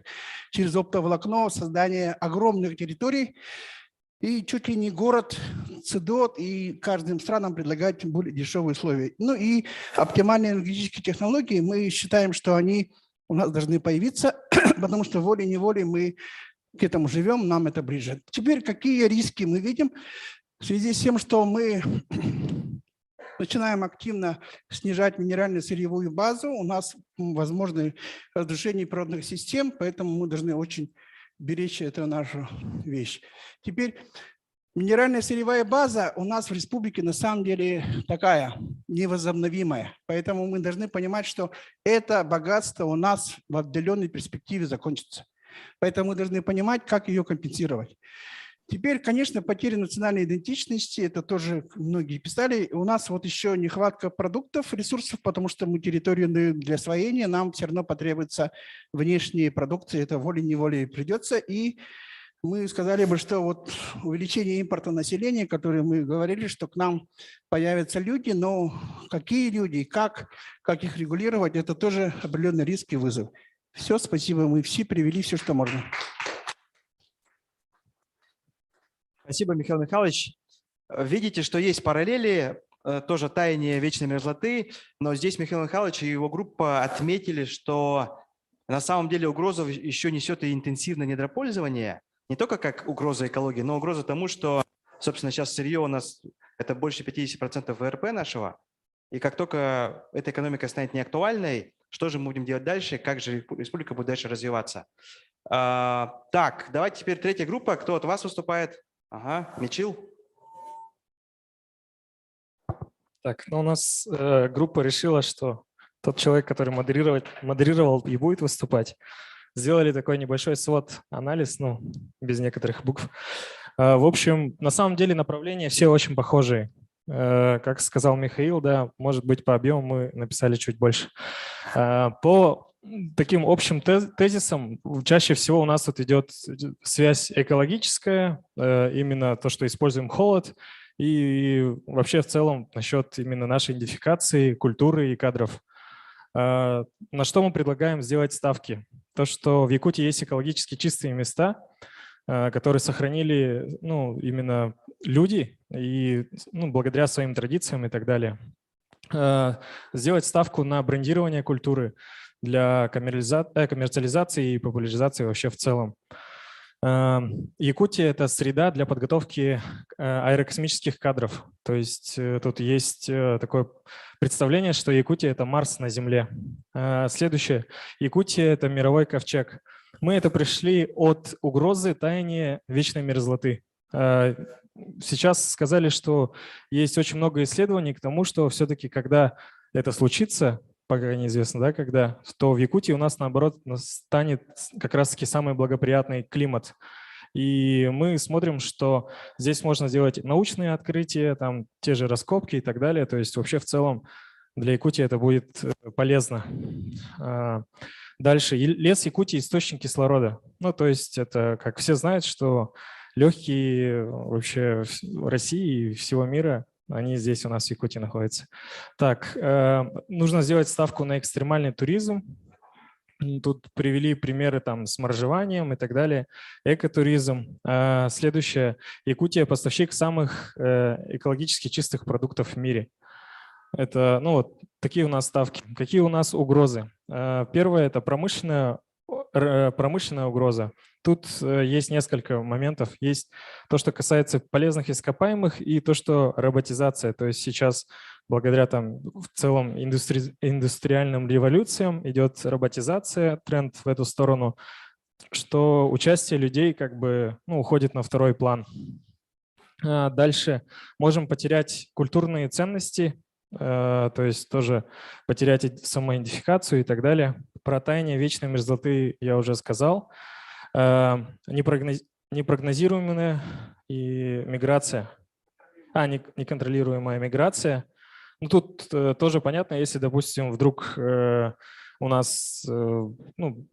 [SPEAKER 6] через оптоволокно создание огромных территорий и чуть ли не город, ЦДОТ, и каждым странам предлагать более дешевые условия. Ну и оптимальные энергетические технологии, мы считаем, что они у нас должны появиться, потому что волей-неволей мы к этому живем, нам это ближе. Теперь какие риски мы видим? В связи с тем, что мы начинаем активно снижать минерально-сырьевую базу, у нас возможны разрушения природных систем, поэтому мы должны очень беречь эту нашу вещь. Теперь Минеральная сырьевая база у нас в республике на самом деле такая невозобновимая. Поэтому мы должны понимать, что это богатство у нас в отдаленной перспективе закончится. Поэтому мы должны понимать, как ее компенсировать. Теперь, конечно, потеря национальной идентичности, это тоже многие писали. У нас вот еще нехватка продуктов, ресурсов, потому что мы территорию для освоения, нам все равно потребуются внешние продукты, это волей-неволей придется. И мы сказали бы, что вот увеличение импорта населения, которое мы говорили, что к нам появятся люди, но какие люди и как их регулировать, это тоже определенный риск и вызов. Все, спасибо, мы все привели все, что можно.
[SPEAKER 1] Спасибо, Михаил Михайлович. Видите, что есть параллели, тоже таяние вечной мерзлоты, но здесь Михаил Михайлович и его группа отметили, что на самом деле угроза еще несет и интенсивное недропользование, не только как угроза экологии, но угроза тому, что, собственно, сейчас сырье у нас это больше 50% ВРП нашего, и как только эта экономика станет неактуальной, что же мы будем делать дальше, как же республика будет дальше развиваться. Так, давайте теперь третья группа. Кто от вас выступает? Ага, Мичил.
[SPEAKER 7] Так, ну у нас группа решила, что тот человек, который модерировал и будет выступать, сделали такой небольшой свод-анализ, ну, без некоторых букв. В общем, на самом деле направления все очень похожие. Как сказал Михаил, да, может быть, по объему мы написали чуть больше. По таким общим тезисам чаще всего у нас тут идет связь экологическая, именно то, что используем холод, и вообще в целом насчет именно нашей идентификации, культуры и кадров. На что мы предлагаем сделать ставки? То, что в Якутии есть экологически чистые места, которые сохранили, ну, именно люди и, ну, благодаря своим традициям и так далее. Сделать ставку на брендирование культуры для коммерциализации и популяризации вообще в целом. Якутия – это среда для подготовки аэрокосмических кадров. То есть тут есть такое представление, что Якутия – это Марс на Земле. Следующее. Якутия – это мировой ковчег. Мы это пришли от угрозы таяния вечной мерзлоты. Сейчас сказали, что есть очень много исследований к тому, что все-таки, когда это случится, пока неизвестно, да, когда, то в Якутии у нас, наоборот, станет как раз-таки самый благоприятный климат. И мы смотрим, что здесь можно сделать научные открытия, там те же раскопки и так далее. То есть вообще в целом для Якутии это будет полезно. Дальше. Лес Якутии – источник кислорода. Ну, то есть это, как все знают, что легкие вообще России и всего мира, они здесь у нас в Якутии находятся. Так, нужно сделать ставку на экстремальный туризм. Тут привели примеры там с моржеванием и так далее. Экотуризм. Следующее. Якутия – поставщик самых экологически чистых продуктов в мире. Это, ну вот, такие у нас ставки. Какие у нас угрозы? Первое – это промышленная угроза. Тут есть несколько моментов. Есть то, что касается полезных ископаемых, и то, что роботизация. То есть сейчас благодаря там в целом индустриальным революциям идет роботизация, тренд в эту сторону, что участие людей как бы, ну, уходит на второй план. Дальше можем потерять культурные ценности, то есть тоже потерять самоидентификацию и так далее. Про таяние вечной мерзлоты я уже сказал. Непрогнозируемая и миграция, неконтролируемая миграция. Ну, тут тоже понятно, если, допустим, вдруг у нас ну,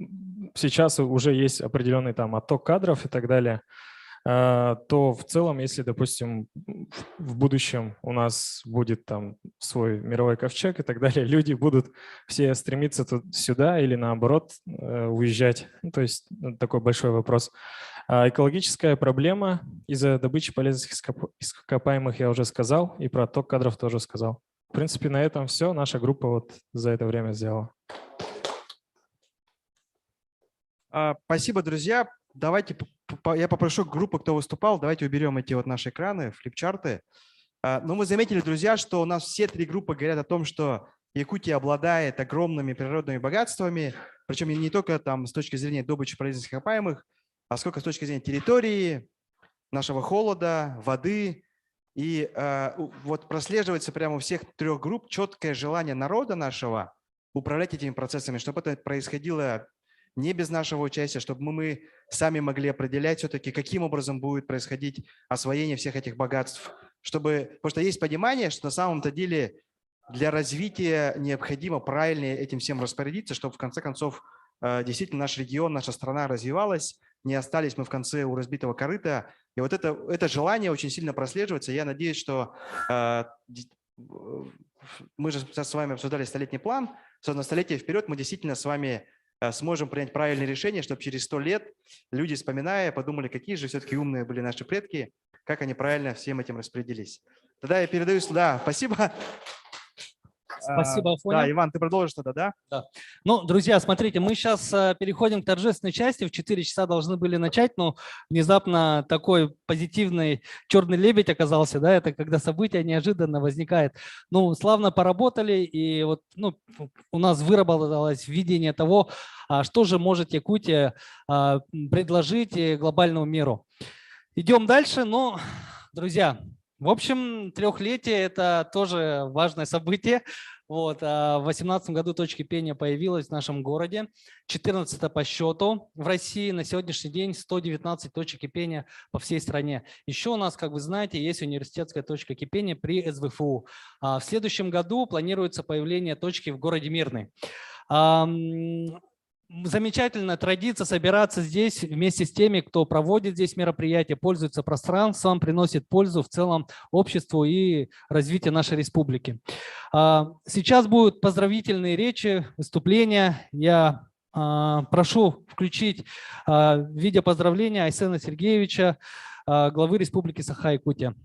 [SPEAKER 7] сейчас уже есть определенный там отток кадров и так далее, то в целом, если, допустим, в будущем у нас будет там свой мировой ковчег и так далее, люди будут все стремиться сюда или наоборот уезжать. Ну, то есть такой большой вопрос. Экологическая проблема из-за добычи полезных ископаемых я уже сказал, и про отток кадров тоже сказал. В принципе, на этом все. Наша группа вот за это время сделала.
[SPEAKER 1] Спасибо, друзья. Давайте я попрошу группу, кто выступал, давайте уберем эти вот наши экраны, флипчарты. Но мы заметили, друзья, что у нас все три группы говорят о том, что Якутия обладает огромными природными богатствами, причем не только там с точки зрения добычи полезных ископаемых, а сколько с точки зрения территории, нашего холода, воды. И вот прослеживается прямо у всех 3 групп четкое желание народа нашего управлять этими процессами, чтобы это происходило не без нашего участия, чтобы мы сами могли определять все-таки, каким образом будет происходить освоение всех этих богатств. Потому что есть понимание, что на самом-то деле для развития необходимо правильно этим всем распорядиться, чтобы в конце концов действительно наш регион, наша страна развивалась, не остались мы в конце у разбитого корыта. И вот это желание очень сильно прослеживается. Я надеюсь, что мы же с вами обсуждали столетний план, что на столетие вперед мы действительно с вами сможем принять правильные решения, чтобы через 100 лет люди, вспоминая, подумали, какие же все-таки умные были наши предки, как они правильно всем этим распределились. Тогда я передаю сюда. Спасибо.
[SPEAKER 2] Спасибо, Афоня.
[SPEAKER 1] Да, Иван, ты продолжишь тогда, да?
[SPEAKER 2] Да. Ну, друзья, смотрите, мы сейчас переходим к торжественной части. В 4 часа должны были начать, но внезапно такой позитивный черный лебедь оказался, да, это когда событие неожиданно возникает. Ну, славно поработали, и вот у нас выработалось видение того, что же может Якутия предложить глобальному миру. Идем дальше, но, друзья, в общем, 3-летие – это тоже важное событие. Вот, в 2018 году точки пения появилась в нашем городе, 14 по счету в России. На сегодняшний день 119 точек кипения по всей стране. Еще у нас, как вы знаете, есть университетская точка кипения при СВФУ. В следующем году планируется появление точки в городе Мирный. Замечательная традиция собираться здесь вместе с теми, кто проводит здесь мероприятия, пользуется пространством, приносит пользу в целом обществу и развитию нашей республики. Сейчас будут поздравительные речи, выступления. Я прошу включить видео поздравления Айсена Сергеевича, главы Республики Саха-Якутия.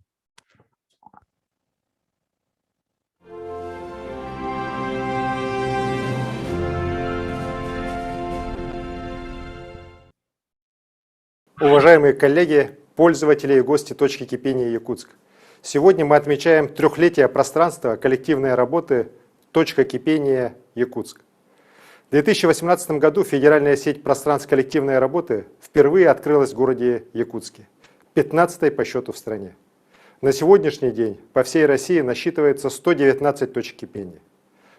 [SPEAKER 8] Уважаемые коллеги, пользователи и гости точки кипения Якутск. Сегодня мы отмечаем 3-летие пространства коллективной работы «Точка кипения Якутск». В 2018 году федеральная сеть пространств коллективной работы впервые открылась в городе Якутске, 15-й по счету в стране. На сегодняшний день по всей России насчитывается 119 точек кипения.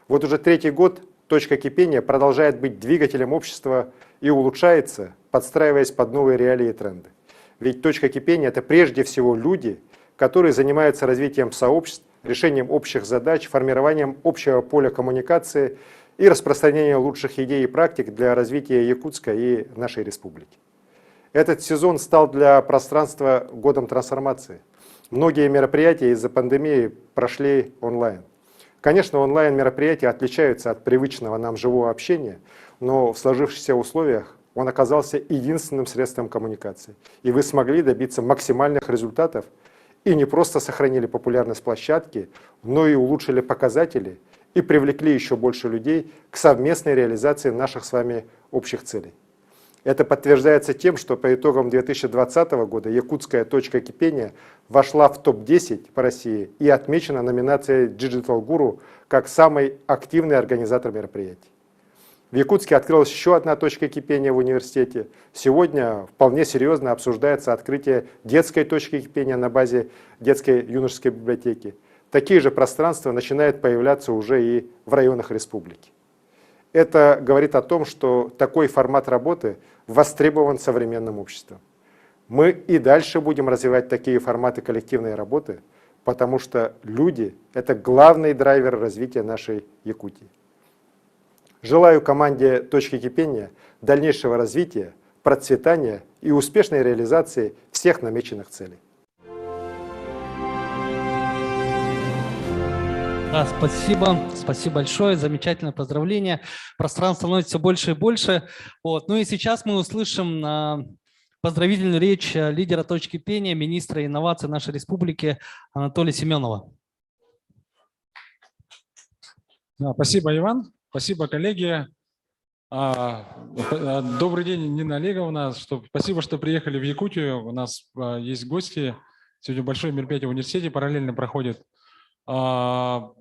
[SPEAKER 8] Вот уже 3-й год точка кипения продолжает быть двигателем общества и улучшается, подстраиваясь под новые реалии и тренды. Ведь точка кипения – это прежде всего люди, которые занимаются развитием сообществ, решением общих задач, формированием общего поля коммуникации и распространением лучших идей и практик для развития Якутска и нашей республики. Этот сезон стал для пространства годом трансформации. Многие мероприятия из-за пандемии прошли онлайн. Конечно, онлайн-мероприятия отличаются от привычного нам живого общения, но в сложившихся условиях он оказался единственным средством коммуникации. И вы смогли добиться максимальных результатов и не просто сохранили популярность площадки, но и улучшили показатели и привлекли еще больше людей к совместной реализации наших с вами общих целей. Это подтверждается тем, что по итогам 2020 года якутская точка кипения вошла в топ-10 по России и отмечена номинацией Digital Guru как самый активный организатор мероприятий. В Якутске открылась еще одна точка кипения в университете. Сегодня вполне серьезно обсуждается открытие детской точки кипения на базе детской юношеской библиотеки. Такие же пространства начинают появляться уже и в районах республики. Это говорит о том, что такой формат работы востребован современным обществом. Мы и дальше будем развивать такие форматы коллективной работы, потому что люди – это главный драйвер развития нашей Якутии. Желаю команде «Точки кипения» дальнейшего развития, процветания и успешной реализации всех намеченных целей.
[SPEAKER 2] Да, спасибо большое, замечательное поздравление. Пространство становится все больше и больше. Вот. Ну и сейчас мы услышим поздравительную речь лидера точки пения, министра инноваций нашей республики Анатолия Семенова.
[SPEAKER 3] Да, спасибо, Иван. Спасибо, коллеги. Добрый день, Нина Олеговна. Спасибо, что приехали в Якутию. У нас есть гости. Сегодня большое мероприятие в университете параллельно проходит. Я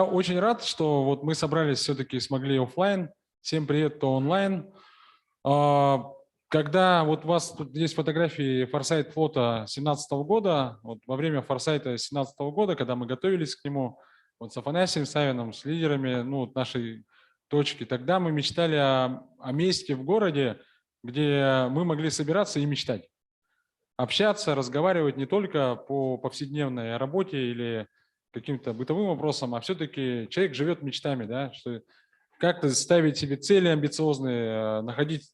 [SPEAKER 3] очень рад, что вот мы собрались, все-таки смогли офлайн. Всем привет, кто онлайн. Как когда вот у вас тут есть фотографии Форсайт флота 2017 года, вот во время Форсайта 2017 года, когда мы готовились к нему, вот с Афанасием Савиным, с лидерами вот нашей точки, тогда мы мечтали о месте в городе, где мы могли собираться и мечтать. Общаться, разговаривать не только по повседневной работе или каким-то бытовым вопросам, а все-таки человек живет мечтами, да, что как-то ставить себе цели амбициозные, находить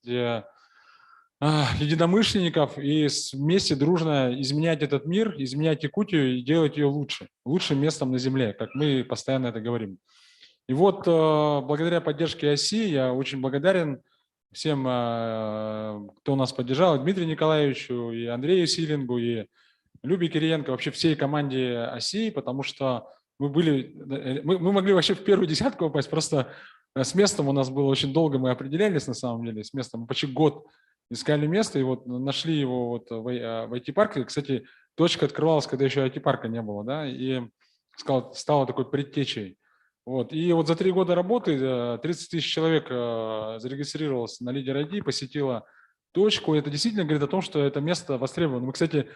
[SPEAKER 3] единомышленников и вместе дружно изменять этот мир, изменять Якутию и делать ее лучше, лучшим местом на Земле, как мы постоянно это говорим. И вот благодаря поддержке ОСИ я очень благодарен всем, кто нас поддержал, и Дмитрию Николаевичу, и Андрею Силингу, и Любе Кириенко, вообще всей команде ОСИ, потому что мы могли вообще в первую десятку попасть, просто с местом у нас было очень долго, мы определялись на самом деле, с местом, мы почти год искали место, и вот нашли его вот в IT-парке. Кстати, точка открывалась, когда еще IT-парка не было, да, и стала такой предтечей. Вот. И вот за 3 года работы 30 тысяч человек зарегистрировалось на Лидер ID, посетило точку. И это действительно говорит о том, что это место востребовано. Мы, кстати,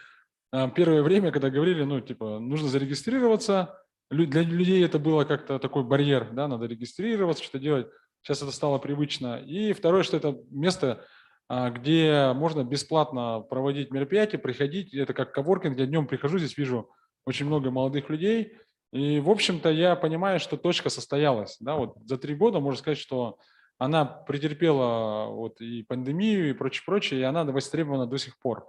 [SPEAKER 3] первое время, когда говорили, ну, типа, нужно зарегистрироваться, для людей это было как-то такой барьер, да, надо регистрироваться, что-то делать. Сейчас это стало привычно. И второе, что это место, где можно бесплатно проводить мероприятия, приходить. Это как коворкинг, я днем прихожу, здесь вижу очень много молодых людей. И, в общем-то, я понимаю, что точка состоялась. Да, вот за 3 года можно сказать, что она претерпела вот и пандемию, и прочее, и она востребована до сих пор.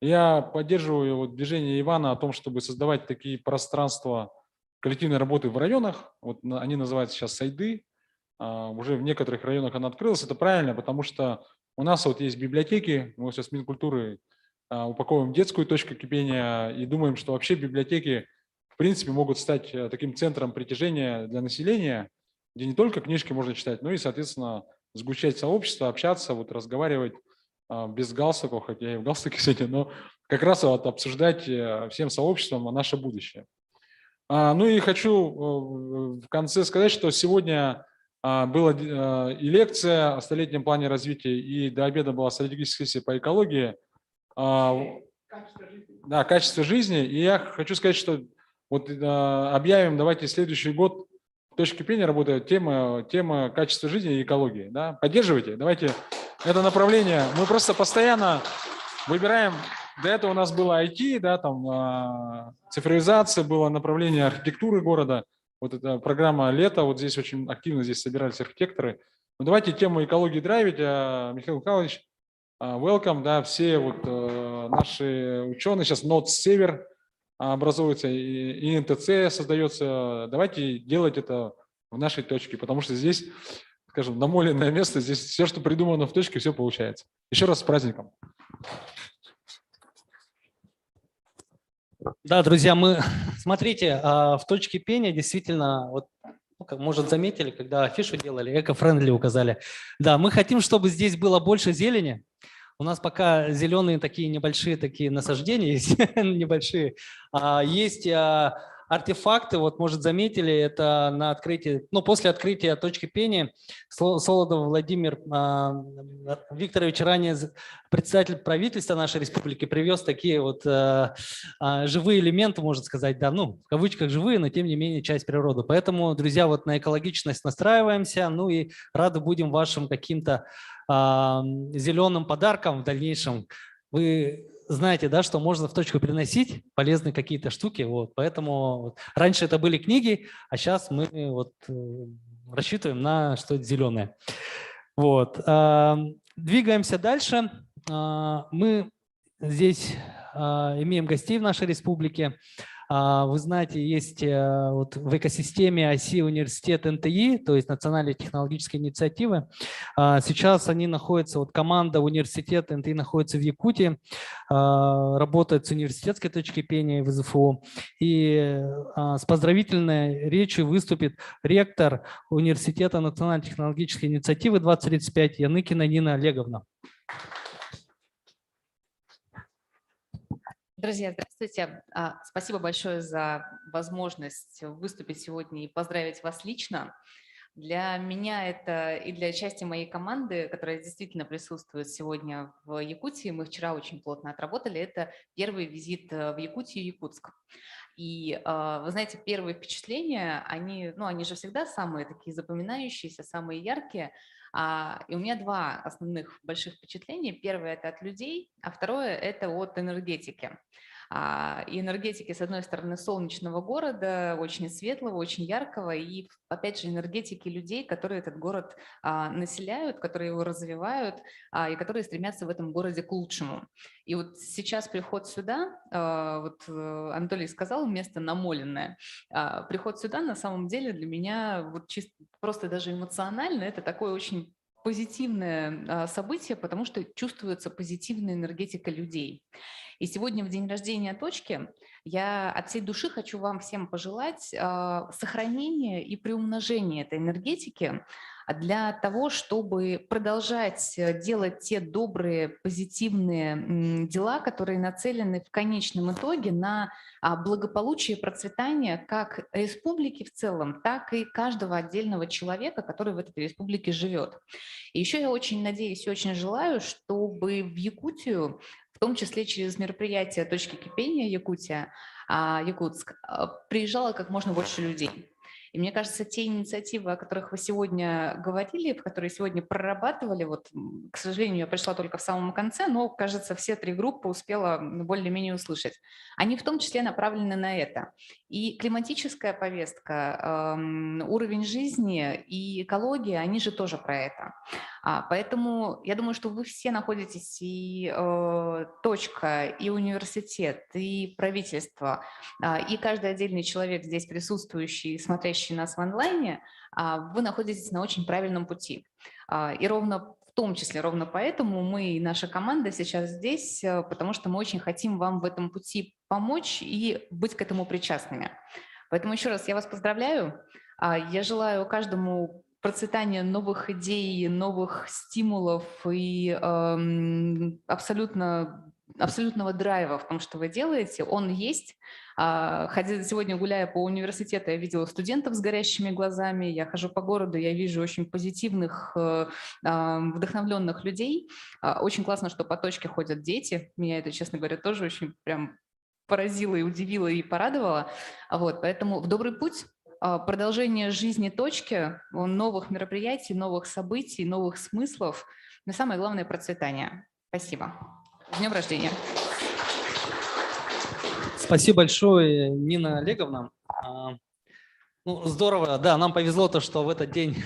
[SPEAKER 3] Я поддерживаю вот движение Ивана о том, чтобы создавать такие пространства коллективной работы в районах. Вот они называются сейчас сайды. Уже в некоторых районах она открылась. Это правильно, потому что у нас вот есть библиотеки. Мы сейчас Минкультуры упаковываем детскую точку кипения и думаем, что вообще библиотеки в принципе могут стать таким центром притяжения для населения, где не только книжки можно читать, но и, соответственно, сгущать сообщество, общаться, вот разговаривать без галстуков, хотя я и в галстуке сегодня, но как раз вот обсуждать всем сообществом наше будущее. Ну и хочу в конце сказать, что сегодня была и лекция о столетнем плане развития, и до обеда была стратегическая сессия по экологии. Да, качество жизни. И я хочу сказать, что вот объявим, давайте следующий год в точке кипения работает тема качества жизни и экологии. Да? Поддерживайте, давайте это направление. Мы просто постоянно выбираем. До этого у нас было IT, да, там цифровизация, было направление архитектуры города. Вот эта программа «Лето», вот здесь очень активно здесь собирались архитекторы. Ну, давайте тему экологии драйвить. Михаил Михайлович, welcome, да, все вот наши ученые, сейчас НОТ Север образуется, и НТЦ создается. Давайте делать это в нашей точке, потому что здесь, скажем, намоленное место, здесь все, что придумано в точке, все получается. Еще раз с праздником.
[SPEAKER 2] Да, друзья, смотрите, в точке пения действительно, вот, как, может, заметили, когда афишу делали, эко-френдли указали. Да, мы хотим, чтобы здесь было больше зелени. У нас пока зеленые такие небольшие такие насаждения есть, небольшие. Есть артефакты, вот, может, заметили, это на открытии, ну, после открытия точки пения Солодов Владимир Викторович, ранее председатель правительства нашей республики, привез такие вот живые элементы, можно сказать, да, ну, в кавычках живые, но тем не менее часть природы. Поэтому, друзья, вот на экологичность настраиваемся, ну и рады будем вашим каким-то зеленым подаркам в дальнейшем. Вы знаете, да, что можно в точку приносить полезные какие-то штуки, вот, поэтому вот, раньше это были книги, а сейчас мы вот рассчитываем на что-то зеленое. Вот. Двигаемся дальше. Мы здесь имеем гостей в нашей республике. Вы знаете, есть вот в экосистеме ОСИ университет НТИ, то есть Национальной технологической инициативы. Сейчас они находятся, вот команда университета НТИ находится в Якутии, работает с университетской точки пения в ЗФУ. И с поздравительной речью выступит ректор университета Национальной технологической инициативы 2035 Яныкина Нина Олеговна.
[SPEAKER 9] Друзья, здравствуйте. Спасибо большое за возможность выступить сегодня и поздравить вас лично. Для меня это и для части моей команды, которая действительно присутствует сегодня в Якутии, мы вчера очень плотно отработали, это первый визит в Якутию и Якутск. И вы знаете, первые впечатления, они же всегда самые такие запоминающиеся, самые яркие. И у меня два основных больших впечатления. Первое – это от людей, а второе – это от энергетики. И энергетики, с одной стороны, солнечного города, очень светлого, очень яркого, и, опять же, энергетики людей, которые этот город населяют, которые его развивают, и которые стремятся в этом городе к лучшему. И вот сейчас приход сюда, Анатолий сказал, место намоленное. Приход сюда, на самом деле, для меня вот чисто, просто даже эмоционально, это такое очень позитивное событие, потому что чувствуется позитивная энергетика людей. И сегодня, в день рождения точки, я от всей души хочу вам всем пожелать сохранения и приумножения этой энергетики для того, чтобы продолжать делать те добрые, позитивные дела, которые нацелены в конечном итоге на благополучие и процветание как республики в целом, так и каждого отдельного человека, который в этой республике живет. И еще я очень надеюсь и очень желаю, чтобы в Якутию, в том числе через мероприятие «Точки кипения Якутия», Якутск, приезжало как можно больше людей. И мне кажется, те инициативы, о которых вы сегодня говорили, в которые сегодня прорабатывали, вот, к сожалению, я пришла только в самом конце, но, кажется, все три группы успела более-менее услышать. Они в том числе направлены на это. И климатическая повестка, уровень жизни и экология, они же тоже про это. Поэтому я думаю, что вы все находитесь, и точка, и университет, и правительство, и каждый отдельный человек здесь присутствующий, смотрящий нас в онлайне, вы находитесь на очень правильном пути. И ровно в том числе, ровно поэтому мы и наша команда сейчас здесь, потому что мы очень хотим вам в этом пути помочь и быть к этому причастными. Поэтому еще раз я вас поздравляю. Я желаю каждому процветания новых идей, новых стимулов и абсолютного драйва в том, что вы делаете. Он есть. Сегодня, гуляя по университету, я видела студентов с горящими глазами. Я хожу по городу, я вижу очень позитивных, вдохновленных людей. Очень классно, что по точке ходят дети. Меня это, честно говоря, тоже очень прям поразило и удивило и порадовало. Поэтому в добрый путь. Продолжение жизни точки, новых мероприятий, новых событий, новых смыслов, но самое главное – процветание. Спасибо. С днем рождения.
[SPEAKER 2] Спасибо большое, Нина Олеговна. Здорово, да, нам повезло то, что в этот день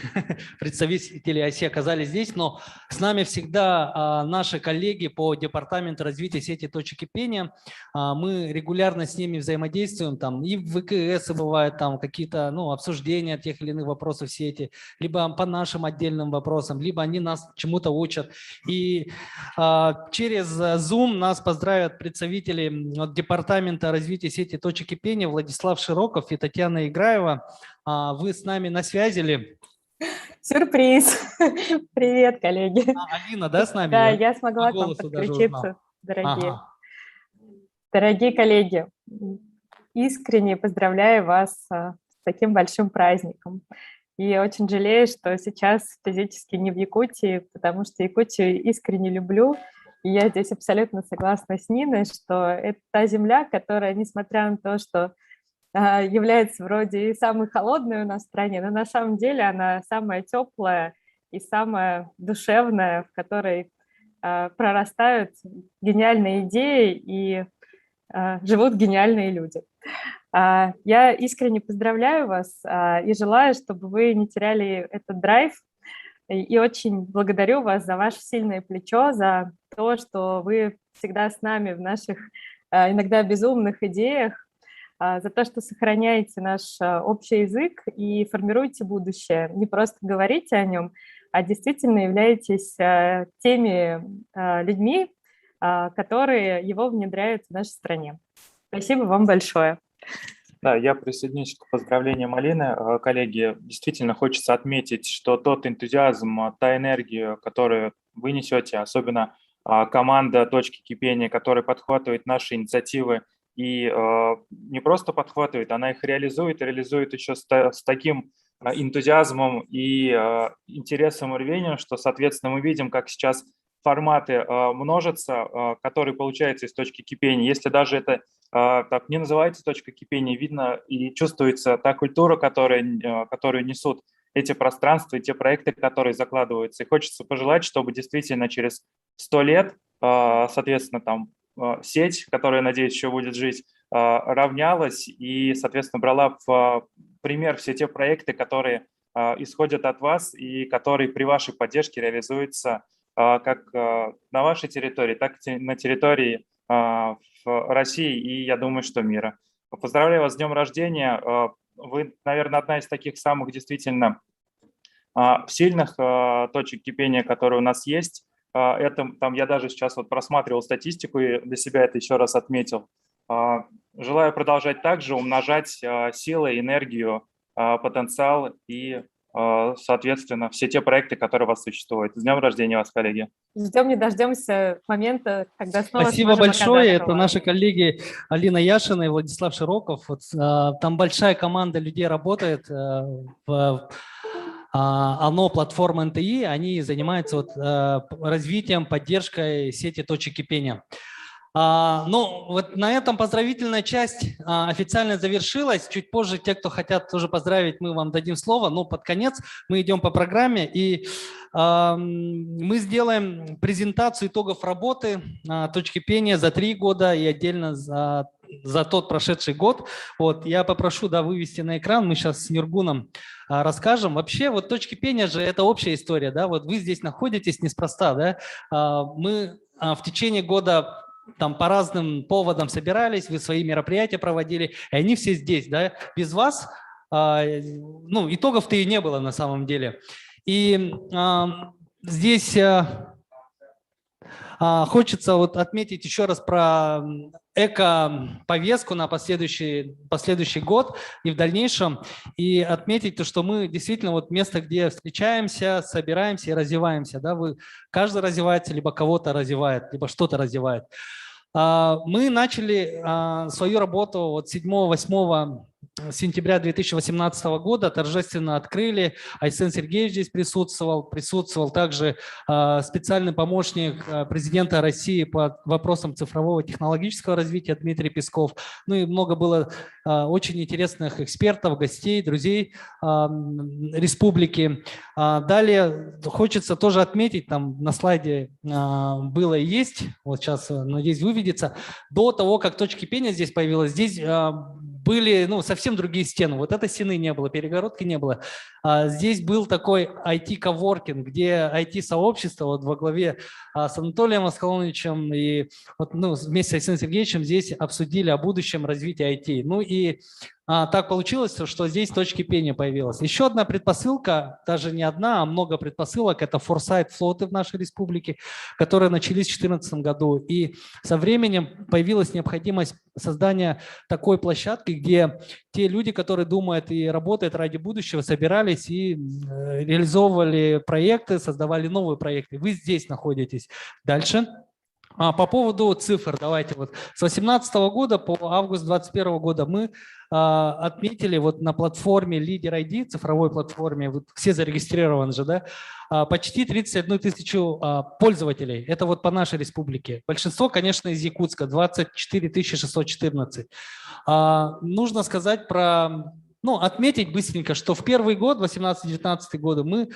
[SPEAKER 2] представители ОСИ оказались здесь, но с нами всегда наши коллеги по департаменту развития сети точек кипения. Мы регулярно с ними взаимодействуем, там и в ВКС бывают там какие-то обсуждения тех или иных вопросов сети, либо по нашим отдельным вопросам, либо они нас чему-то учат. И через Zoom нас поздравят представители департамента развития сети точек кипения Владислав Широков и Татьяна Играева. Вы с нами на связи ли?
[SPEAKER 10] Сюрприз. Привет, коллеги.
[SPEAKER 2] Алина, да, с нами?
[SPEAKER 10] Да, я смогла к вам подключиться, дорогие.
[SPEAKER 2] Ага.
[SPEAKER 10] Дорогие коллеги, искренне поздравляю вас с таким большим праздником. И очень жалею, что сейчас физически не в Якутии, потому что Якутию искренне люблю. И я здесь абсолютно согласна с Ниной, что это та земля, которая, несмотря на то, что является вроде и самой холодной у нас в стране, но на самом деле она самая теплая и самая душевная, в которой прорастают гениальные идеи и живут гениальные люди. Я искренне поздравляю вас и желаю, чтобы вы не теряли этот драйв, и очень благодарю вас за ваше сильное плечо, за то, что вы всегда с нами в наших иногда безумных идеях, за то, что сохраняете наш общий язык и формируете будущее. Не просто говорите о нем, а действительно являетесь теми людьми, которые его внедряют в нашей стране. Спасибо вам большое.
[SPEAKER 11] Да, я присоединюсь к поздравлениям Алины. Коллеги, действительно хочется отметить, что тот энтузиазм, та энергия, которую вы несете, особенно команда «Точки кипения», которая подхватывает наши инициативы, и не просто подхватывает, она их реализует еще с таким энтузиазмом и интересом и рвением, что, соответственно, мы видим, как сейчас форматы множатся, которые получаются из точки кипения. Если даже это так не называется точка кипения, видно и чувствуется та культура, которую несут эти пространства и те проекты, которые закладываются. И хочется пожелать, чтобы действительно через 100 лет, соответственно, там сеть, которая, надеюсь, еще будет жить, равнялась и, соответственно, брала в пример все те проекты, которые исходят от вас и которые при вашей поддержке реализуются как на вашей территории, так и на территории в России и, я думаю, что мира. Поздравляю вас с днем рождения. Вы, наверное, одна из таких самых действительно сильных точек кипения, которые у нас есть. Это, там, я даже сейчас вот просматривал статистику и для себя это еще раз отметил. Желаю продолжать также умножать силы, энергию, потенциал и, соответственно, все те проекты, которые у вас существуют. С днем рождения вас, коллеги.
[SPEAKER 10] Ждем не дождемся момента, когда снова
[SPEAKER 2] Спасибо большое. Это наши коллеги Алина Яшина и Владислав Широков. Вот, там большая команда людей работает в ОНО платформа НТИ. Они занимаются вот, развитием, поддержкой сети точек кипения. Ну, вот на этом поздравительная часть официально завершилась. Чуть позже те, кто хотят тоже поздравить, мы вам дадим слово. Но под конец мы идем по программе. И мы сделаем презентацию итогов работы точки кипения за 3 года и отдельно за тот прошедший год. Вот, я попрошу вывести на экран. Мы сейчас с Нюргуном расскажем. Вообще, вот точки кипения же это общая история. Да? Вот вы здесь находитесь неспроста. Да? Мы в течение года там по разным поводам собирались, вы свои мероприятия проводили, и они все здесь, да, без вас, ну, итогов-то и не было на самом деле. И здесь хочется вот отметить еще раз про эко-повестку на последующий год и в дальнейшем, и отметить то, что мы действительно вот место, где встречаемся, собираемся и развиваемся, да, каждый развивается, либо кого-то развивает, либо что-то развивает. Мы начали свою работу вот 7-8 сентября 2018 года, торжественно открыли. Айсен Сергеевич здесь присутствовал также специальный помощник президента России по вопросам цифрового технологического развития Дмитрий Песков. Ну и много было очень интересных экспертов, гостей, друзей республики. Далее хочется тоже отметить, там на слайде было и есть, вот сейчас, надеюсь, выведется, до того, как точка кипения здесь появилась, здесь были совсем другие стены. Вот этой стены не было, перегородки не было. Здесь был такой IT-коворкинг, где IT-сообщество вот во главе с Анатолием Аскалоновичем и вот, вместе с Алексеем Сергеевичем здесь обсудили о будущем развития IT. Ну и так получилось, что здесь точка кипения появилась. Еще одна предпосылка, даже не одна, а много предпосылок, это форсайт-флоты в нашей республике, которые начались в 2014 году. И со временем появилась необходимость создания такой площадки, где те люди, которые думают и работают ради будущего, собирались и реализовывали проекты, создавали новые проекты. Вы здесь находитесь. Дальше. По поводу цифр, давайте вот с 2018 года по август 2021 года мы отметили вот на платформе Лидер ID, цифровой платформе, вот все зарегистрированы же, да, почти 31 тысячу пользователей. Это вот по нашей республике. Большинство, конечно, из Якутска, 24 614. Нужно сказать отметить быстренько, что в первый год, 18-19 годы, мы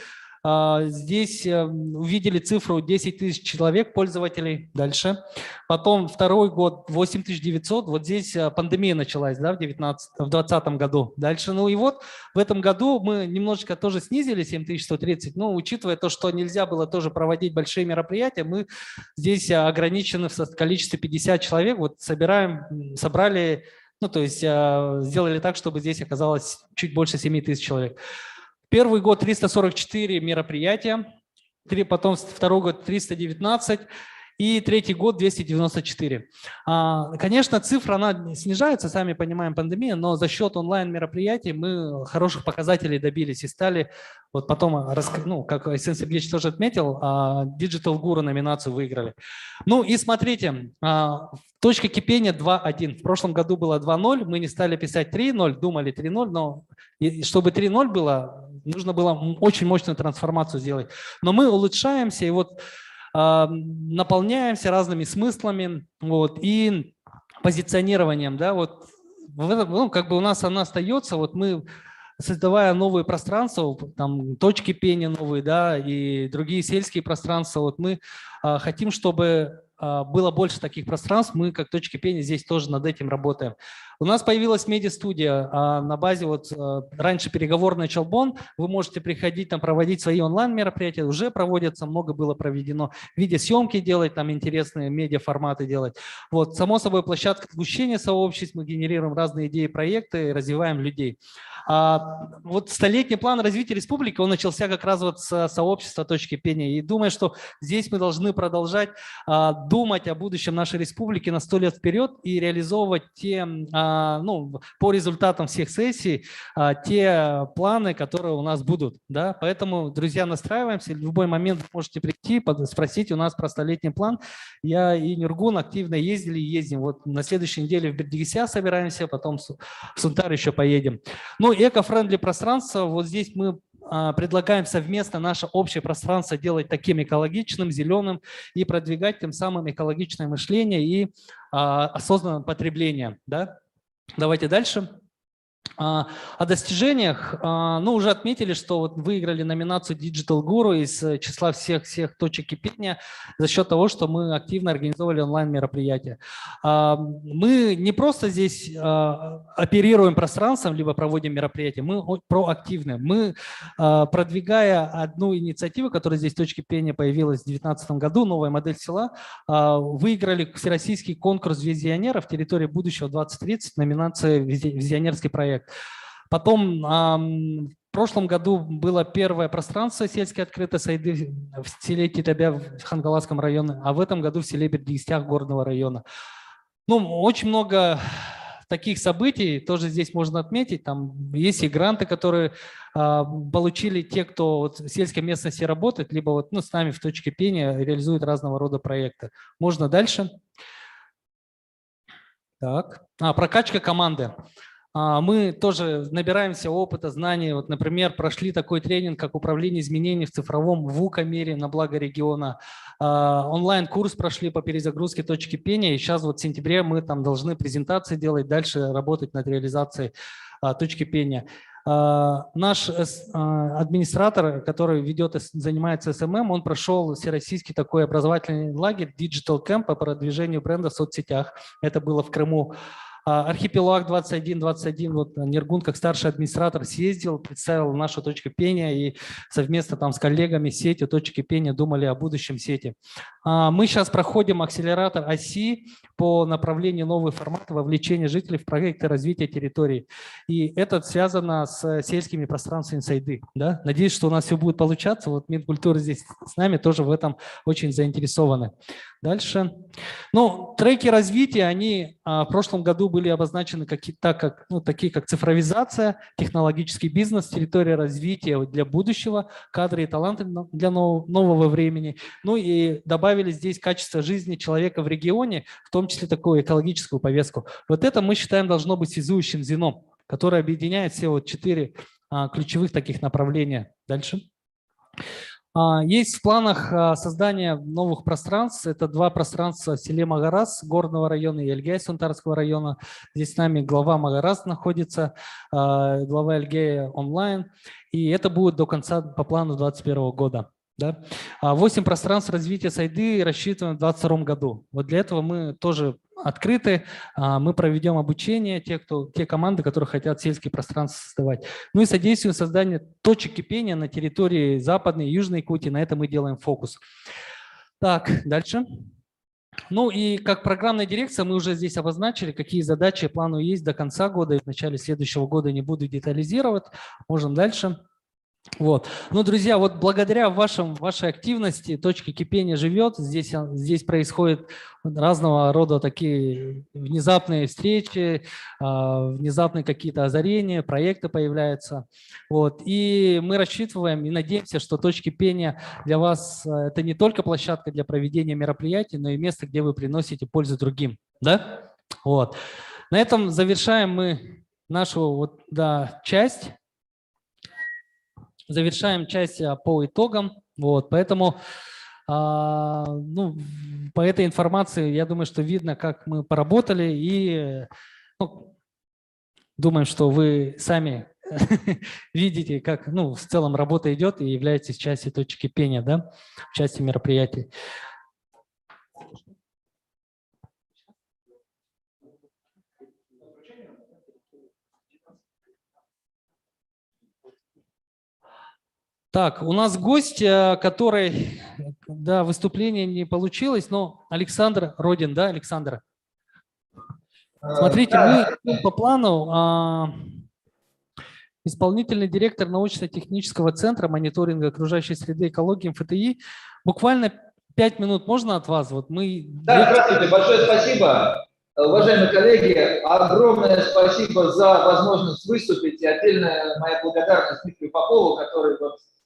[SPEAKER 2] здесь увидели цифру 10 тысяч человек, пользователей. Дальше. Потом второй год 8900. Вот здесь пандемия началась, да, в 2020 году. Дальше. Ну и вот в этом году мы немножечко тоже снизили 7130. Но учитывая то, что нельзя было тоже проводить большие мероприятия, мы здесь ограничены в количестве 50 человек. Вот собрали, то есть сделали так, чтобы здесь оказалось чуть больше 7 тысяч человек. Первый год 344 мероприятия, потом второй год 319. И третий год 294. Конечно, цифра, она снижается, сами понимаем, пандемия, но за счет онлайн-мероприятий мы хороших показателей добились и стали, вот потом, ну, как Александр Сергеевич тоже отметил, Digital Guru номинацию выиграли. Ну и смотрите, точка кипения 2.1. В прошлом году было 2.0, мы не стали писать 3.0, думали 3.0, но чтобы 3.0 было, нужно было очень мощную трансформацию сделать. Но мы улучшаемся и вот наполняемся разными смыслами вот, и позиционированием. Да, вот, ну, как бы у нас она остается, вот мы, создавая новые пространства, там, точки пения новые, да, и другие сельские пространства, вот мы хотим, чтобы было больше таких пространств, мы как точки пения здесь тоже над этим работаем. У нас появилась медиа-студия на базе, вот раньше переговорный Чалбон, вы можете приходить, там проводить свои онлайн-мероприятия, уже проводятся, много было проведено, видеосъемки делать, там интересные медиа-форматы делать. Вот, само собой, площадка обучения сообществ, мы генерируем разные идеи, проекты, развиваем людей. Вот столетний план развития республики, он начался как раз вот с сообщества точки пения, и думаю, что здесь мы должны продолжать думать о будущем нашей республики на 100 лет вперед и реализовывать те, ну, по результатам всех сессий, те планы, которые у нас будут. Да? Поэтому, друзья, настраиваемся. В любой момент вы можете прийти, спросить у нас про столетний план. Я и Нюргун активно ездили и ездим. Вот на следующей неделе в Бердигися собираемся, потом в Сунтар еще поедем. Ну, эко-френдли пространство. Вот здесь мы предлагаем совместно наше общее пространство делать таким экологичным, зеленым и продвигать тем самым экологичное мышление и осознанное потребление. Да? Давайте дальше. О достижениях, ну, уже отметили, что вот выиграли номинацию Digital Guru из числа всех точек кипения за счет того, что мы активно организовали онлайн-мероприятия. Мы не просто здесь оперируем пространством, либо проводим мероприятия, мы проактивны. Мы, продвигая одну инициативу, которая здесь в точке кипения появилась в 2019 году, новая модель села, выиграли всероссийский конкурс визионеров территории будущего 2030, номинация «Визионерский проект». Потом в прошлом году было первое пространство сельское открытое сайды в селе Титабя в Хангаласском районе, а в этом году в селе Бердигистях горного района. Ну, очень много таких событий тоже здесь можно отметить. Там есть и гранты, которые получили те, кто вот в сельской местности работает, либо вот, ну, с нами в точке пения реализуют разного рода проекты. Можно дальше. Так. Прокачка команды. Мы тоже набираемся опыта, знаний. Вот, например, прошли такой тренинг, как управление изменений в цифровом ВУКа-мире на благо региона. Онлайн-курс прошли по перезагрузке точки пения. И сейчас вот в сентябре мы там должны презентации делать, дальше работать над реализацией точки пения. Наш администратор, который занимается СММ, он прошел всероссийский такой образовательный лагерь Digital Camp по продвижению бренда в соцсетях. Это было в Крыму. Архипелаг 2121, вот Нюргун как старший администратор съездил, представил нашу точку пения и совместно там с коллегами сетью точки пения думали о будущем сети. Мы сейчас проходим акселератор ОСИ по направлению новых форматов вовлечения жителей в проекты развития территорий. И это связано с сельскими пространствами сайды. Да? Надеюсь, что у нас все будет получаться. Вот Минкультура здесь с нами тоже в этом очень заинтересованы. Дальше. Ну, треки развития, они в прошлом году были обозначены такие как цифровизация, технологический бизнес, территория развития для будущего, кадры и таланты для нового времени. Ну и добавили здесь качество жизни человека в регионе, в том числе такую экологическую повестку. Вот это, мы считаем, должно быть связующим звеном, которое объединяет все вот 4 ключевых таких направления. Дальше. Есть в планах создание новых пространств. Это 2 пространства в селе Магарас горного района и Эльгей Сунтарского района. Здесь с нами глава Магарас находится, глава Эльгея онлайн. И это будет до конца по плану 2021 года. Да? 8 пространств развития сайды рассчитываем в 2022 году. Вот для этого мы тоже открыты, мы проведем обучение, те команды, которые хотят сельские пространства создавать. Ну и содействуем созданию точек кипения на территории Западной и Южной Якутии, на это мы делаем фокус. Так, дальше. Ну и как программная дирекция мы уже здесь обозначили, какие задачи и планы есть до конца года и в начале следующего года, не буду детализировать. Можем дальше. Вот. Ну, друзья, вот благодаря вашей активности точка кипения живет. Здесь происходят разного рода такие внезапные встречи, внезапные какие-то озарения, проекты появляются. Вот. И мы рассчитываем и надеемся, что точки кипения для вас это не только площадка для проведения мероприятий, но и место, где вы приносите пользу другим. Да? Вот. На этом завершаем мы нашу часть. Завершаем часть по итогам. Вот, поэтому по этой информации, я думаю, что видно, как мы поработали, и думаем, что вы сами видите, как в целом работа идет и являетесь частью точки кипения, да, частью мероприятий. Так, у нас гость, который, да, выступление не получилось, но Александр Родин, да, Александр? Смотрите, мы по плану исполнительный директор научно-технического центра мониторинга окружающей среды и экологии МФТИ. Буквально 5 минут можно от вас? Вот мы...
[SPEAKER 12] Да, здравствуйте, большое спасибо. Уважаемые коллеги, огромное спасибо за возможность выступить. И отдельная моя благодарность Дмитрию Попову, который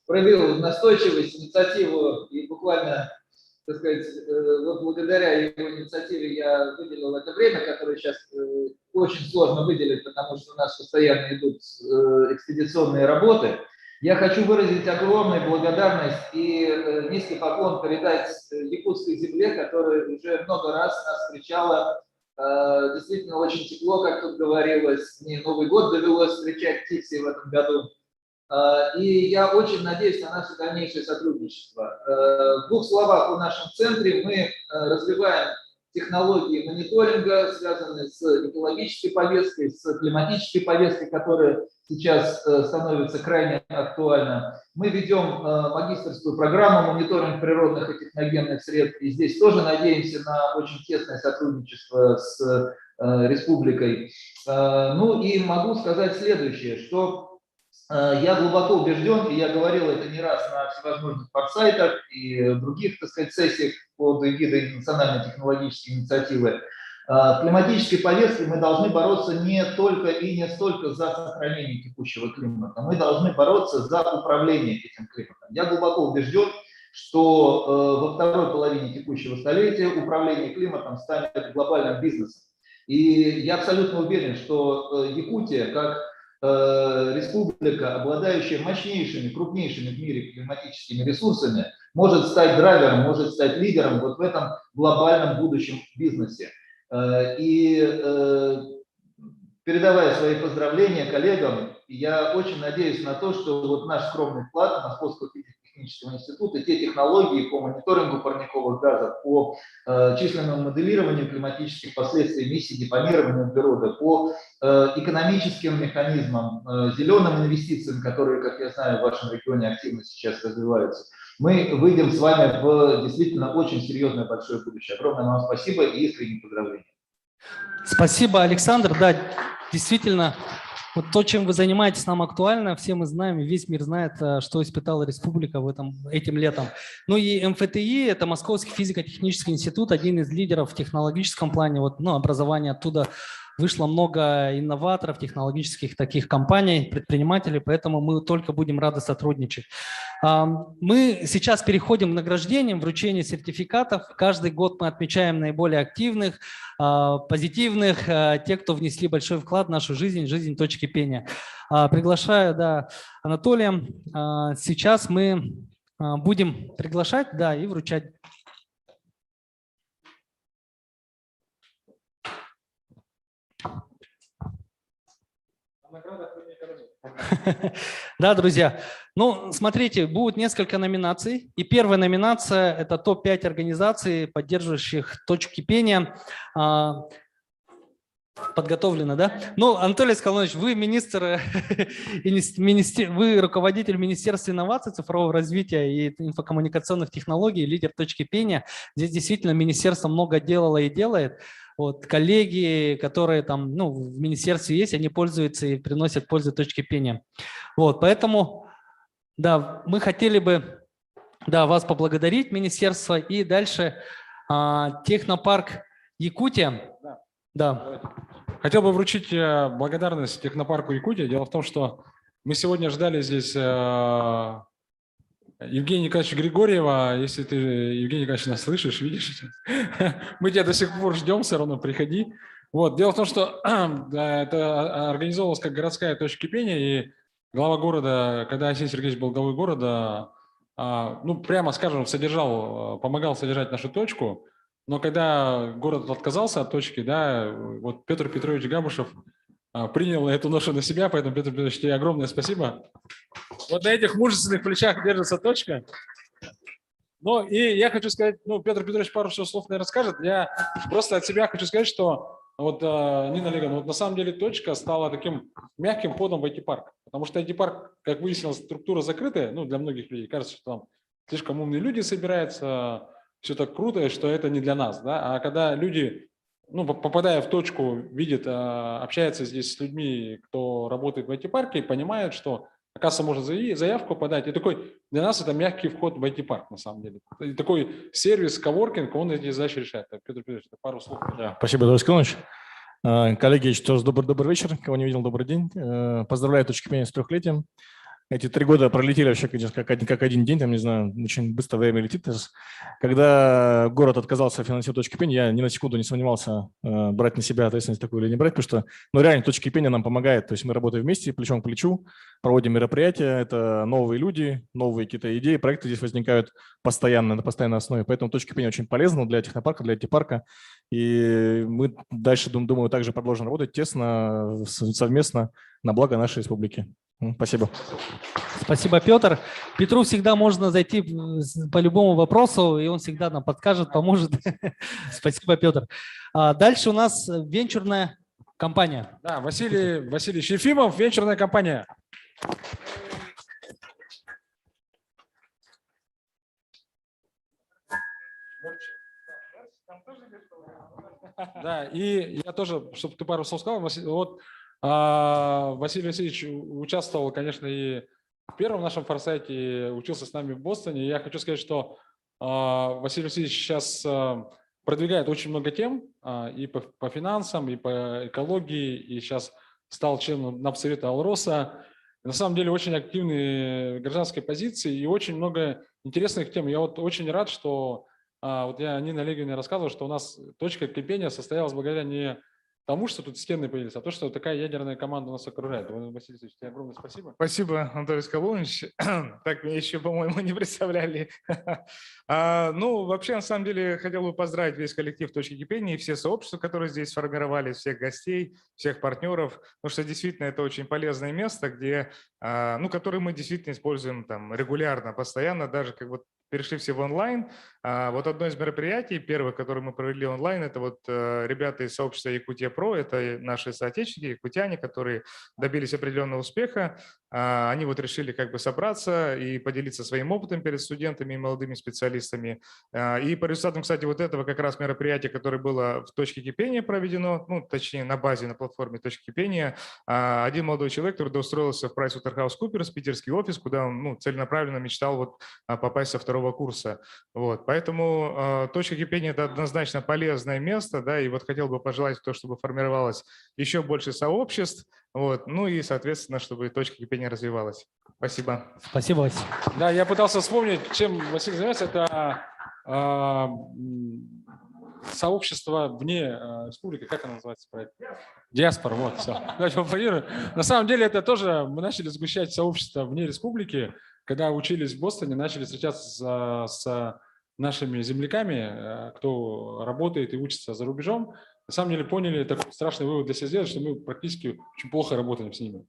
[SPEAKER 12] проявил настойчивость, инициативу, и буквально, так сказать, благодаря его инициативе я выделил это время, которое сейчас очень сложно выделить, потому что у нас постоянно идут экспедиционные работы. Я хочу выразить огромную благодарность и низкий поклон передать якутской земле, которая уже много раз нас встречала. Действительно очень тепло, как тут говорилось, мне Новый год довелось встречать в Тикси в этом году. И я очень надеюсь на наше дальнейшее сотрудничество. В двух словах о нашем центре: мы развиваем технологии мониторинга, связанные с экологической повесткой, с климатической повесткой, которая сейчас становится крайне актуальна. Мы ведем магистерскую программу мониторинг природных и техногенных средств, и здесь тоже надеемся на очень тесное сотрудничество с республикой. Ну и могу сказать следующее, что я глубоко убежден, и я говорил это не раз на всевозможных форсайтах и других, так сказать, сессиях под эгидой национальной технологической инициативы. В климатической повестке мы должны бороться не только и не столько за сохранение текущего климата, мы должны бороться за управление этим климатом. Я глубоко убежден, что во второй половине текущего столетия управление климатом станет глобальным бизнесом. И я абсолютно уверен, что Якутия, как республика, обладающая мощнейшими, крупнейшими в мире климатическими ресурсами, может стать драйвером, может стать лидером вот в этом глобальном будущем бизнесе. И передавая свои поздравления коллегам, я очень надеюсь на то, что вот наш скромный вклад Московского технического института, те технологии по мониторингу парниковых газов, по численному моделированию климатических последствий эмиссий, депонированию природы, по экономическим механизмам, зеленым инвестициям, которые, как я знаю, в вашем регионе активно сейчас развиваются, мы выйдем с вами в действительно очень серьезное большое будущее. Огромное вам спасибо и искренние поздравления.
[SPEAKER 2] Спасибо, Александр. Да, действительно, вот то, чем вы занимаетесь, нам актуально. Все мы знаем, весь мир знает, что испытала республика этим летом. Ну и МФТИ – это Московский физико-технический институт, один из лидеров в технологическом плане. Образование оттуда вышло много инноваторов, технологических таких компаний, предпринимателей, поэтому мы только будем рады сотрудничать. Мы сейчас переходим к награждениям, вручению сертификатов. Каждый год мы отмечаем наиболее активных, позитивных, тех, кто внесли большой вклад в нашу жизнь, жизнь точки кипения. Приглашаю, Анатолия. Сейчас мы будем приглашать, и вручать. Да, друзья. Ну, смотрите, будет несколько номинаций. И первая номинация – это топ-5 организаций, поддерживающих точку кипения. Подготовлено, да? Ну, Анатолий Скалонович, вы вы руководитель Министерства инноваций, цифрового развития и инфокоммуникационных технологий, лидер точки кипения. Здесь действительно министерство много делало и делает. Вот коллеги, которые там, в министерстве есть, они пользуются и приносят пользу точки кипения. Вот, поэтому Да, мы хотели бы вас поблагодарить, министерство, и дальше технопарк Якутия. Да.
[SPEAKER 3] Хотел бы вручить благодарность технопарку Якутия. Дело в том, что мы сегодня ждали здесь Евгения Николаевича Григорьева. Если ты, Евгений Николаевич, нас слышишь, видишь, мы тебя до сих пор ждем, все равно приходи. Вот. Дело в том, что это организовывалась как городская точка кипения, и глава города, когда Арсений Сергеевич был главой города, ну, прямо скажем, помогал содержать нашу точку, но когда город отказался от точки, да, вот Петр Петрович Габушев принял эту ношу на себя, поэтому, Петр Петрович, тебе огромное спасибо. Вот на этих мужественных плечах держится точка. Ну, и я хочу сказать, ну, Петр Петрович пару слов, наверное, скажет. Я просто от себя хочу сказать, что вот, Нина Олеговна, вот на самом деле точка стала таким мягким входом в IT-парк. Потому что IT-парк, как выяснилось, структура закрытая, ну, для многих людей кажется, что там слишком умные люди собираются, все так круто, и что это не для нас, да. А когда люди, ну, попадая в точку, видят, общаются здесь с людьми, кто работает в IT-парке, понимают, что, оказывается, можно заявку подать. И такой, для нас это мягкий вход в IT-парк, на самом деле. И такой сервис, коворкинг, он эти задачи решает. Петр Петрович, пару слов.
[SPEAKER 13] Да, спасибо, Эдуард Исконович. Коллеги, еще раз добрый вечер. Кого не видел, добрый день. Поздравляю точки кипения с 3-летием. Эти 3 года пролетели вообще как один день, там, не знаю, очень быстро время летит. Когда город отказался финансировать точки кипения, я ни на секунду не сомневался, брать на себя ответственность такую или не брать, потому что, ну, реально, точка кипения нам помогает. То есть мы работаем вместе, плечом к плечу, проводим мероприятия, это новые люди, новые какие-то идеи, проекты здесь возникают постоянно, на постоянной основе. Поэтому точка кипения очень полезна для технопарка, для IT-парка. И мы дальше, думаю, также продолжим работать тесно, совместно на благо нашей республики. Спасибо.
[SPEAKER 2] Спасибо, Петр. Петру всегда можно зайти по любому вопросу, и он всегда нам подскажет, поможет. Спасибо, Петр. Дальше у нас венчурная компания.
[SPEAKER 3] Да, Василий Васильевич Ефимов, венчурная компания. Да, и я тоже, чтобы ты пару слов сказал, вот Василий Васильевич участвовал, конечно, и в первом нашем форсайте, учился с нами в Бостоне. Я хочу сказать, что Василий Васильевич сейчас продвигает очень много тем и по финансам, и по экологии, и сейчас стал членом Напсовета Алроса. На самом деле очень активные гражданской позиции и очень много интересных тем. Я вот очень рад, что вот я Нине Олеговне рассказывал, что у нас точка кипения состоялась благодаря не тому, что тут стены появились, а то, что такая ядерная команда нас окружает. Василий Ильич, тебе огромное спасибо.
[SPEAKER 14] Спасибо, Анатолий Скалович. Так меня еще, по-моему, не представляли. Ну, вообще, на самом деле, хотел бы поздравить весь коллектив точки кипения и все сообщества, которые здесь сформировались, всех гостей, всех партнеров, потому что действительно это очень полезное место, где, ну, которое мы действительно используем там регулярно, постоянно, даже как вот перешли все в онлайн. Вот одно из мероприятий, первых, которые мы провели онлайн, это вот ребята из сообщества Якутия Про, это наши соотечественники, якутяне, которые добились определенного успеха. Они вот решили как бы собраться и поделиться своим опытом перед студентами и молодыми специалистами. И по результатам, кстати, вот этого как раз мероприятия, которое было в точке кипения проведено, ну, точнее, на базе, на платформе точки кипения, один молодой человек трудоустроился в PricewaterhouseCoopers, питерский офис, куда он, ну, целенаправленно мечтал вот попасть со 2-го курса. Вот. Поэтому точка кипения – это однозначно полезное место, да, и вот хотел бы пожелать то, чтобы формировалось еще больше сообществ, вот, ну и, соответственно, чтобы точка кипения развивалась. Спасибо.
[SPEAKER 2] Спасибо, Василий.
[SPEAKER 3] Да, я пытался вспомнить, чем Василий занимается. Это сообщество вне республики, как оно называется? Диаспора, вот, все. На самом деле это тоже, мы начали сгущать сообщество вне республики, когда учились в Бостоне, начали встречаться с нашими земляками, кто работает и учится за рубежом. На самом деле поняли, такой страшный вывод для себя сделать, что мы практически очень плохо работаем с ними.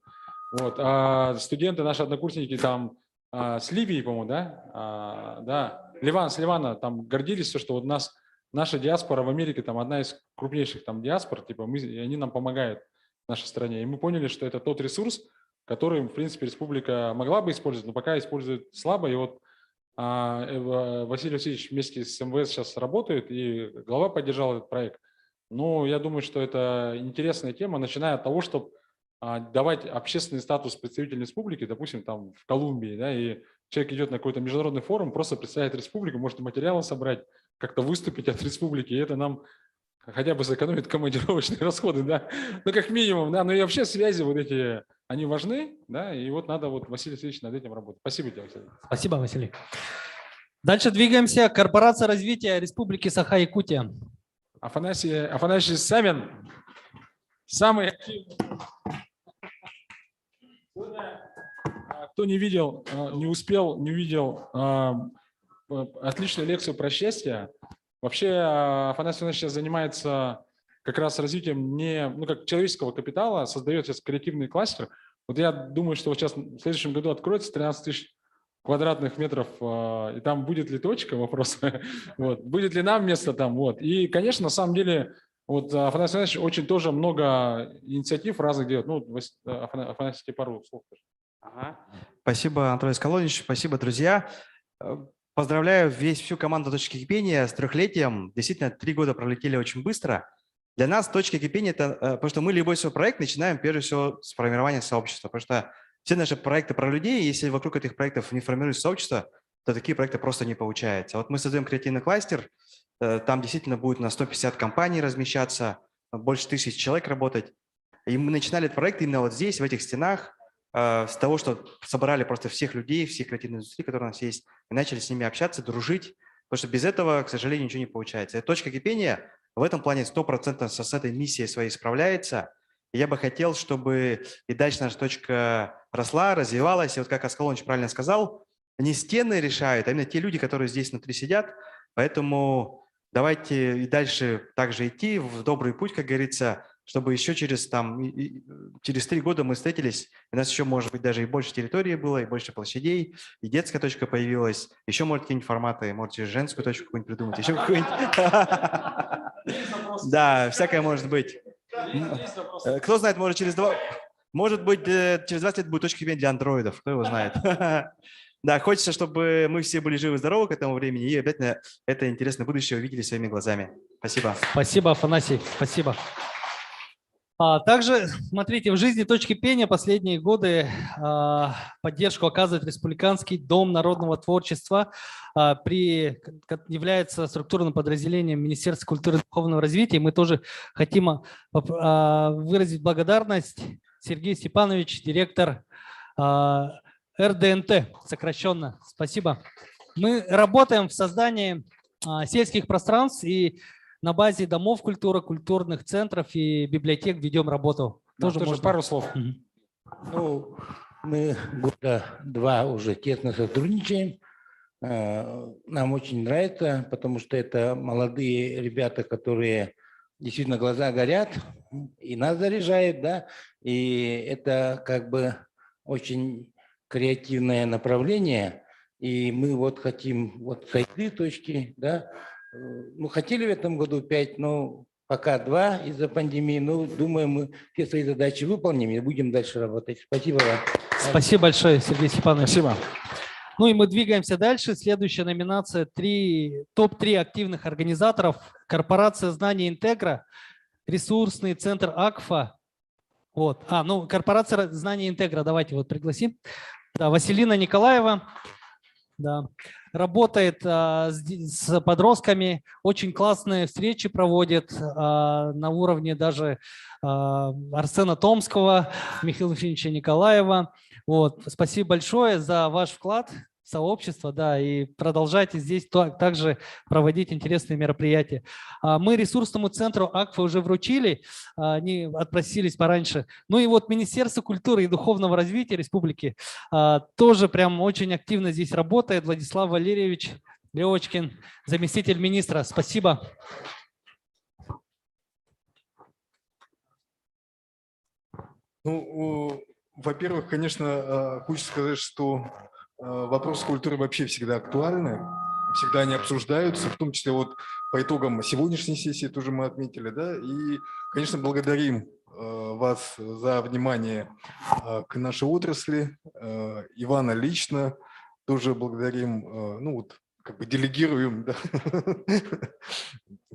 [SPEAKER 3] Вот. А студенты, наши однокурсники там с Ливии, по-моему, да? Да, с Ливана там гордились, что вот наша диаспора в Америке там одна из крупнейших там диаспор, типа и они нам помогают в нашей стране. И мы поняли, что это тот ресурс, который, в принципе, республика могла бы использовать, но пока использует слабо. И вот Василий Васильевич вместе с МВС сейчас работает, и глава поддержал этот проект. Ну, я думаю, что это интересная тема, начиная от того, чтобы давать общественный статус представителя республики, допустим, там в Колумбии, да, и человек идет на какой-то международный форум, просто представляет республику, может материалы собрать, как-то выступить от республики, и это нам хотя бы сэкономит командировочные расходы, да, ну как минимум, да, но и вообще связи вот эти, они важны, да, и вот надо вот, Василий Васильевич, над этим работать. Спасибо тебе, Василий.
[SPEAKER 2] Спасибо, Василий. Дальше двигаемся. Корпорация развития Республики Саха-Якутия.
[SPEAKER 3] Афанасий Самин, самый активный. Кто не видел, не успел, не увидел отличную лекцию про счастье. Вообще Афанасий Иванович сейчас занимается как раз развитием как человеческого капитала, создает сейчас креативный кластер. Вот я думаю, что вот сейчас в следующем году откроется 13 тысяч квадратных метров, и там будет ли точка, вопрос, вот, будет ли нам место там, вот. И, конечно, на самом деле, вот Афанасий Иванович очень тоже много инициатив разных делает. Ну, Афанасий, тебе пару слов.
[SPEAKER 1] Ага. Спасибо, Анатолий Скалонич, спасибо, друзья. Поздравляю всю команду «Точки кипения» с 3-летием. Действительно, 3 года пролетели очень быстро. Для нас точка кипения – это, потому что мы любой свой проект начинаем прежде всего с формирования сообщества, потому что все наши проекты про людей, если вокруг этих проектов не формируется сообщество, то такие проекты просто не получаются. Вот мы создаем креативный кластер, там действительно будет на 150 компаний размещаться, больше 1000 человек работать. И мы начинали этот проект именно вот здесь, в этих стенах, с того, что собрали просто всех людей, всех креативной индустрии, которые у нас есть, и начали с ними общаться, дружить, потому что без этого, к сожалению, ничего не получается. И точка кипения в этом плане 100% с этой миссией своей справляется. И я бы хотел, чтобы и дальше наша точка росла, развивалась. И вот как Аскалоныч правильно сказал, не стены решают, а именно те люди, которые здесь внутри сидят. Поэтому давайте и дальше также идти в добрый путь, как говорится, чтобы еще через 3 года мы встретились, и у нас еще, может быть, даже и больше территории было, и больше площадей, и детская точка появилась, еще, может, какие-нибудь форматы, можете женскую точку какую-нибудь придумать, еще какую-нибудь. Да, всякое может быть. Кто знает, может, через 20 лет будет точка кипения для андроидов, кто его знает. Да, хочется, чтобы мы все были живы и здоровы к этому времени, и обязательно это интересное будущее увидели своими глазами. Спасибо.
[SPEAKER 2] Спасибо, Афанасий, спасибо. Также, смотрите, в жизни точки кипения последние годы поддержку оказывает Республиканский дом народного творчества, является структурным подразделением Министерства культуры и духовного развития. Мы тоже хотим выразить благодарность. Сергей Степанович, директор РДНТ, сокращенно. Спасибо. Мы работаем в создании сельских пространств и на базе домов культуры, культурных центров и библиотек ведем работу.
[SPEAKER 3] Да, тоже пару слов.
[SPEAKER 15] Ну, мы года 2 уже тесно сотрудничаем. Нам очень нравится, потому что это молодые ребята, которые действительно глаза горят и нас заряжают, да. И это как бы очень креативное направление. И мы вот хотим вот сойти точки, да. Ну, хотели в этом году 5, но пока 2 из-за пандемии. Ну, думаю, мы все свои задачи выполним и будем дальше работать. Спасибо вам.
[SPEAKER 2] Спасибо большое, Сергей Степанович. Спасибо. Ну и мы двигаемся дальше. Следующая номинация топ-3 активных организаторов. Корпорация знаний Интегра, ресурсный центр АКФА. Вот. Корпорация знаний Интегра. Давайте вот пригласим. Да, Василина Николаева. Да. Работает с подростками, очень классные встречи проводит на уровне даже Арсена Томского, Михаила Ефимовича Николаева. Вот. Спасибо большое за ваш вклад в сообщество, да, и продолжайте здесь также проводить интересные мероприятия. Мы ресурсному центру АКФА уже вручили, они отпросились пораньше. Ну и вот Министерство культуры и духовного развития республики тоже прям очень активно здесь работает. Владислав Валерьевич Левочкин, заместитель министра. Спасибо.
[SPEAKER 16] Ну, во-первых, конечно, хочется сказать, что вопросы культуры вообще всегда актуальны, всегда они обсуждаются, в том числе вот по итогам сегодняшней сессии тоже мы отметили, да, и, конечно, благодарим вас за внимание к нашей отрасли, Ивана лично тоже благодарим, ну вот, как бы делегируем, да.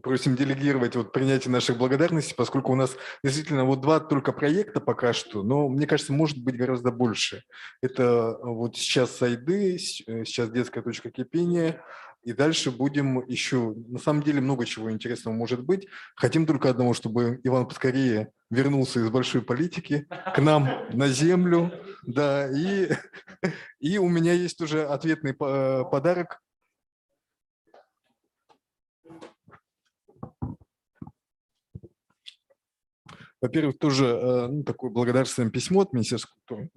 [SPEAKER 16] Просим делегировать вот принятие наших благодарностей, поскольку у нас действительно вот 2 только проекта пока что, но мне кажется, может быть гораздо больше. Это вот сейчас сайды, сейчас детская точка кипения, и дальше будем еще, на самом деле много чего интересного может быть. Хотим только одного, чтобы Иван поскорее вернулся из большой политики к нам на землю, да, и у меня есть уже ответный подарок. Во-первых, тоже такое благодарственное письмо от Министерства культуры.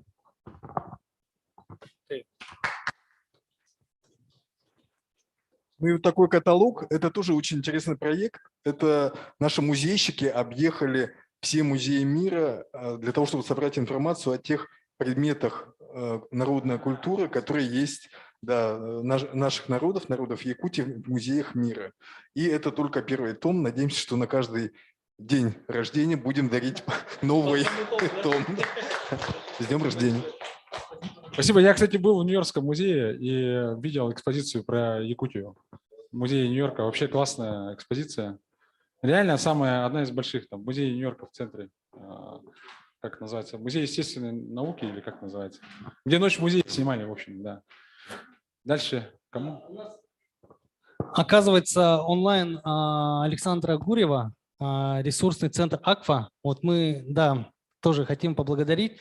[SPEAKER 16] Ну и вот такой каталог, это тоже очень интересный проект. Это наши музейщики объехали все музеи мира для того, чтобы собрать информацию о тех предметах народной культуры, которые есть, да, наших народов Якутии в музеях мира. И это только первый том. Надеемся, что на каждый день рождения будем дарить новый том. С днем рождения.
[SPEAKER 3] Спасибо. Я, кстати, был в Нью-Йоркском музее и видел экспозицию про Якутию. Музей Нью-Йорка. Вообще классная экспозиция. Реально одна из больших. Там музей Нью-Йорка в центре. Как называется? Музей естественной науки или как называется? Где ночь музея снимали, в общем, да. Дальше кому?
[SPEAKER 2] Оказывается, онлайн Александра Гурьева, ресурсный центр АКФА. Вот мы, да, тоже хотим поблагодарить.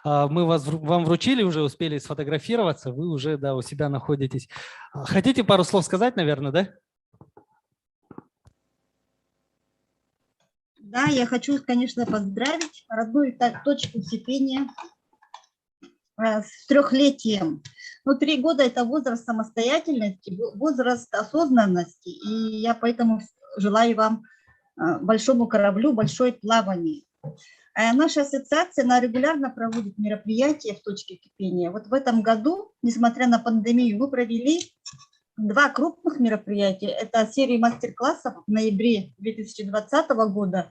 [SPEAKER 2] Мы вам вручили, уже успели сфотографироваться, вы уже, да, у себя находитесь. Хотите пару слов сказать, наверное, да?
[SPEAKER 17] Да, я хочу, конечно, поздравить родную точку кипения с 3-летием. Ну, 3 года – это возраст самостоятельности, возраст осознанности, и я поэтому желаю вам большому кораблю, большое плавание. Наша ассоциация, она регулярно проводит мероприятия в точке кипения. Вот в этом году, несмотря на пандемию, мы провели 2 крупных мероприятия. Это серия мастер-классов в ноябре 2020 года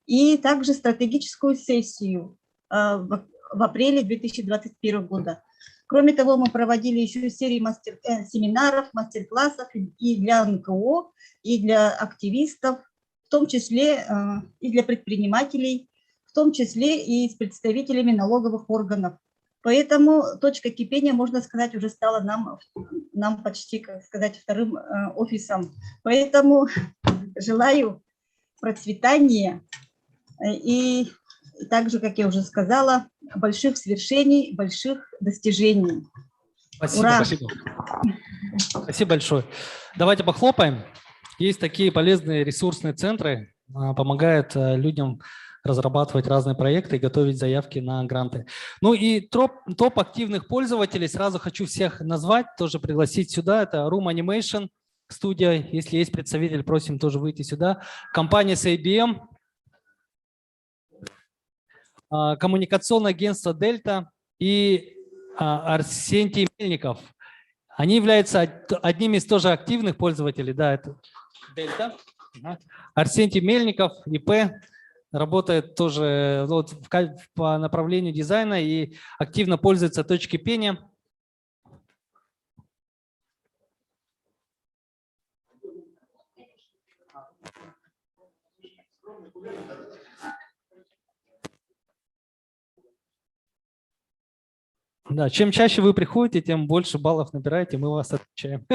[SPEAKER 17] и также стратегическую сессию в апреле 2021 года. Кроме того, мы проводили еще серию семинаров, мастер-классов и для НКО, и для активистов, в том числе и для предпринимателей, в том числе и с представителями налоговых органов. Поэтому точка кипения, можно сказать, уже стала нам почти, как сказать, вторым офисом. Поэтому желаю процветания и также, как я уже сказала, больших свершений, больших достижений.
[SPEAKER 2] Спасибо,
[SPEAKER 17] Ура!
[SPEAKER 2] спасибо. Спасибо большое. Давайте похлопаем. Есть такие полезные ресурсные центры, помогают людям разрабатывать разные проекты и готовить заявки на гранты. Ну и топ активных пользователей сразу хочу всех назвать, тоже пригласить сюда. Это Room Animation студия. Если есть представитель, просим тоже выйти сюда. Компания с IBM, коммуникационное агентство Дельта и Арсентий Мельников. Они являются одними из тоже активных пользователей. Да, это Дельта. Арсентий Мельников, ИП. Работает тоже вот по направлению дизайна и активно пользуется точкой кипения. Да, чем чаще вы приходите, тем больше баллов набираете, мы вас отмечаем.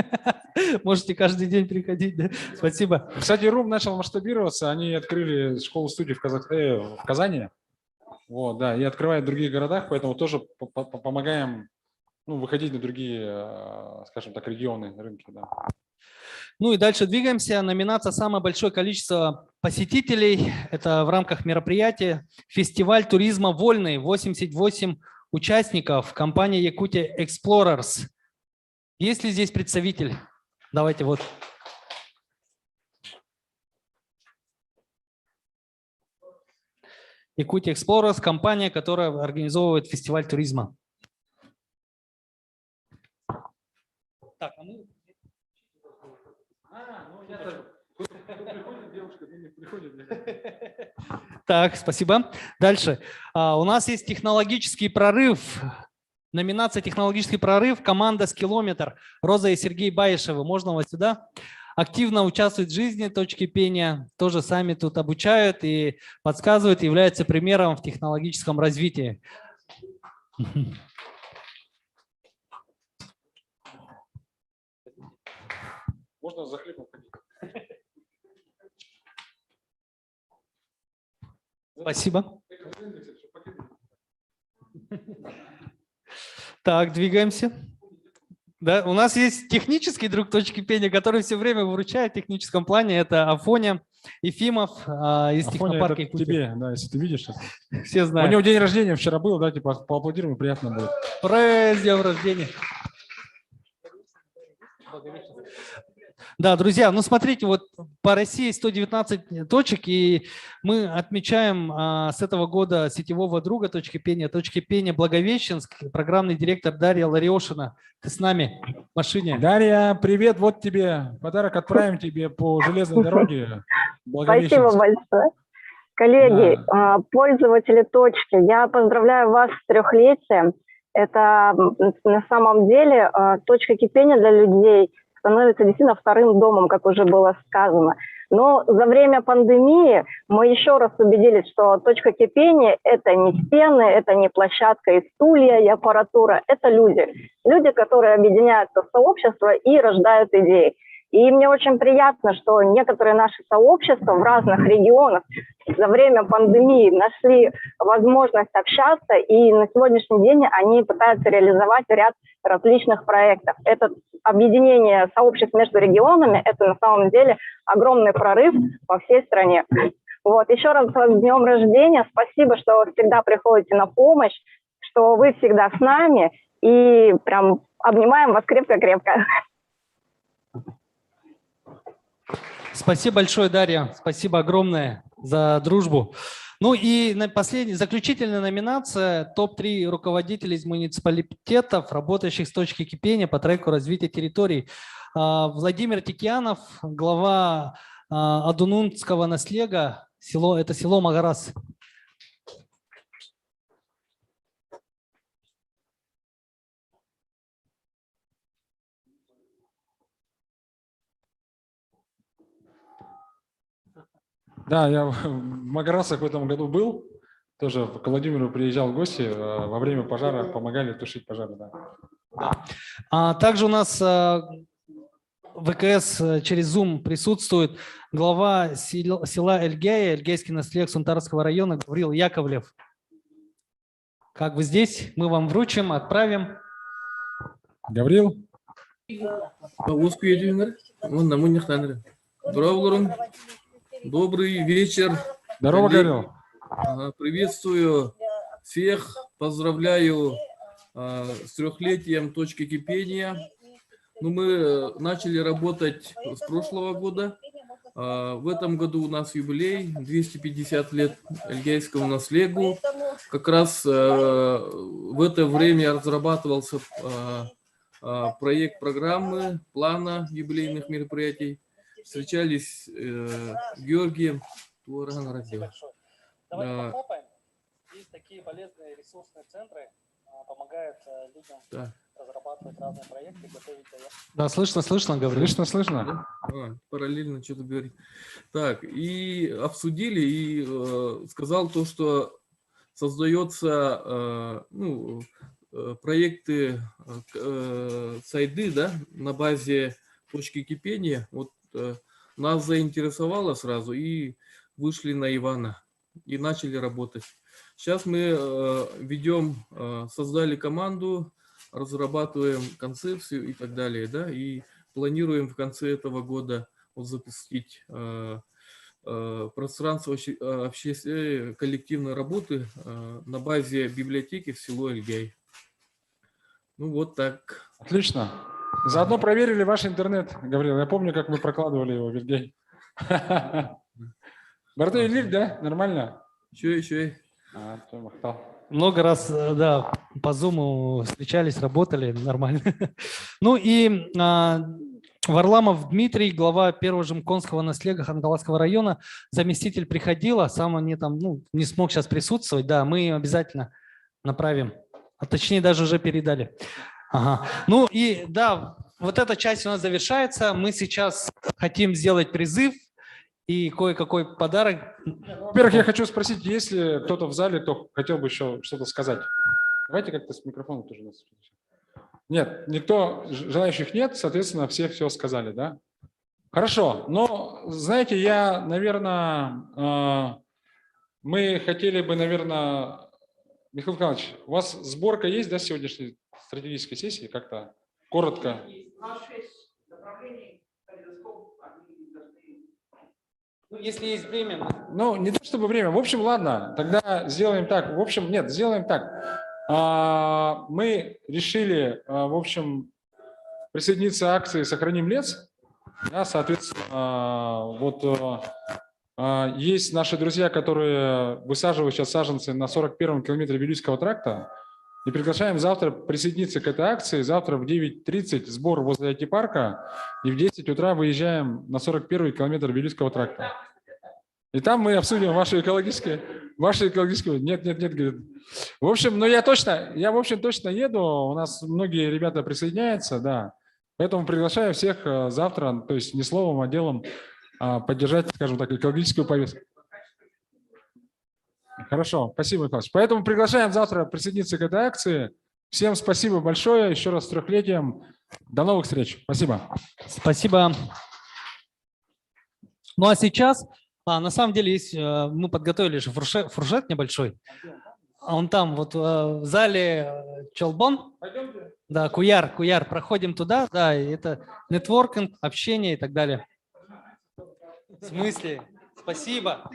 [SPEAKER 2] Можете каждый день приходить. Да? Спасибо.
[SPEAKER 3] Кстати, РУМ начал масштабироваться. Они открыли школу-студию в Казани. Вот, да, и открывают в других городах, поэтому тоже помогаем выходить на другие, скажем так, регионы, рынки. Да.
[SPEAKER 2] Ну и дальше двигаемся. Номинация «Самое большое количество посетителей». Это в рамках мероприятия. Фестиваль туризма «Вольный». 88 участников. Компания Якутия Explorers. Есть ли здесь представитель? Давайте вот. Якутия Explorers, компания, которая организовывает фестиваль туризма. Так, а мы... Так, спасибо. Дальше. У нас есть технологический прорыв. Номинация «Технологический прорыв». Команда «Скиллометр». Роза и Сергей Баишевы. Можно вас сюда? Активно участвуют в жизни точки кипения. Тоже сами тут обучают и подсказывают, являются примером в технологическом развитии.
[SPEAKER 3] Можно за хлебом ходить?
[SPEAKER 2] Спасибо. Так, двигаемся. Да, у нас есть технический друг точки кипения, который все время выручает в техническом плане. Это Афоня Ефимов из технопарка Якутия.
[SPEAKER 3] Тебе, да, если ты видишь.
[SPEAKER 2] Все знают.
[SPEAKER 3] У него день рождения вчера был, да, типа поаплодируем, приятно будет.
[SPEAKER 2] С днем рождения. Да, друзья, ну смотрите, вот по России 119 точек, и мы отмечаем с этого года сетевого друга точки пения Благовещенск, программный директор Дарья Лариошина. Ты с нами в машине.
[SPEAKER 3] Дарья, привет, вот тебе подарок отправим тебе по железной дороге.
[SPEAKER 18] Спасибо большое. Коллеги, пользователи точки, я поздравляю вас с 3-летием. Это на самом деле точка кипения для людей становится действительно вторым домом, как уже было сказано. Но за время пандемии мы еще раз убедились, что точка кипения – это не стены, это не площадка и стулья, и аппаратура, это люди. Люди, которые объединяются в сообщество и рождают идеи. И мне очень приятно, что некоторые наши сообщества в разных регионах за время пандемии нашли возможность общаться, и на сегодняшний день они пытаются реализовать ряд различных проектов. Это объединение сообществ между регионами, это на самом деле огромный прорыв во всей стране. Вот. Еще раз с днем рождения. Спасибо, что вы всегда приходите на помощь, что вы всегда с нами, и прям обнимаем вас крепко-крепко.
[SPEAKER 2] Спасибо большое, Дарья. Спасибо огромное за дружбу. Ну и последняя, заключительная номинация – топ-3 руководителей из муниципалитетов, работающих с точки кипения по треку развития территорий. Владимир Тикьянов, глава Адунунского наслега, это село Магарас.
[SPEAKER 3] Да, я в Магарасах в этом году был, тоже к Владимиру приезжал в гости, во время пожара помогали тушить пожары. Да.
[SPEAKER 2] Также у нас ВКС через Zoom присутствует глава села Эльгяя, Эльгайский наслег Сунтарского района Гаврил Яковлев. Как вы здесь? Мы вам вручим, отправим.
[SPEAKER 3] Гаврил?
[SPEAKER 19] Добрый вечер.
[SPEAKER 3] Здорово, Гаврил.
[SPEAKER 19] Приветствую всех, поздравляю с 3-летием точки кипения. Ну, мы начали работать с прошлого года. В этом году у нас юбилей, 250 лет Эльгайскому наследию. Как раз в это время разрабатывался проект программы, плана юбилейных мероприятий. Встречались с Георгием.
[SPEAKER 2] Давайте похлопаем. Есть такие полезные ресурсные центры, помогают людям разрабатывать разные проекты, готовить заявки. Да, слышно, Гаврил?
[SPEAKER 3] Слышно.
[SPEAKER 19] Параллельно что-то говорить. Так, и обсудили, и сказал то, что создается проекты сайды, да, на базе точки кипения. Вот нас заинтересовало сразу, и вышли на Ивана, и начали работать. Сейчас мы создали команду, разрабатываем концепцию и так далее, да, и планируем в конце этого года запустить пространство общественной коллективной работы на базе библиотеки в село Эльгай. Ну вот так.Отлично.
[SPEAKER 3] Заодно проверили ваш интернет, Гаврил. Я помню, как мы прокладывали его в Эльгай. Барды Эльгай, да? Нормально?
[SPEAKER 19] Еще.
[SPEAKER 2] Много раз, да, по Zoom встречались, работали, нормально. Ну и Варламов Дмитрий, глава 1-го Жемконского наслега Хангаласского района, заместитель приходила, сам он не смог сейчас присутствовать, да, мы обязательно направим А точнее, даже уже передали. Ага. Ну и да, вот эта часть у нас завершается. Мы сейчас хотим сделать призыв и кое-какой подарок.
[SPEAKER 3] Во-первых, я хочу спросить, если кто-то в зале, кто хотел бы еще что-то сказать. Давайте как-то с микрофоном тоже. Нет, никто, желающих нет, соответственно, все сказали, да? Хорошо, но, знаете, наверное, мы хотели бы, наверное, Михаил Михайлович, у вас сборка есть, да, сегодняшней стратегической сессии? Как-то коротко.
[SPEAKER 2] Ну, если есть время.
[SPEAKER 3] Ну, не то чтобы время. В общем, ладно, тогда сделаем так. В общем, нет, сделаем так. Мы решили, в общем, присоединиться к акции «Сохраним лес». Да, соответственно, вот есть наши друзья, которые высаживают сейчас саженцы на 41-м километре Вилюйского тракта. И приглашаем завтра присоединиться к этой акции. Завтра в 9:30 сбор возле IT-парка. И в 10 утра выезжаем на 41-й километр Вилюйского тракта. И там мы обсудим ваши экологические... Нет, говорит. В общем, ну я в общем точно еду. У нас многие ребята присоединяются, да. Поэтому приглашаю всех завтра, то есть не словом, а делом, поддержать, скажем так, экологическую повестку. Хорошо, спасибо, Михаил. Поэтому приглашаем завтра присоединиться к этой акции. Всем спасибо большое, еще раз с 3-летием. До новых встреч. Спасибо.
[SPEAKER 2] Спасибо. Ну а сейчас, на самом деле, мы подготовили же фуршет небольшой. Он там вот в зале Чолбон. Да, Куяр. Проходим туда. Да, и это нетворкинг, общение и так далее. В смысле? Спасибо.